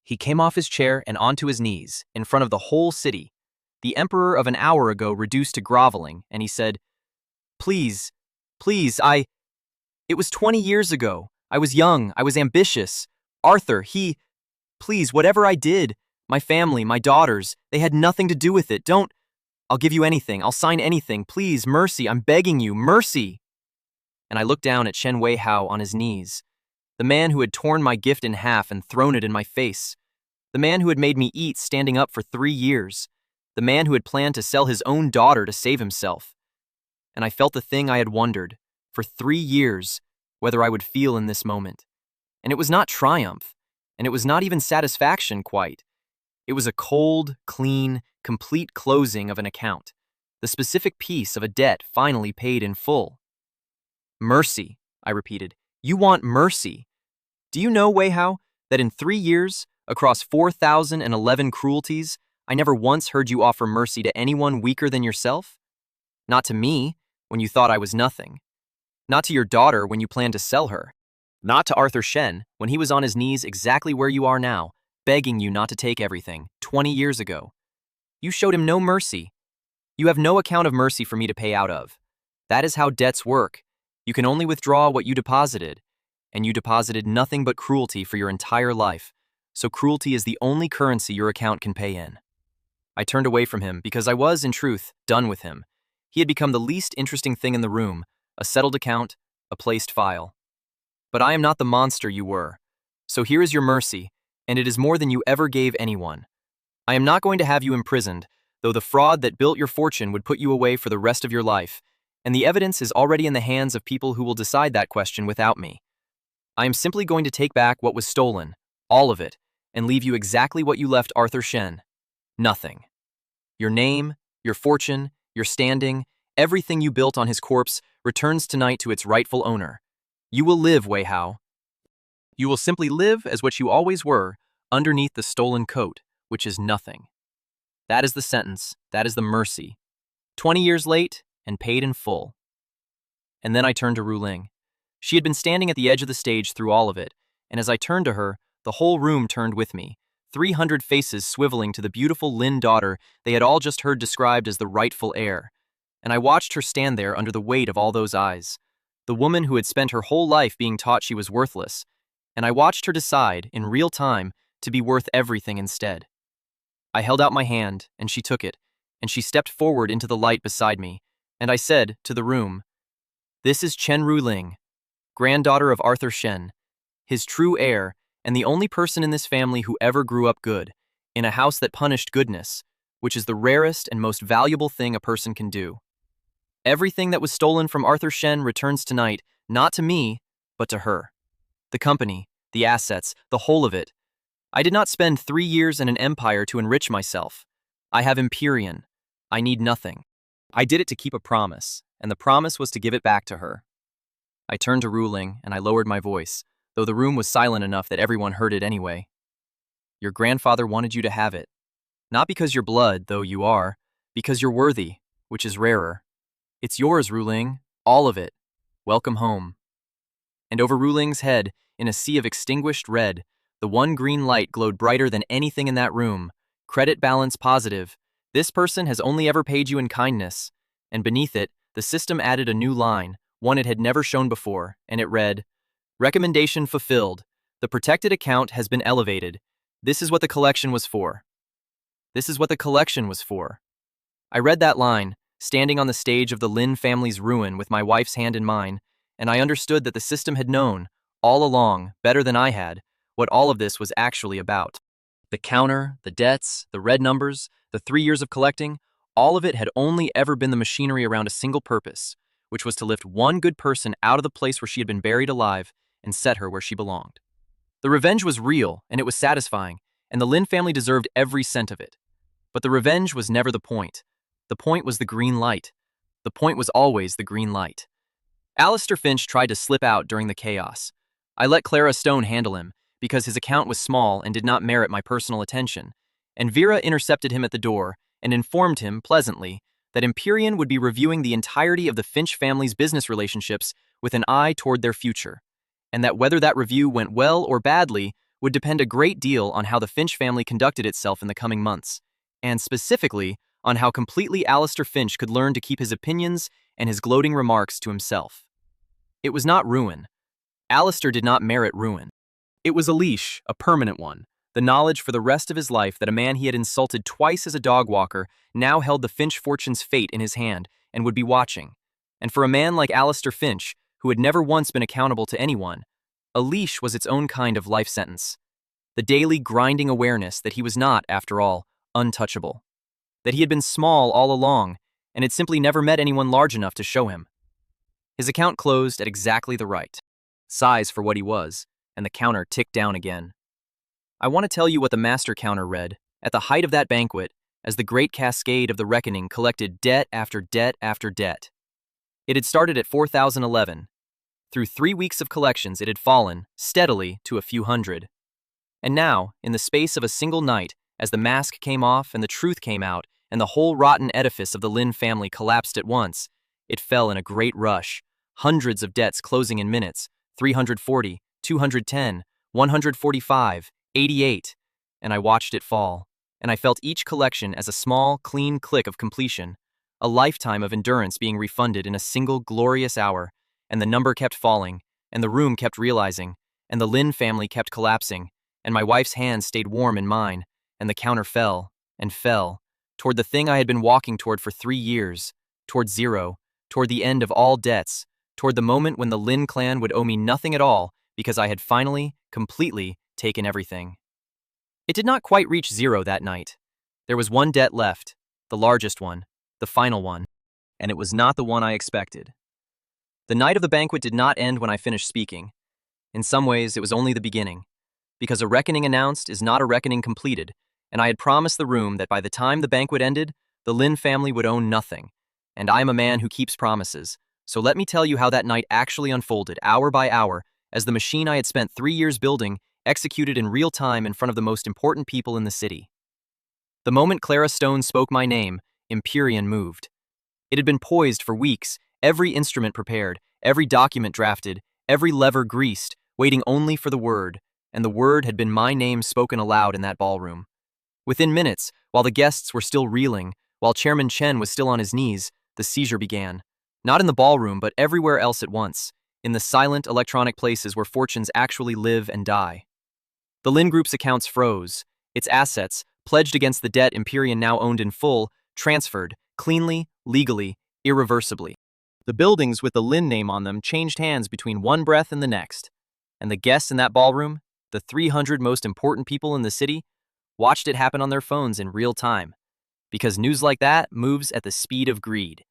He came off his chair and onto his knees, in front of the whole city, the emperor of an hour ago reduced to groveling, and he said, Please, it was 20 years ago. I was young, I was ambitious. Arthur, please, whatever I did, my family, my daughters, they had nothing to do with it. I'll give you anything, I'll sign anything. Please, mercy, I'm begging you, mercy. And I looked down at Chen Wei Hao on his knees, the man who had torn my gift in half and thrown it in my face, the man who had made me eat standing up for 3 years, the man who had planned to sell his own daughter to save himself. And I felt the thing I had wondered, for 3 years, whether I would feel in this moment. And it was not triumph, and it was not even satisfaction quite. It was a cold, clean, complete closing of an account, the specific piece of a debt finally paid in full. Mercy, I repeated. You want mercy. Do you know, Wei Hao, that in 3 years, across 4,011 cruelties, I never once heard you offer mercy to anyone weaker than yourself? Not to me, when you thought I was nothing. Not to your daughter when you planned to sell her. Not to Arthur Shen when he was on his knees exactly where you are now, begging you not to take everything, 20 years ago. You showed him no mercy. You have no account of mercy for me to pay out of. That is how debts work. You can only withdraw what you deposited, and you deposited nothing but cruelty for your entire life, so cruelty is the only currency your account can pay in. I turned away from him because I was, in truth, done with him. He had become the least interesting thing in the room, a settled account, a placed file. But I am not the monster you were, so here is your mercy, and it is more than you ever gave anyone. I am not going to have you imprisoned, though the fraud that built your fortune would put you away for the rest of your life, and the evidence is already in the hands of people who will decide that question without me. I am simply going to take back what was stolen, all of it, and leave you exactly what you left Arthur Shen. Nothing. Your name, your fortune, your standing, everything you built on his corpse returns tonight to its rightful owner. You will live, Wei Hao. You will simply live as what you always were, underneath the stolen coat, which is nothing. That is the sentence, that is the mercy. 20 years late, and paid in full. And then I turned to Ruiling. She had been standing at the edge of the stage through all of it, and as I turned to her, the whole room turned with me, 300 faces swiveling to the beautiful Lin daughter they had all just heard described as the rightful heir. And I watched her stand there under the weight of all those eyes, the woman who had spent her whole life being taught she was worthless, and I watched her decide, in real time, to be worth everything instead. I held out my hand, and she took it, and she stepped forward into the light beside me, and I said to the room, "This is Chen Ruiling, granddaughter of Arthur Shen, his true heir, and the only person in this family who ever grew up good, in a house that punished goodness, which is the rarest and most valuable thing a person can do. Everything that was stolen from Arthur Shen returns tonight, not to me, but to her. The company, the assets, the whole of it. I did not spend 3 years in an empire to enrich myself. I have Empyrean. I need nothing. I did it to keep a promise, and the promise was to give it back to her." I turned to Ruiling, and I lowered my voice, though the room was silent enough that everyone heard it anyway. "Your grandfather wanted you to have it. Not because you're blood, though you are, because you're worthy, which is rarer. It's yours, Ruiling, all of it. Welcome home." And over Ruiling's head, in a sea of extinguished red, the one green light glowed brighter than anything in that room. Credit balance positive. This person has only ever paid you in kindness. And beneath it, the system added a new line, one it had never shown before, and it read, "Recommendation fulfilled. The protected account has been elevated. This is what the collection was for." This is what the collection was for. I read that line, standing on the stage of the Lin family's ruin with my wife's hand in mine, and I understood that the system had known, all along, better than I had, what all of this was actually about. The counter, the debts, the red numbers, the 3 years of collecting, all of it had only ever been the machinery around a single purpose, which was to lift one good person out of the place where she had been buried alive and set her where she belonged. The revenge was real, and it was satisfying, and the Lin family deserved every cent of it. But the revenge was never the point. The point was the green light. The point was always the green light. Alistair Finch tried to slip out during the chaos. I let Clara Stone handle him, because his account was small and did not merit my personal attention, and Vera intercepted him at the door and informed him, pleasantly, that Empyrean would be reviewing the entirety of the Finch family's business relationships with an eye toward their future, and that whether that review went well or badly would depend a great deal on how the Finch family conducted itself in the coming months, and specifically on how completely Alistair Finch could learn to keep his opinions and his gloating remarks to himself. It was not ruin. Alistair did not merit ruin. It was a leash, a permanent one, the knowledge for the rest of his life that a man he had insulted twice as a dog walker now held the Finch fortune's fate in his hand and would be watching. And for a man like Alistair Finch, who had never once been accountable to anyone, a leash was its own kind of life sentence. The daily grinding awareness that he was not, after all, untouchable. That he had been small all along and had simply never met anyone large enough to show him. His account closed at exactly the right size for what he was, and the counter ticked down again. I want to tell you what the master counter read, at the height of that banquet, as the great cascade of the reckoning collected debt after debt after debt. It had started at 4,011. Through 3 weeks of collections, it had fallen, steadily, to a few hundred. And now, in the space of a single night, as the mask came off and the truth came out, and the whole rotten edifice of the Lin family collapsed at once, It fell in a great rush, hundreds of debts closing in minutes, 340, 210, 145, 88, and I watched it fall, and I felt each collection as a small, clean click of completion, a lifetime of endurance being refunded in a single glorious hour, and the number kept falling, and the room kept realizing, and the Lin family kept collapsing, and my wife's hands stayed warm in mine, and the counter fell, and fell, toward the thing I had been walking toward for 3 years, toward zero, toward the end of all debts, toward the moment when the Lin clan would owe me nothing at all because I had finally, completely, taken everything. It did not quite reach zero that night. There was one debt left, the largest one, the final one, and it was not the one I expected. The night of the banquet did not end when I finished speaking. In some ways, it was only the beginning, because a reckoning announced is not a reckoning completed, and I had promised the room that by the time the banquet ended, the Lin family would own nothing, and I am a man who keeps promises, so let me tell you how that night actually unfolded, hour by hour, as the machine I had spent 3 years building executed in real time in front of the most important people in the city. The moment Clara Stone spoke my name, Empyrean moved. It had been poised for weeks, every instrument prepared, every document drafted, every lever greased, waiting only for the word, and the word had been my name spoken aloud in that ballroom. Within minutes, while the guests were still reeling, while Chairman Chen was still on his knees, the seizure began. Not in the ballroom, but everywhere else at once, in the silent electronic places where fortunes actually live and die. The Lin Group's accounts froze, its assets, pledged against the debt Empyrean now owned in full, transferred, cleanly, legally, irreversibly. The buildings with the Lin name on them changed hands between one breath and the next, and the guests in that ballroom, the 300 most important people in the city, watched it happen on their phones in real time, because news like that moves at the speed of greed.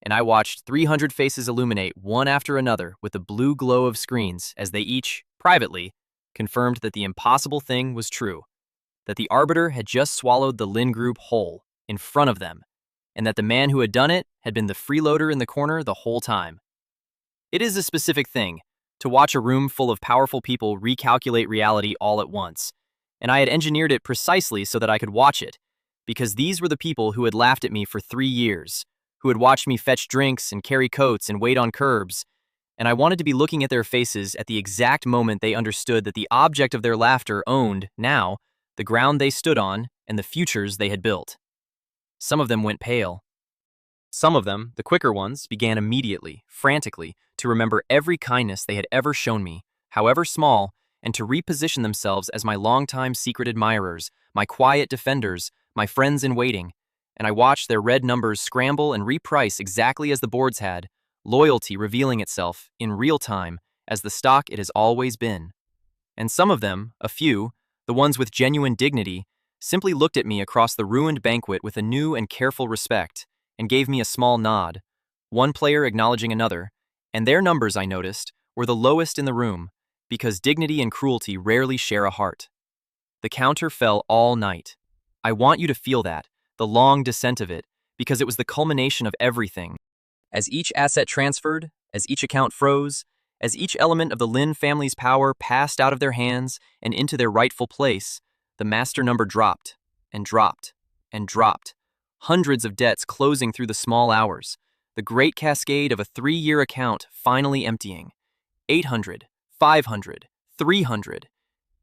And I watched 300 faces illuminate one after another with the blue glow of screens as they each, privately, confirmed that the impossible thing was true, that the Arbiter had just swallowed the Lin Group whole, in front of them, and that the man who had done it had been the freeloader in the corner the whole time. It is a specific thing to watch a room full of powerful people recalculate reality all at once, and I had engineered it precisely so that I could watch it, because these were the people who had laughed at me for 3 years, who had watched me fetch drinks and carry coats and wait on curbs, and I wanted to be looking at their faces at the exact moment they understood that the object of their laughter owned, now, the ground they stood on and the futures they had built. Some of them went pale. Some of them, the quicker ones, began immediately, frantically, to remember every kindness they had ever shown me, however small, and to reposition themselves as my longtime secret admirers, my quiet defenders, my friends in waiting, and I watched their red numbers scramble and reprice exactly as the boards had, loyalty revealing itself, in real time, as the stock it has always been. And some of them, a few, the ones with genuine dignity, simply looked at me across the ruined banquet with a new and careful respect, and gave me a small nod, one player acknowledging another, and their numbers, I noticed, were the lowest in the room, because dignity and cruelty rarely share a heart. The counter fell all night. I want you to feel that, the long descent of it, because it was the culmination of everything. As each asset transferred, as each account froze, as each element of the Lin family's power passed out of their hands and into their rightful place, the master number dropped, and dropped, and dropped, hundreds of debts closing through the small hours, the great cascade of a 3-year account finally emptying. 800, 500, 300,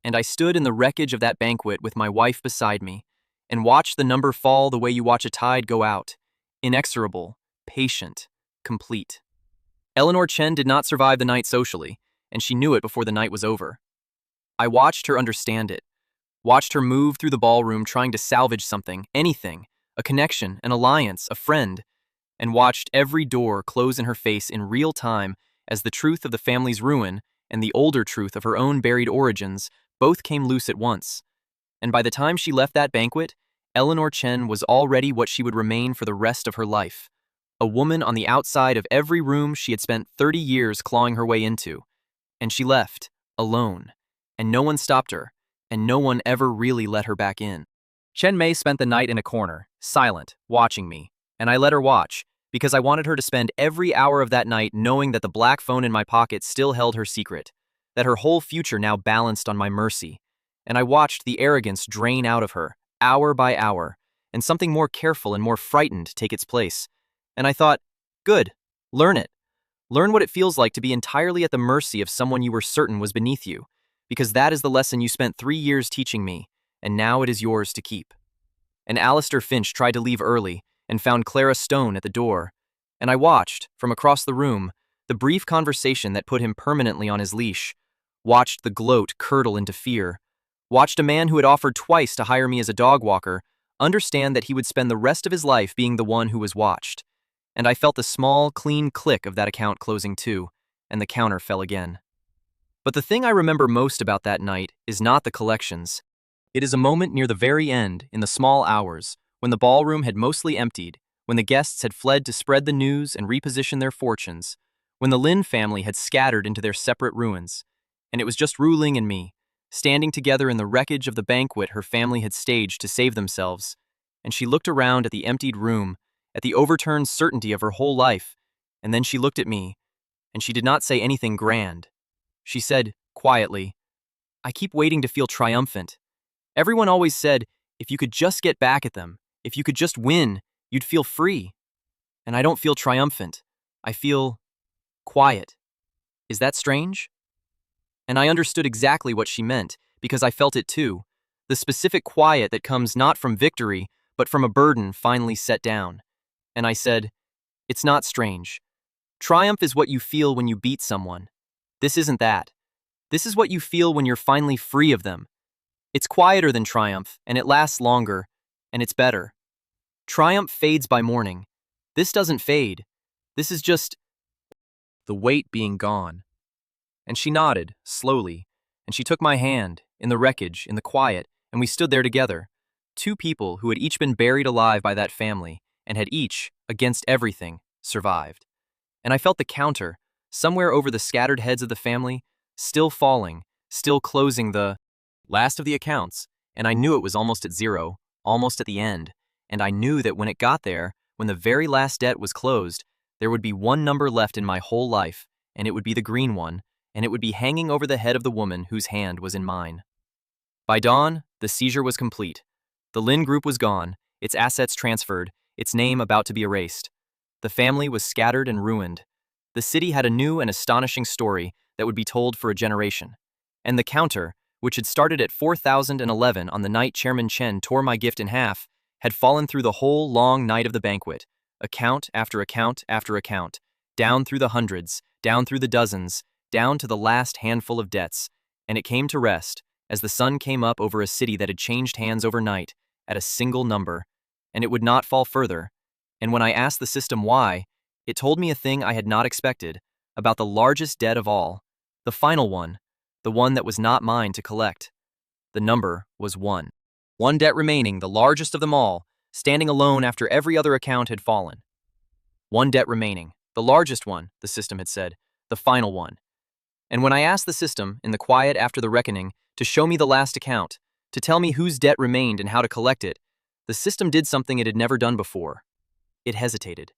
and I stood in the wreckage of that banquet with my wife beside me, and watched the number fall the way you watch a tide go out, inexorable, patient, complete. Eleanor Chen did not survive the night socially, and she knew it before the night was over. I watched her understand it, watched her move through the ballroom trying to salvage something, anything, a connection, an alliance, a friend, and watched every door close in her face in real time as the truth of the family's ruin and the older truth of her own buried origins both came loose at once. And by the time she left that banquet, Eleanor Chen was already what she would remain for the rest of her life, a woman on the outside of every room she had spent 30 years clawing her way into. And she left, alone, and no one stopped her, and no one ever really let her back in. Chen Mei spent the night in a corner, silent, watching me, and I let her watch, because I wanted her to spend every hour of that night knowing that the black phone in my pocket still held her secret, that her whole future now balanced on my mercy. And I watched the arrogance drain out of her, hour by hour, and something more careful and more frightened take its place. And I thought, good, Learn it. Learn what it feels like to be entirely at the mercy of someone you were certain was beneath you, because that is the lesson you spent 3 years teaching me, and now it is yours to keep. And Alistair Finch tried to leave early and found Clara Stone at the door, and I watched, from across the room, the brief conversation that put him permanently on his leash, watched the gloat curdle into fear, watched a man who had offered twice to hire me as a dog walker understand that he would spend the rest of his life being the one who was watched. And I felt the small, clean click of that account closing too, and the counter fell again. But the thing I remember most about that night is not the collections. It is a moment near the very end, in the small hours, when the ballroom had mostly emptied, when the guests had fled to spread the news and reposition their fortunes, when the Lin family had scattered into their separate ruins, and it was just Ruiling and me, standing together in the wreckage of the banquet her family had staged to save themselves, and she looked around at the emptied room, at the overturned certainty of her whole life, and then she looked at me, and she did not say anything grand. She said, quietly, "I keep waiting to feel triumphant. Everyone always said, if you could just get back at them, if you could just win, you'd feel free. And I don't feel triumphant. I feel quiet. Is that strange?" And I understood exactly what she meant, because I felt it too. The specific quiet that comes not from victory, but from a burden finally set down. And I said, "It's not strange. Triumph is what you feel when you beat someone. This isn't that. This is what you feel when you're finally free of them. It's quieter than triumph, and it lasts longer, and it's better. Triumph fades by morning. This doesn't fade. This is just the weight being gone." And she nodded, slowly, and she took my hand, in the wreckage, in the quiet, and we stood there together. Two people who had each been buried alive by that family, and had each, against everything, survived. And I felt the counter, somewhere over the scattered heads of the family, still falling, still closing the last of the accounts, and I knew it was almost at zero, almost at the end, and I knew that when it got there, when the very last debt was closed, there would be one number left in my whole life, and it would be the green one, and it would be hanging over the head of the woman whose hand was in mine. By dawn, the seizure was complete. The Lin Group was gone, its assets transferred, its name about to be erased. The family was scattered and ruined. The city had a new and astonishing story that would be told for a generation. And the counter, which had started at 4011 on the night Chairman Chen tore my gift in half, had fallen through the whole long night of the banquet, account after account after account, down through the hundreds, down through the dozens, down to the last handful of debts, and it came to rest, as the sun came up over a city that had changed hands overnight, at a single number, and it would not fall further. And when I asked the system why, it told me a thing I had not expected, about the largest debt of all, the final one, the one that was not mine to collect. The number was 1. One debt remaining, the largest of them all, standing alone after every other account had fallen. One debt remaining, the largest one, the system had said, the final one. And when I asked the system, in the quiet after the reckoning, to show me the last account, to tell me whose debt remained and how to collect it, the system did something it had never done before. It hesitated.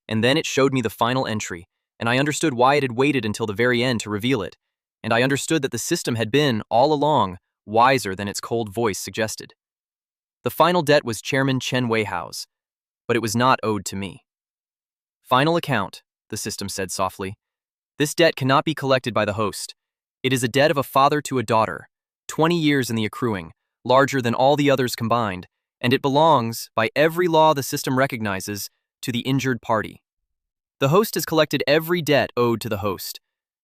And then it showed me the final entry, and I understood why it had waited until the very end to reveal it, and I understood that the system had been, all along, wiser than its cold voice suggested. The final debt was Chairman Chen Weihao's, but it was not owed to me. "Final account," the system said softly. "This debt cannot be collected by the host. It is a debt of a father to a daughter, 20 years in the accruing, larger than all the others combined, and it belongs, by every law the system recognizes, to the injured party. The host has collected every debt owed to the host.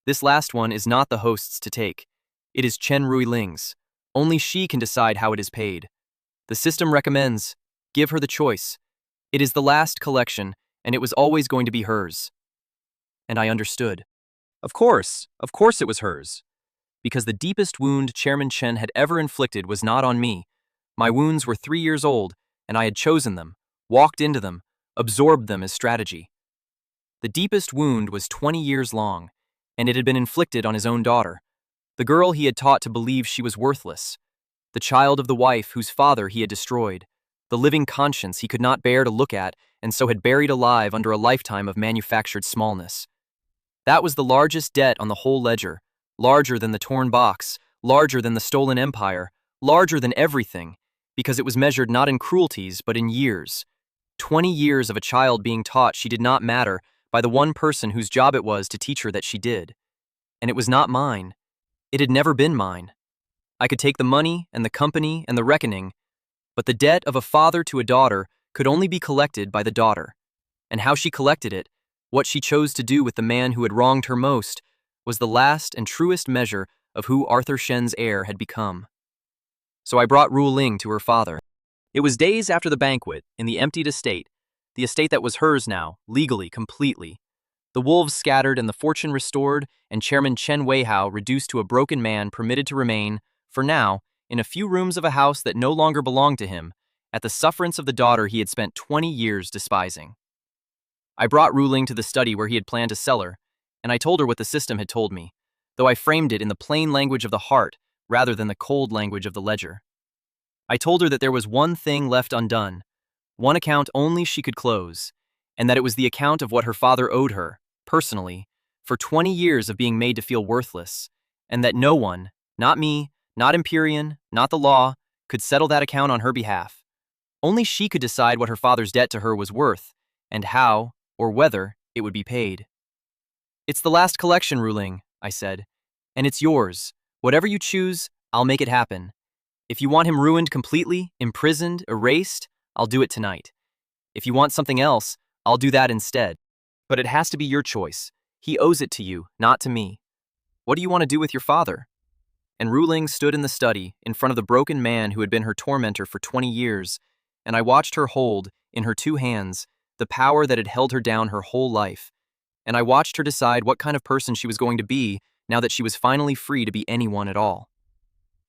This last one is not the host's to take. It is Chen Ruiling's. Only she can decide how it is paid. The system recommends, give her the choice. It is the last collection, and it was always going to be hers." And I understood. Of course it was hers. Because the deepest wound Chairman Chen had ever inflicted was not on me. My wounds were 3 years old, and I had chosen them, walked into them, absorbed them as strategy. The deepest wound was 20 years long, and it had been inflicted on his own daughter, the girl he had taught to believe she was worthless, the child of the wife whose father he had destroyed, the living conscience he could not bear to look at and so had buried alive under a lifetime of manufactured smallness. That was the largest debt on the whole ledger, larger than the torn box, larger than the stolen empire, larger than everything, because it was measured not in cruelties but in years. 20 years of a child being taught she did not matter, by the one person whose job it was to teach her that she did. And it was not mine. It had never been mine. I could take the money and the company and the reckoning, but the debt of a father to a daughter could only be collected by the daughter. And how she collected it, what she chose to do with the man who had wronged her most, was the last and truest measure of who Arthur Shen's heir had become. So I brought Ruiling to her father. It was days after the banquet, in the emptied estate, the estate that was hers now, legally, completely. The wolves scattered and the fortune restored, and Chairman Chen reduced to a broken man permitted to remain, for now, in a few rooms of a house that no longer belonged to him, at the sufferance of the daughter he had spent 20 years despising. I brought Ruiling to the study where he had planned to sell her, and I told her what the system had told me, though I framed it in the plain language of the heart rather than the cold language of the ledger. I told her that there was one thing left undone, one account only she could close, and that it was the account of what her father owed her, personally, for 20 years of being made to feel worthless, and that no one, not me, not Empyrean, not the law, could settle that account on her behalf. Only she could decide what her father's debt to her was worth, and how, or whether, it would be paid. "It's the last collection, Ruiling," I said, "and it's yours. Whatever you choose, I'll make it happen. If you want him ruined completely, imprisoned, erased, I'll do it tonight. If you want something else, I'll do that instead. But it has to be your choice. He owes it to you, not to me. What do you want to do with your father?" And Ruiling stood in the study, in front of the broken man who had been her tormentor for 20 years, and I watched her hold, in her two hands, the power that had held her down her whole life, and I watched her decide what kind of person she was going to be now that she was finally free to be anyone at all.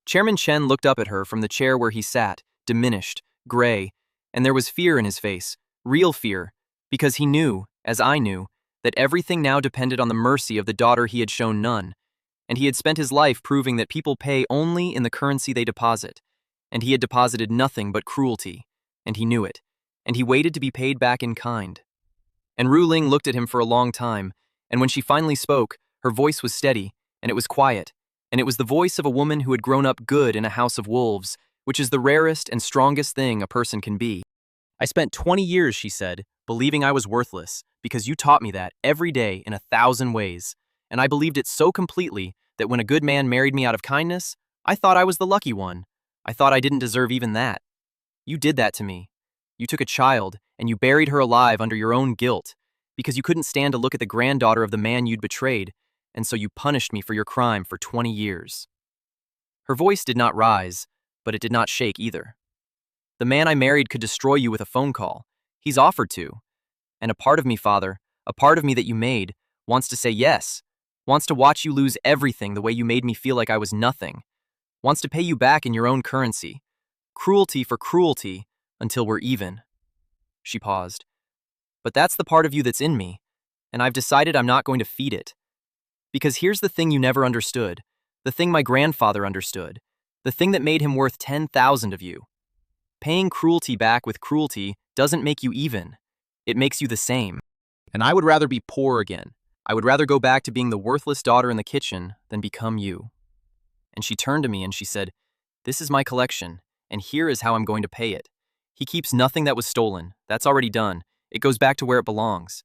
Chairman Chen looked up at her from the chair where he sat, diminished, gray, and there was fear in his face, real fear, because he knew, as I knew, that everything now depended on the mercy of the daughter he had shown none, and he had spent his life proving that people pay only in the currency they deposit, and he had deposited nothing but cruelty, and he knew it, and he waited to be paid back in kind. And Ruiling looked at him for a long time, and when she finally spoke, her voice was steady, and it was quiet, and it was the voice of a woman who had grown up good in a house of wolves, which is the rarest and strongest thing a person can be. "I spent 20 years," she said, "believing I was worthless, because you taught me that every day in 1,000 ways, and I believed it so completely that when a good man married me out of kindness, I thought I was the lucky one. I thought I didn't deserve even that. You did that to me. You took a child, and you buried her alive under your own guilt, because you couldn't stand to look at the granddaughter of the man you'd betrayed, and so you punished me for your crime for 20 years. Her voice did not rise, but it did not shake either. "The man I married could destroy you with a phone call. He's offered to. And a part of me, Father, a part of me that you made, wants to say yes, wants to watch you lose everything the way you made me feel like I was nothing, wants to pay you back in your own currency. Cruelty for cruelty, until we're even." She paused. "But that's the part of you that's in me, and I've decided I'm not going to feed it. Because here's the thing you never understood, the thing my grandfather understood, the thing that made him worth 10,000 of you. Paying cruelty back with cruelty doesn't make you even. It makes you the same. And I would rather be poor again. I would rather go back to being the worthless daughter in the kitchen than become you." And she turned to me and she said, "This is my collection, and here is how I'm going to pay it. He keeps nothing that was stolen. That's already done. It goes back to where it belongs.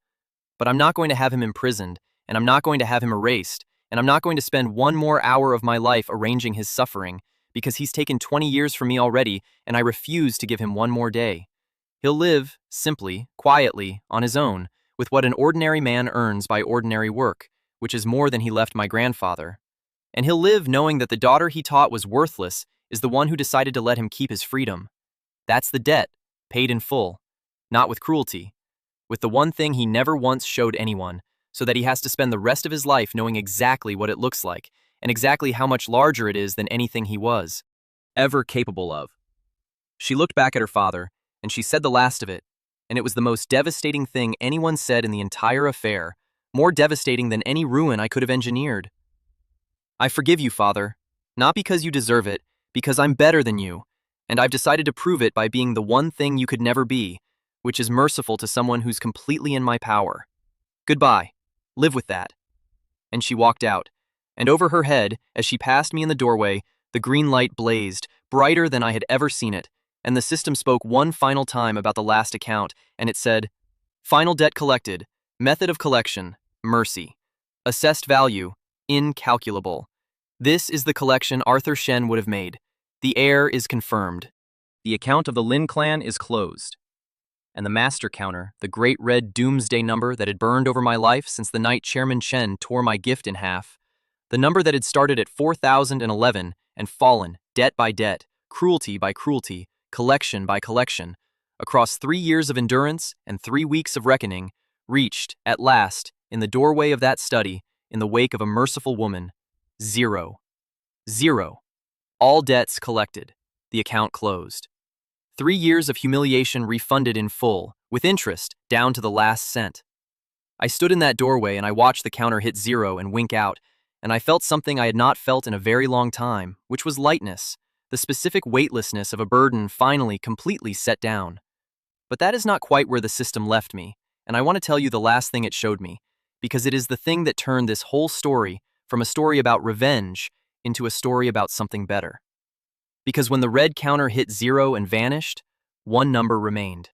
But I'm not going to have him imprisoned, and I'm not going to have him erased, and I'm not going to spend one more hour of my life arranging his suffering, because he's taken 20 years from me already, and I refuse to give him one more day. He'll live, simply, quietly, on his own, with what an ordinary man earns by ordinary work, which is more than he left my grandfather. And he'll live knowing that the daughter he taught was worthless is the one who decided to let him keep his freedom. That's the debt, paid in full, not with cruelty, with the one thing he never once showed anyone, so that he has to spend the rest of his life knowing exactly what it looks like, and exactly how much larger it is than anything he was ever capable of." She looked back at her father, and she said the last of it, and it was the most devastating thing anyone said in the entire affair, more devastating than any ruin I could have engineered. "I forgive you, Father, not because you deserve it, because I'm better than you, and I've decided to prove it by being the one thing you could never be, which is merciful to someone who's completely in my power. Goodbye. Live with that." And she walked out, and over her head, as she passed me in the doorway, the green light blazed, brighter than I had ever seen it, and the system spoke one final time about the last account, and it said, "Final debt collected, Method of collection, mercy. Assessed value, incalculable. This is the collection Arthur Shen would have made. The heir is confirmed. The account of the Lin clan is closed. And the master counter, the great red doomsday number that had burned over my life since the night Chairman Chen tore my gift in half, the number that had started at 4011 and fallen, debt by debt, cruelty by cruelty, collection by collection, across 3 years of endurance and 3 weeks of reckoning, reached, at last, in the doorway of that study, in the wake of a merciful woman, 0. 0. All debts collected. The account closed. 3 years of humiliation refunded in full, with interest, down to the last cent. I stood in that doorway and I watched the counter hit 0 and wink out, and I felt something I had not felt in a very long time, which was lightness, the specific weightlessness of a burden finally completely set down. But that is not quite where the system left me, and I want to tell you the last thing it showed me, because it is the thing that turned this whole story from a story about revenge into a story about something better. Because when the red counter hit 0 and vanished, one number remained.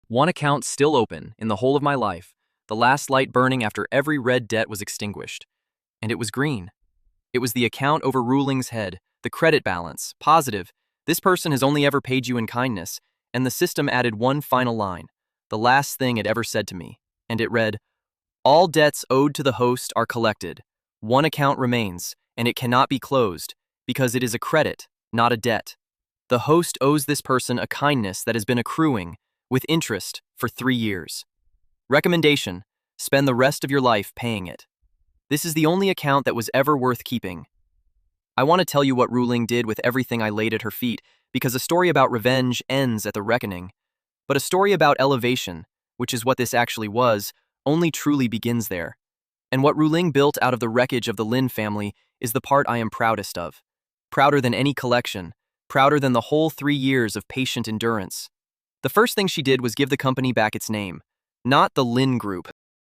One account still open in the whole of my life, the last light burning after every red debt was extinguished. And it was green. It was the account over Ruiling's head, the credit balance, positive. This person has only ever paid you in kindness, and the system added one final line, the last thing it ever said to me, and it read, all debts owed to the host are collected. One account remains, and it cannot be closed, because it is a credit, not a debt. The host owes this person a kindness that has been accruing, with interest, for 3 years. Recommendation: spend the rest of your life paying it. This is the only account that was ever worth keeping. I want to tell you what Ruiling did with everything I laid at her feet, because a story about revenge ends at the reckoning. But a story about elevation, which is what this actually was, only truly begins there. And what Ruiling built out of the wreckage of the Lin family is the part I am proudest of. Prouder than any collection, prouder than the whole 3 years of patient endurance. The first thing she did was give the company back its name, not the Lin Group.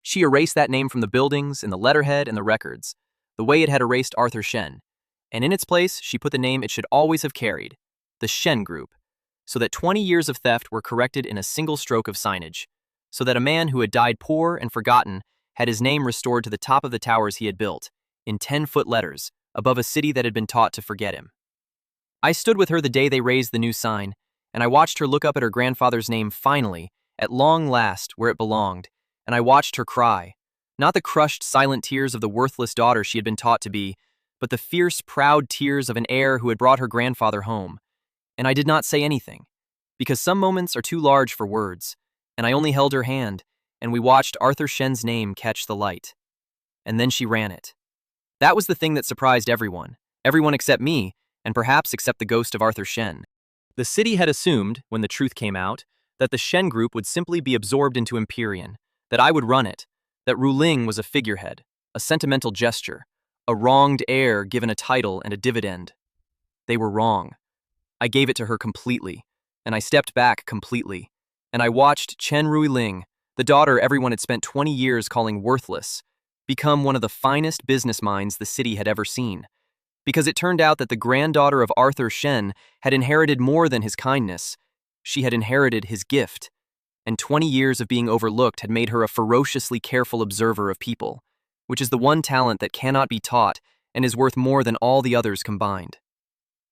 She erased that name from the buildings, and the letterhead, and the records, the way it had erased Arthur Shen. And in its place, she put the name it should always have carried, the Shen Group, so that 20 years of theft were corrected in a single stroke of signage, so that a man who had died poor and forgotten had his name restored to the top of the towers he had built, in 10-foot letters, above a city that had been taught to forget him. I stood with her the day they raised the new sign, and I watched her look up at her grandfather's name finally, at long last, where it belonged, and I watched her cry, not the crushed, silent tears of the worthless daughter she had been taught to be, but the fierce, proud tears of an heir who had brought her grandfather home. And I did not say anything, because some moments are too large for words, and I only held her hand, and we watched Arthur Shen's name catch the light. And then she ran it. That was the thing that surprised everyone except me, and perhaps except the ghost of Arthur Shen. The city had assumed, when the truth came out, that the Shen Group would simply be absorbed into Empyrean, that I would run it, that Ruiling was a figurehead, a sentimental gesture, a wronged heir given a title and a dividend. They were wrong. I gave it to her completely, and I stepped back completely, and I watched Chen Ruiling, the daughter everyone had spent 20 years calling worthless, become one of the finest business minds the city had ever seen. Because it turned out that the granddaughter of Arthur Shen had inherited more than his kindness. She had inherited his gift, and 20 years of being overlooked had made her a ferociously careful observer of people, which is the one talent that cannot be taught and is worth more than all the others combined.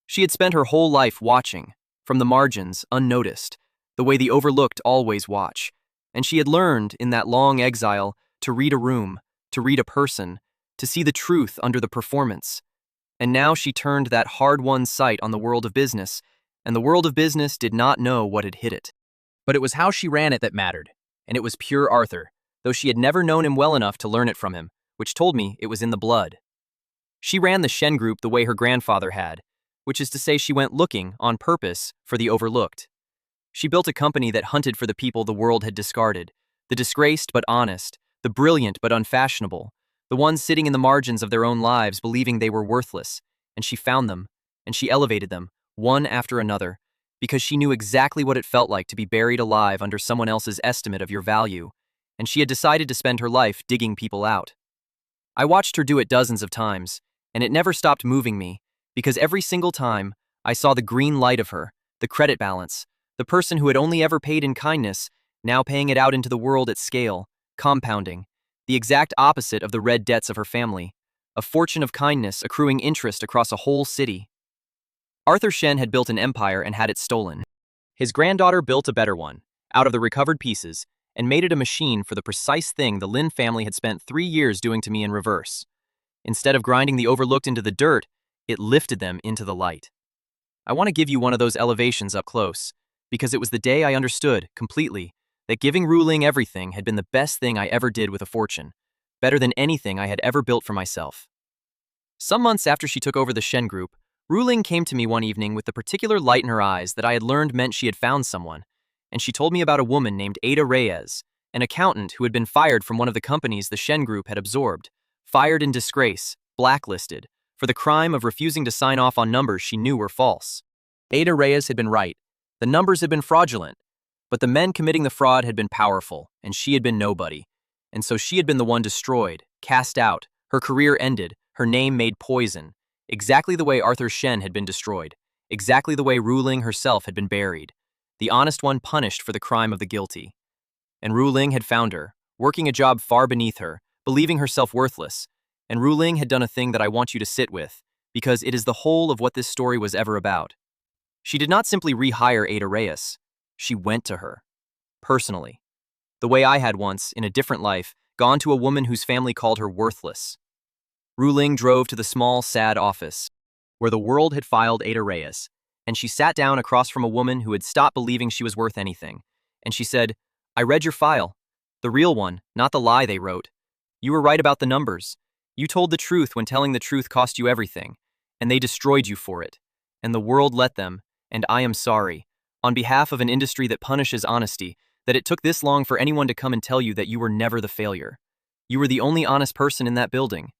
She had spent her whole life watching, from the margins, unnoticed, the way the overlooked always watch, and she had learned, in that long exile, to read a room, to read a person, to see the truth under the performance. And now she turned that hard-won sight on the world of business, and the world of business did not know what had hit it. But it was how she ran it that mattered, and it was pure Arthur, though she had never known him well enough to learn it from him, which told me it was in the blood. She ran the Shen Group the way her grandfather had, which is to say she went looking, on purpose, for the overlooked. She built a company that hunted for the people the world had discarded, the disgraced but honest, the brilliant but unfashionable, the ones sitting in the margins of their own lives believing they were worthless, and she found them, and she elevated them, one after another, because she knew exactly what it felt like to be buried alive under someone else's estimate of your value, and she had decided to spend her life digging people out. I watched her do it dozens of times, and it never stopped moving me, because every single time I saw the green light of her, the credit balance, the person who had only ever paid in kindness, now paying it out into the world at scale, compounding, the exact opposite of the red debts of her family, a fortune of kindness accruing interest across a whole city. Arthur Shen had built an empire and had it stolen. His granddaughter built a better one, out of the recovered pieces, and made it a machine for the precise thing the Lin family had spent 3 years doing to me in reverse. Instead of grinding the overlooked into the dirt, it lifted them into the light. I want to give you one of those elevations up close, because it was the day I understood, completely, that giving Ruiling everything had been the best thing I ever did with a fortune, better than anything I had ever built for myself. Some months after she took over the Shen Group, Ruiling came to me one evening with the particular light in her eyes that I had learned meant she had found someone, and she told me about a woman named Ada Reyes, an accountant who had been fired from one of the companies the Shen Group had absorbed, fired in disgrace, blacklisted, for the crime of refusing to sign off on numbers she knew were false. Ada Reyes had been right. The numbers had been fraudulent, but the men committing the fraud had been powerful, and she had been nobody. And so she had been the one destroyed, cast out, her career ended, her name made poison, exactly the way Arthur Shen had been destroyed, exactly the way Ruiling herself had been buried, the honest one punished for the crime of the guilty. And Ruiling had found her, working a job far beneath her, believing herself worthless, and Ruiling had done a thing that I want you to sit with, because it is the whole of what this story was ever about. She did not simply rehire Ada Reyes. She went to her, personally, the way I had once, in a different life, gone to a woman whose family called her worthless. Ruiling drove to the small, sad office, where the world had filed Ada Reyes, and she sat down across from a woman who had stopped believing she was worth anything, and she said, "I read your file. The real one, not the lie they wrote. You were right about the numbers. You told the truth when telling the truth cost you everything, and they destroyed you for it. And the world let them, and I am sorry, on behalf of an industry that punishes honesty, that it took this long for anyone to come and tell you that you were never the failure. You were the only honest person in that building,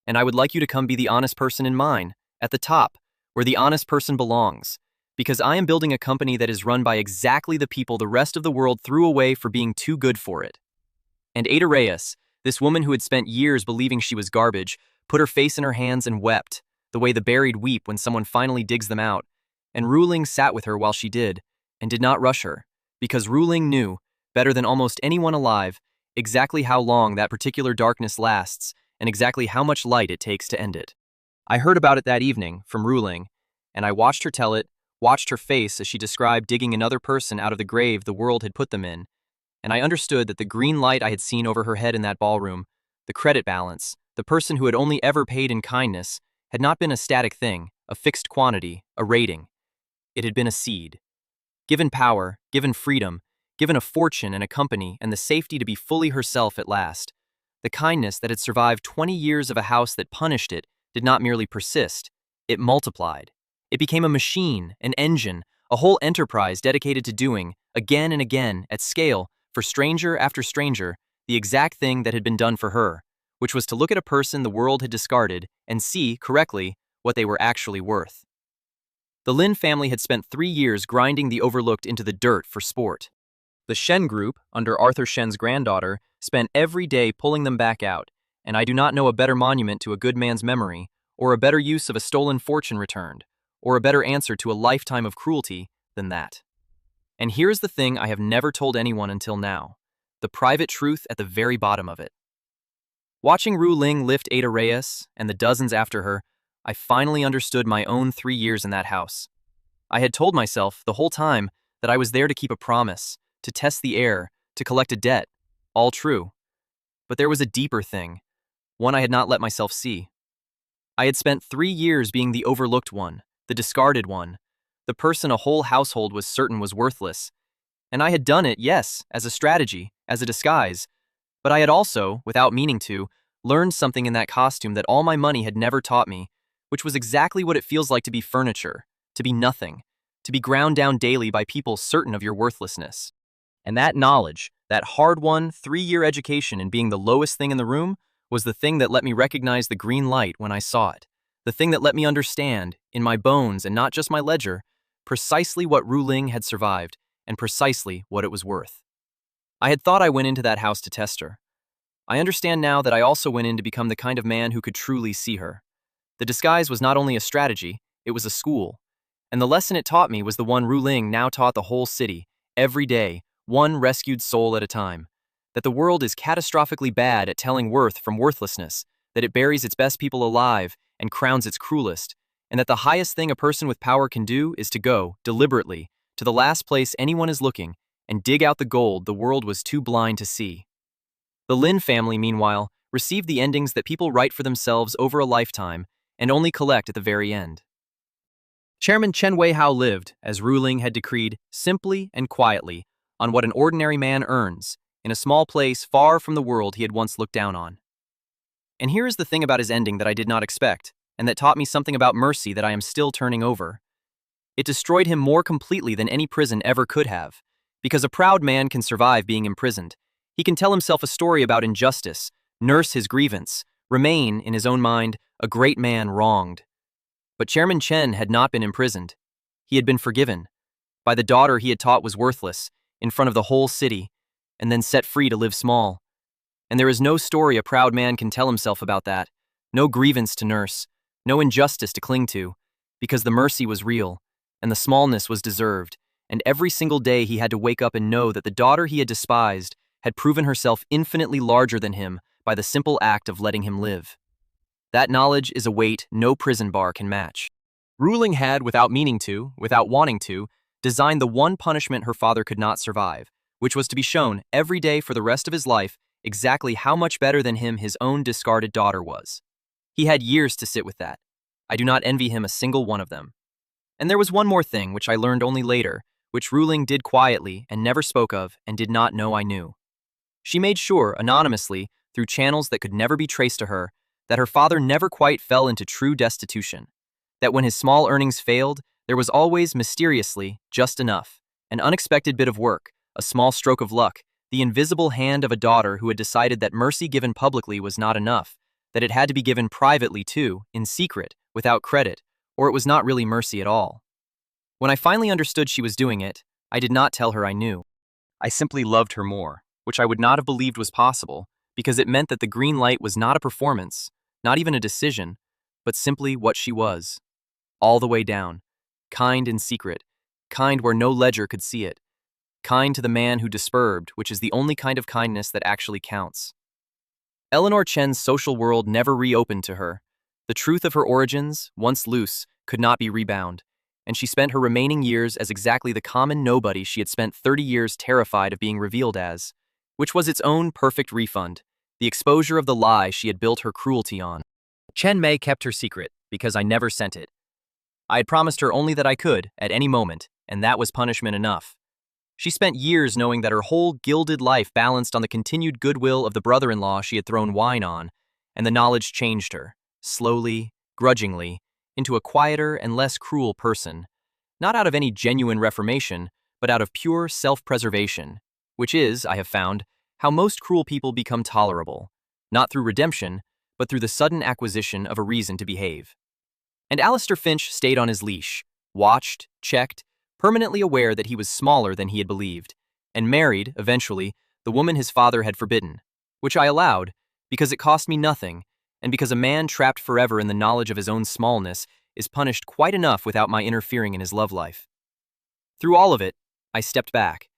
and I would like you to come be the honest person in mine, at the top, where the honest person belongs, because I am building a company that is run by exactly the people the rest of the world threw away for being too good for it." And Ada Reyes, this woman who had spent years believing she was garbage, put her face in her hands and wept, the way the buried weep when someone finally digs them out, and Ruiling sat with her while she did, and did not rush her, because Ruiling knew, better than almost anyone alive, exactly how long that particular darkness lasts, and exactly how much light it takes to end it. I heard about it that evening, from Ruiling, and I watched her tell it, watched her face as she described digging another person out of the grave the world had put them in, and I understood that the green light I had seen over her head in that ballroom, the credit balance, the person who had only ever paid in kindness, had not been a static thing, a fixed quantity, a rating. It had been a seed. Given power, given freedom, given a fortune and a company and the safety to be fully herself at last, the kindness that had survived 20 years of a house that punished it did not merely persist, it multiplied. It became a machine, an engine, a whole enterprise dedicated to doing, again and again, at scale, for stranger after stranger, the exact thing that had been done for her, which was to look at a person the world had discarded and see, correctly, what they were actually worth. The Lin family had spent 3 years grinding the overlooked into the dirt for sport. The Shen Group, under Arthur Shen's granddaughter, spent every day pulling them back out, and I do not know a better monument to a good man's memory, or a better use of a stolen fortune returned, or a better answer to a lifetime of cruelty than that. And here's the thing I have never told anyone until now, the private truth at the very bottom of it. Watching Ruiling lift Ada Reyes, and the dozens after her, I finally understood my own 3 years in that house. I had told myself, the whole time, that I was there to keep a promise, to test the air, to collect a debt. All true. But there was a deeper thing, one I had not let myself see. I had spent 3 years being the overlooked one, the discarded one, the person a whole household was certain was worthless. And I had done it, yes, as a strategy, as a disguise, but I had also, without meaning to, learned something in that costume that all my money had never taught me, which was exactly what it feels like to be furniture, to be nothing, to be ground down daily by people certain of your worthlessness. And that knowledge, that hard-won 3-year education in being the lowest thing in the room, was the thing that let me recognize the green light when I saw it, the thing that let me understand, in my bones and not just my ledger, precisely what Ruiling had survived and precisely what it was worth. I had thought I went into that house to test her. I understand now that I also went in to become the kind of man who could truly see her. The disguise was not only a strategy, it was a school. And the lesson it taught me was the one Ruiling now taught the whole city, every day, one rescued soul at a time. that the world is catastrophically bad at telling worth from worthlessness, that it buries its best people alive and crowns its cruelest, and that the highest thing a person with power can do is to go, deliberately, to the last place anyone is looking and dig out the gold the world was too blind to see. The Lin family, meanwhile, received the endings that people write for themselves over a lifetime and only collect at the very end. Chairman Chen lived, as Ruiling had decreed, simply and quietly, on what an ordinary man earns, in a small place far from the world he had once looked down on. And here is the thing about his ending that I did not expect, and that taught me something about mercy that I am still turning over. It destroyed him more completely than any prison ever could have, because a proud man can survive being imprisoned. He can tell himself a story about injustice, nurse his grievance, remain, in his own mind, a great man wronged. But Chairman Chen had not been imprisoned. He had been forgiven by the daughter he had taught was worthless, in front of the whole city, and then set free to live small. And there is no story a proud man can tell himself about that, no grievance to nurse, no injustice to cling to, because the mercy was real, and the smallness was deserved, and every single day he had to wake up and know that the daughter he had despised had proven herself infinitely larger than him by the simple act of letting him live. That knowledge is a weight no prison bar can match. Ruiling had, without meaning to, without wanting to, designed the one punishment her father could not survive, which was to be shown every day for the rest of his life exactly how much better than him his own discarded daughter was. He had years to sit with that. I do not envy him a single one of them. And there was one more thing which I learned only later, which Ruiling did quietly and never spoke of and did not know I knew. She made sure, anonymously, through channels that could never be traced to her, that her father never quite fell into true destitution, that when his small earnings failed, there was always, mysteriously, just enough, an unexpected bit of work, a small stroke of luck, the invisible hand of a daughter who had decided that mercy given publicly was not enough, that it had to be given privately too, in secret, without credit, or it was not really mercy at all. When I finally understood she was doing it, I did not tell her I knew. I simply loved her more, which I would not have believed was possible, because it meant that the green light was not a performance, not even a decision, but simply what she was. All the way down. Kind in secret. Kind where no ledger could see it. Kind to the man who disturbed, which is the only kind of kindness that actually counts. Eleanor Chen's social world never reopened to her. The truth of her origins, once loose, could not be rebound, and she spent her remaining years as exactly the common nobody she had spent 30 years terrified of being revealed as, which was its own perfect refund, the exposure of the lie she had built her cruelty on. Chen Mei kept her secret, because I never sent it. I had promised her only that I could, at any moment, and that was punishment enough. She spent years knowing that her whole gilded life balanced on the continued goodwill of the brother-in-law she had thrown wine on, and the knowledge changed her, slowly, grudgingly, into a quieter and less cruel person, not out of any genuine reformation, but out of pure self-preservation, which is, I have found, how most cruel people become tolerable, not through redemption, but through the sudden acquisition of a reason to behave. And Alistair Finch stayed on his leash, watched, checked, permanently aware that he was smaller than he had believed, and married, eventually, the woman his father had forbidden, which I allowed, because it cost me nothing, and because a man trapped forever in the knowledge of his own smallness is punished quite enough without my interfering in his love life. Through all of it, I stepped back,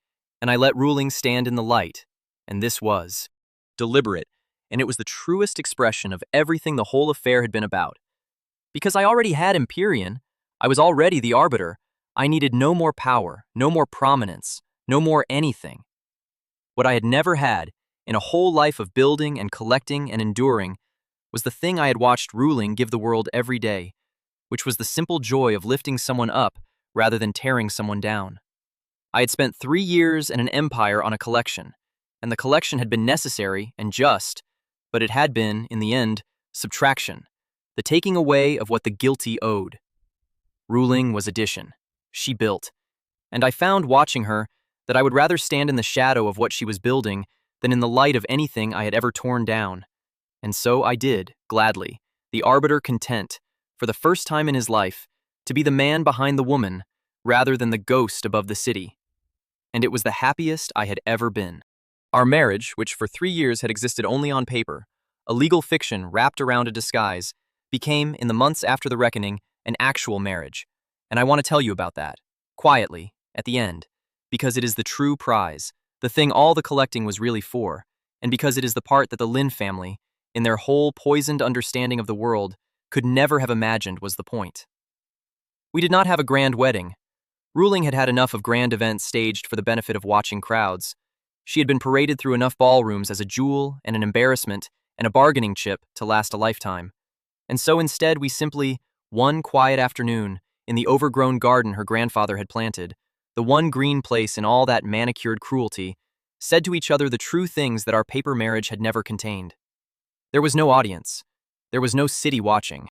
and I let Ruiling stand in the light, and this was deliberate, and it was the truest expression of everything the whole affair had been about. Because I already had Empyrean, I was already the Arbiter. I needed no more power, no more prominence, no more anything. What I had never had, in a whole life of building and collecting and enduring, was the thing I had watched Ruiling give the world every day, which was the simple joy of lifting someone up rather than tearing someone down. I had spent 3 years and an empire on a collection, and the collection had been necessary and just, but it had been, in the end, subtraction, the taking away of what the guilty owed. Ruiling was addition. She built. And I found, watching her, that I would rather stand in the shadow of what she was building than in the light of anything I had ever torn down. And so I did, gladly, the Arbiter content, for the first time in his life, to be the man behind the woman, rather than the ghost above the city. And it was the happiest I had ever been. Our marriage, which for 3 years had existed only on paper, a legal fiction wrapped around a disguise, became, in the months after the reckoning, an actual marriage. And I want to tell you about that, quietly, at the end, because it is the true prize, the thing all the collecting was really for, and because it is the part that the Lin family, in their whole poisoned understanding of the world, could never have imagined was the point. We did not have a grand wedding. Ruiling had had enough of grand events staged for the benefit of watching crowds. She had been paraded through enough ballrooms as a jewel and an embarrassment and a bargaining chip to last a lifetime. And so instead we simply, one quiet afternoon, in the overgrown garden her grandfather had planted, the one green place in all that manicured cruelty, said to each other the true things that our paper marriage had never contained. There was no audience. There was no city watching.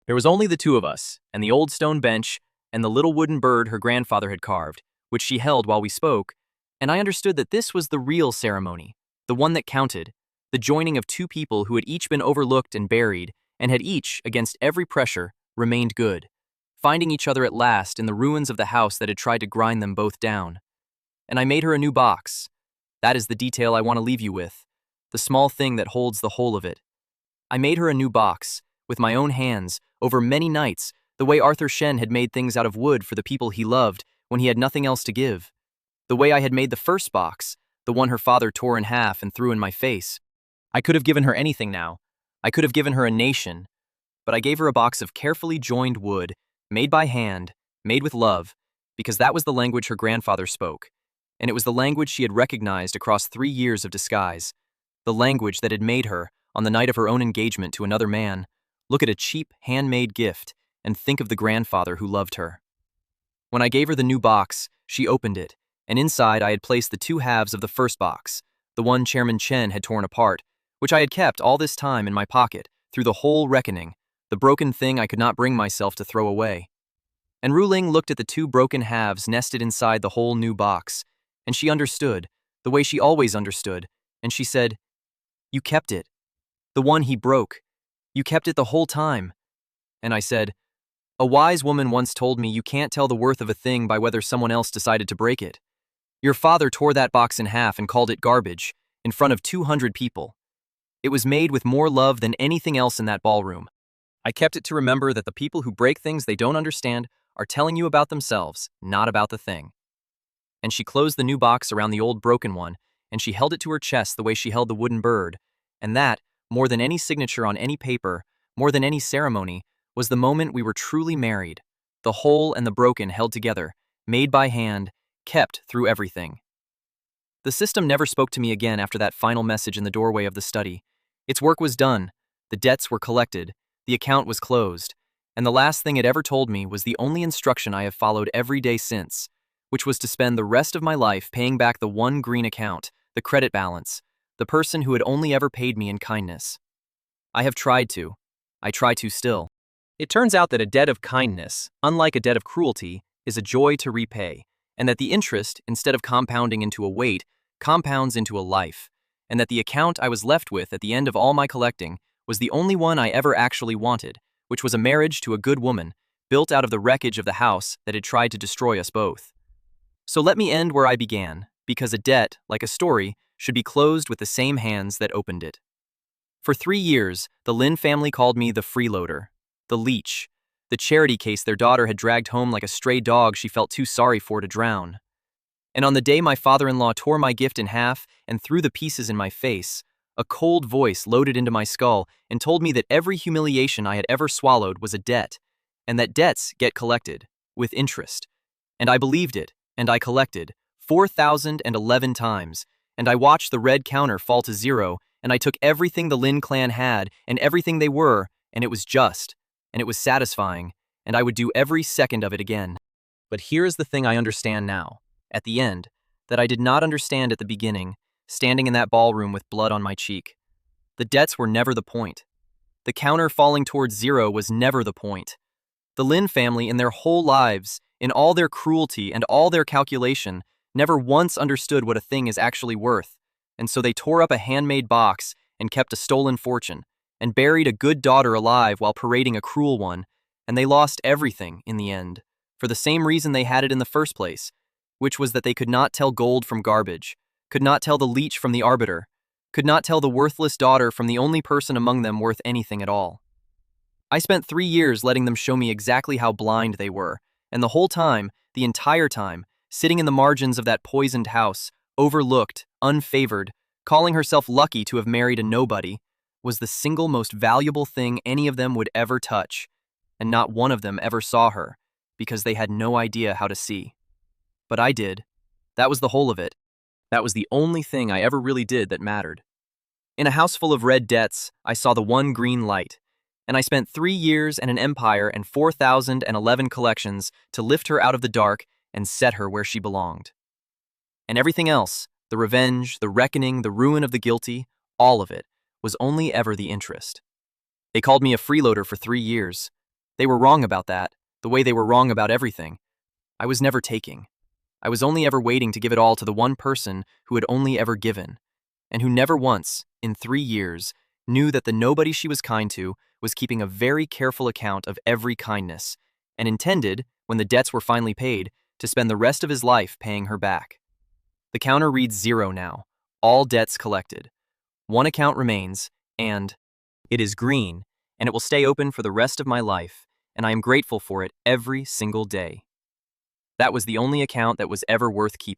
There was only the two of us, and the old stone bench, and the little wooden bird her grandfather had carved, which she held while we spoke, and I understood that this was the real ceremony, the one that counted, the joining of two people who had each been overlooked and buried, and had each, against every pressure, remained good, finding each other at last in the ruins of the house that had tried to grind them both down. And I made her a new box. That is the detail I want to leave you with, the small thing that holds the whole of it. I made her a new box, with my own hands, over many nights, the way Arthur Shen had made things out of wood for the people he loved when he had nothing else to give. The way I had made the first box, the one her father tore in half and threw in my face. I could have given her anything now. I could have given her a nation. But I gave her a box of carefully joined wood, made by hand, made with love, because that was the language her grandfather spoke. And it was the language she had recognized across 3 years of disguise. The language that had made her, on the night of her own engagement to another man, look at a cheap, handmade gift and think of the grandfather who loved her. When I gave her the new box, she opened it, and inside I had placed the two halves of the first box, the one Chairman Chen had torn apart, which I had kept all this time in my pocket, through the whole reckoning, the broken thing I could not bring myself to throw away. And Ruiling looked at the two broken halves nested inside the whole new box, and she understood, the way she always understood, and she said, "You kept it. The one he broke. You kept it the whole time." And I said, "A wise woman once told me you can't tell the worth of a thing by whether someone else decided to break it. Your father tore that box in half and called it garbage, in front of 200 people. It was made with more love than anything else in that ballroom. I kept it to remember that the people who break things they don't understand are telling you about themselves, not about the thing." And she closed the new box around the old broken one, and she held it to her chest the way she held the wooden bird, and that, more than any signature on any paper, more than any ceremony, was the moment we were truly married, the whole and the broken held together, made by hand, kept through everything. The system never spoke to me again after that final message in the doorway of the study. Its work was done, the debts were collected, the account was closed, and the last thing it ever told me was the only instruction I have followed every day since, which was to spend the rest of my life paying back the one green account, the credit balance, the person who had only ever paid me in kindness. I have tried to. I try to still. It turns out that a debt of kindness, unlike a debt of cruelty, is a joy to repay, and that the interest, instead of compounding into a weight, compounds into a life, and that the account I was left with at the end of all my collecting was the only one I ever actually wanted, which was a marriage to a good woman, built out of the wreckage of the house that had tried to destroy us both. So let me end where I began, because a debt, like a story, should be closed with the same hands that opened it. For 3 years, the Lin family called me the freeloader, the leech, the charity case their daughter had dragged home like a stray dog she felt too sorry for to drown. And on the day my father-in-law tore my gift in half and threw the pieces in my face, a cold voice loaded into my skull and told me that every humiliation I had ever swallowed was a debt, and that debts get collected, with interest. And I believed it, and I collected, 4,011 times, and I watched the red counter fall to 0, and I took everything the Lin clan had and everything they were, and it was just, and it was satisfying, and I would do every second of it again. But here is the thing I understand now, at the end, that I did not understand at the beginning, standing in that ballroom with blood on my cheek. The debts were never the point. The counter falling towards 0 was never the point. The Lin family in their whole lives, in all their cruelty and all their calculation, never once understood what a thing is actually worth, and so they tore up a handmade box and kept a stolen fortune, and buried a good daughter alive while parading a cruel one, and they lost everything in the end, for the same reason they had it in the first place, which was that they could not tell gold from garbage, could not tell the leech from the arbiter, could not tell the worthless daughter from the only person among them worth anything at all. I spent 3 years letting them show me exactly how blind they were, and the whole time, the entire time, sitting in the margins of that poisoned house, overlooked, unfavored, calling herself lucky to have married a nobody, was the single most valuable thing any of them would ever touch, and not one of them ever saw her, because they had no idea how to see. But I did. That was the whole of it. That was the only thing I ever really did that mattered. In a house full of red debts, I saw the one green light, and I spent 3 years and an empire and 4,011 collections to lift her out of the dark and set her where she belonged. And everything else, the revenge, the reckoning, the ruin of the guilty, all of it, was only ever the interest. They called me a freeloader for 3 years. They were wrong about that, the way they were wrong about everything. I was never taking. I was only ever waiting to give it all to the one person who had only ever given, and who never once, in 3 years, knew that the nobody she was kind to was keeping a very careful account of every kindness, and intended, when the debts were finally paid, to spend the rest of his life paying her back. The counter reads 0 now, all debts collected. One account remains, and it is green, and it will stay open for the rest of my life, and I am grateful for it every single day. That was the only account that was ever worth keeping.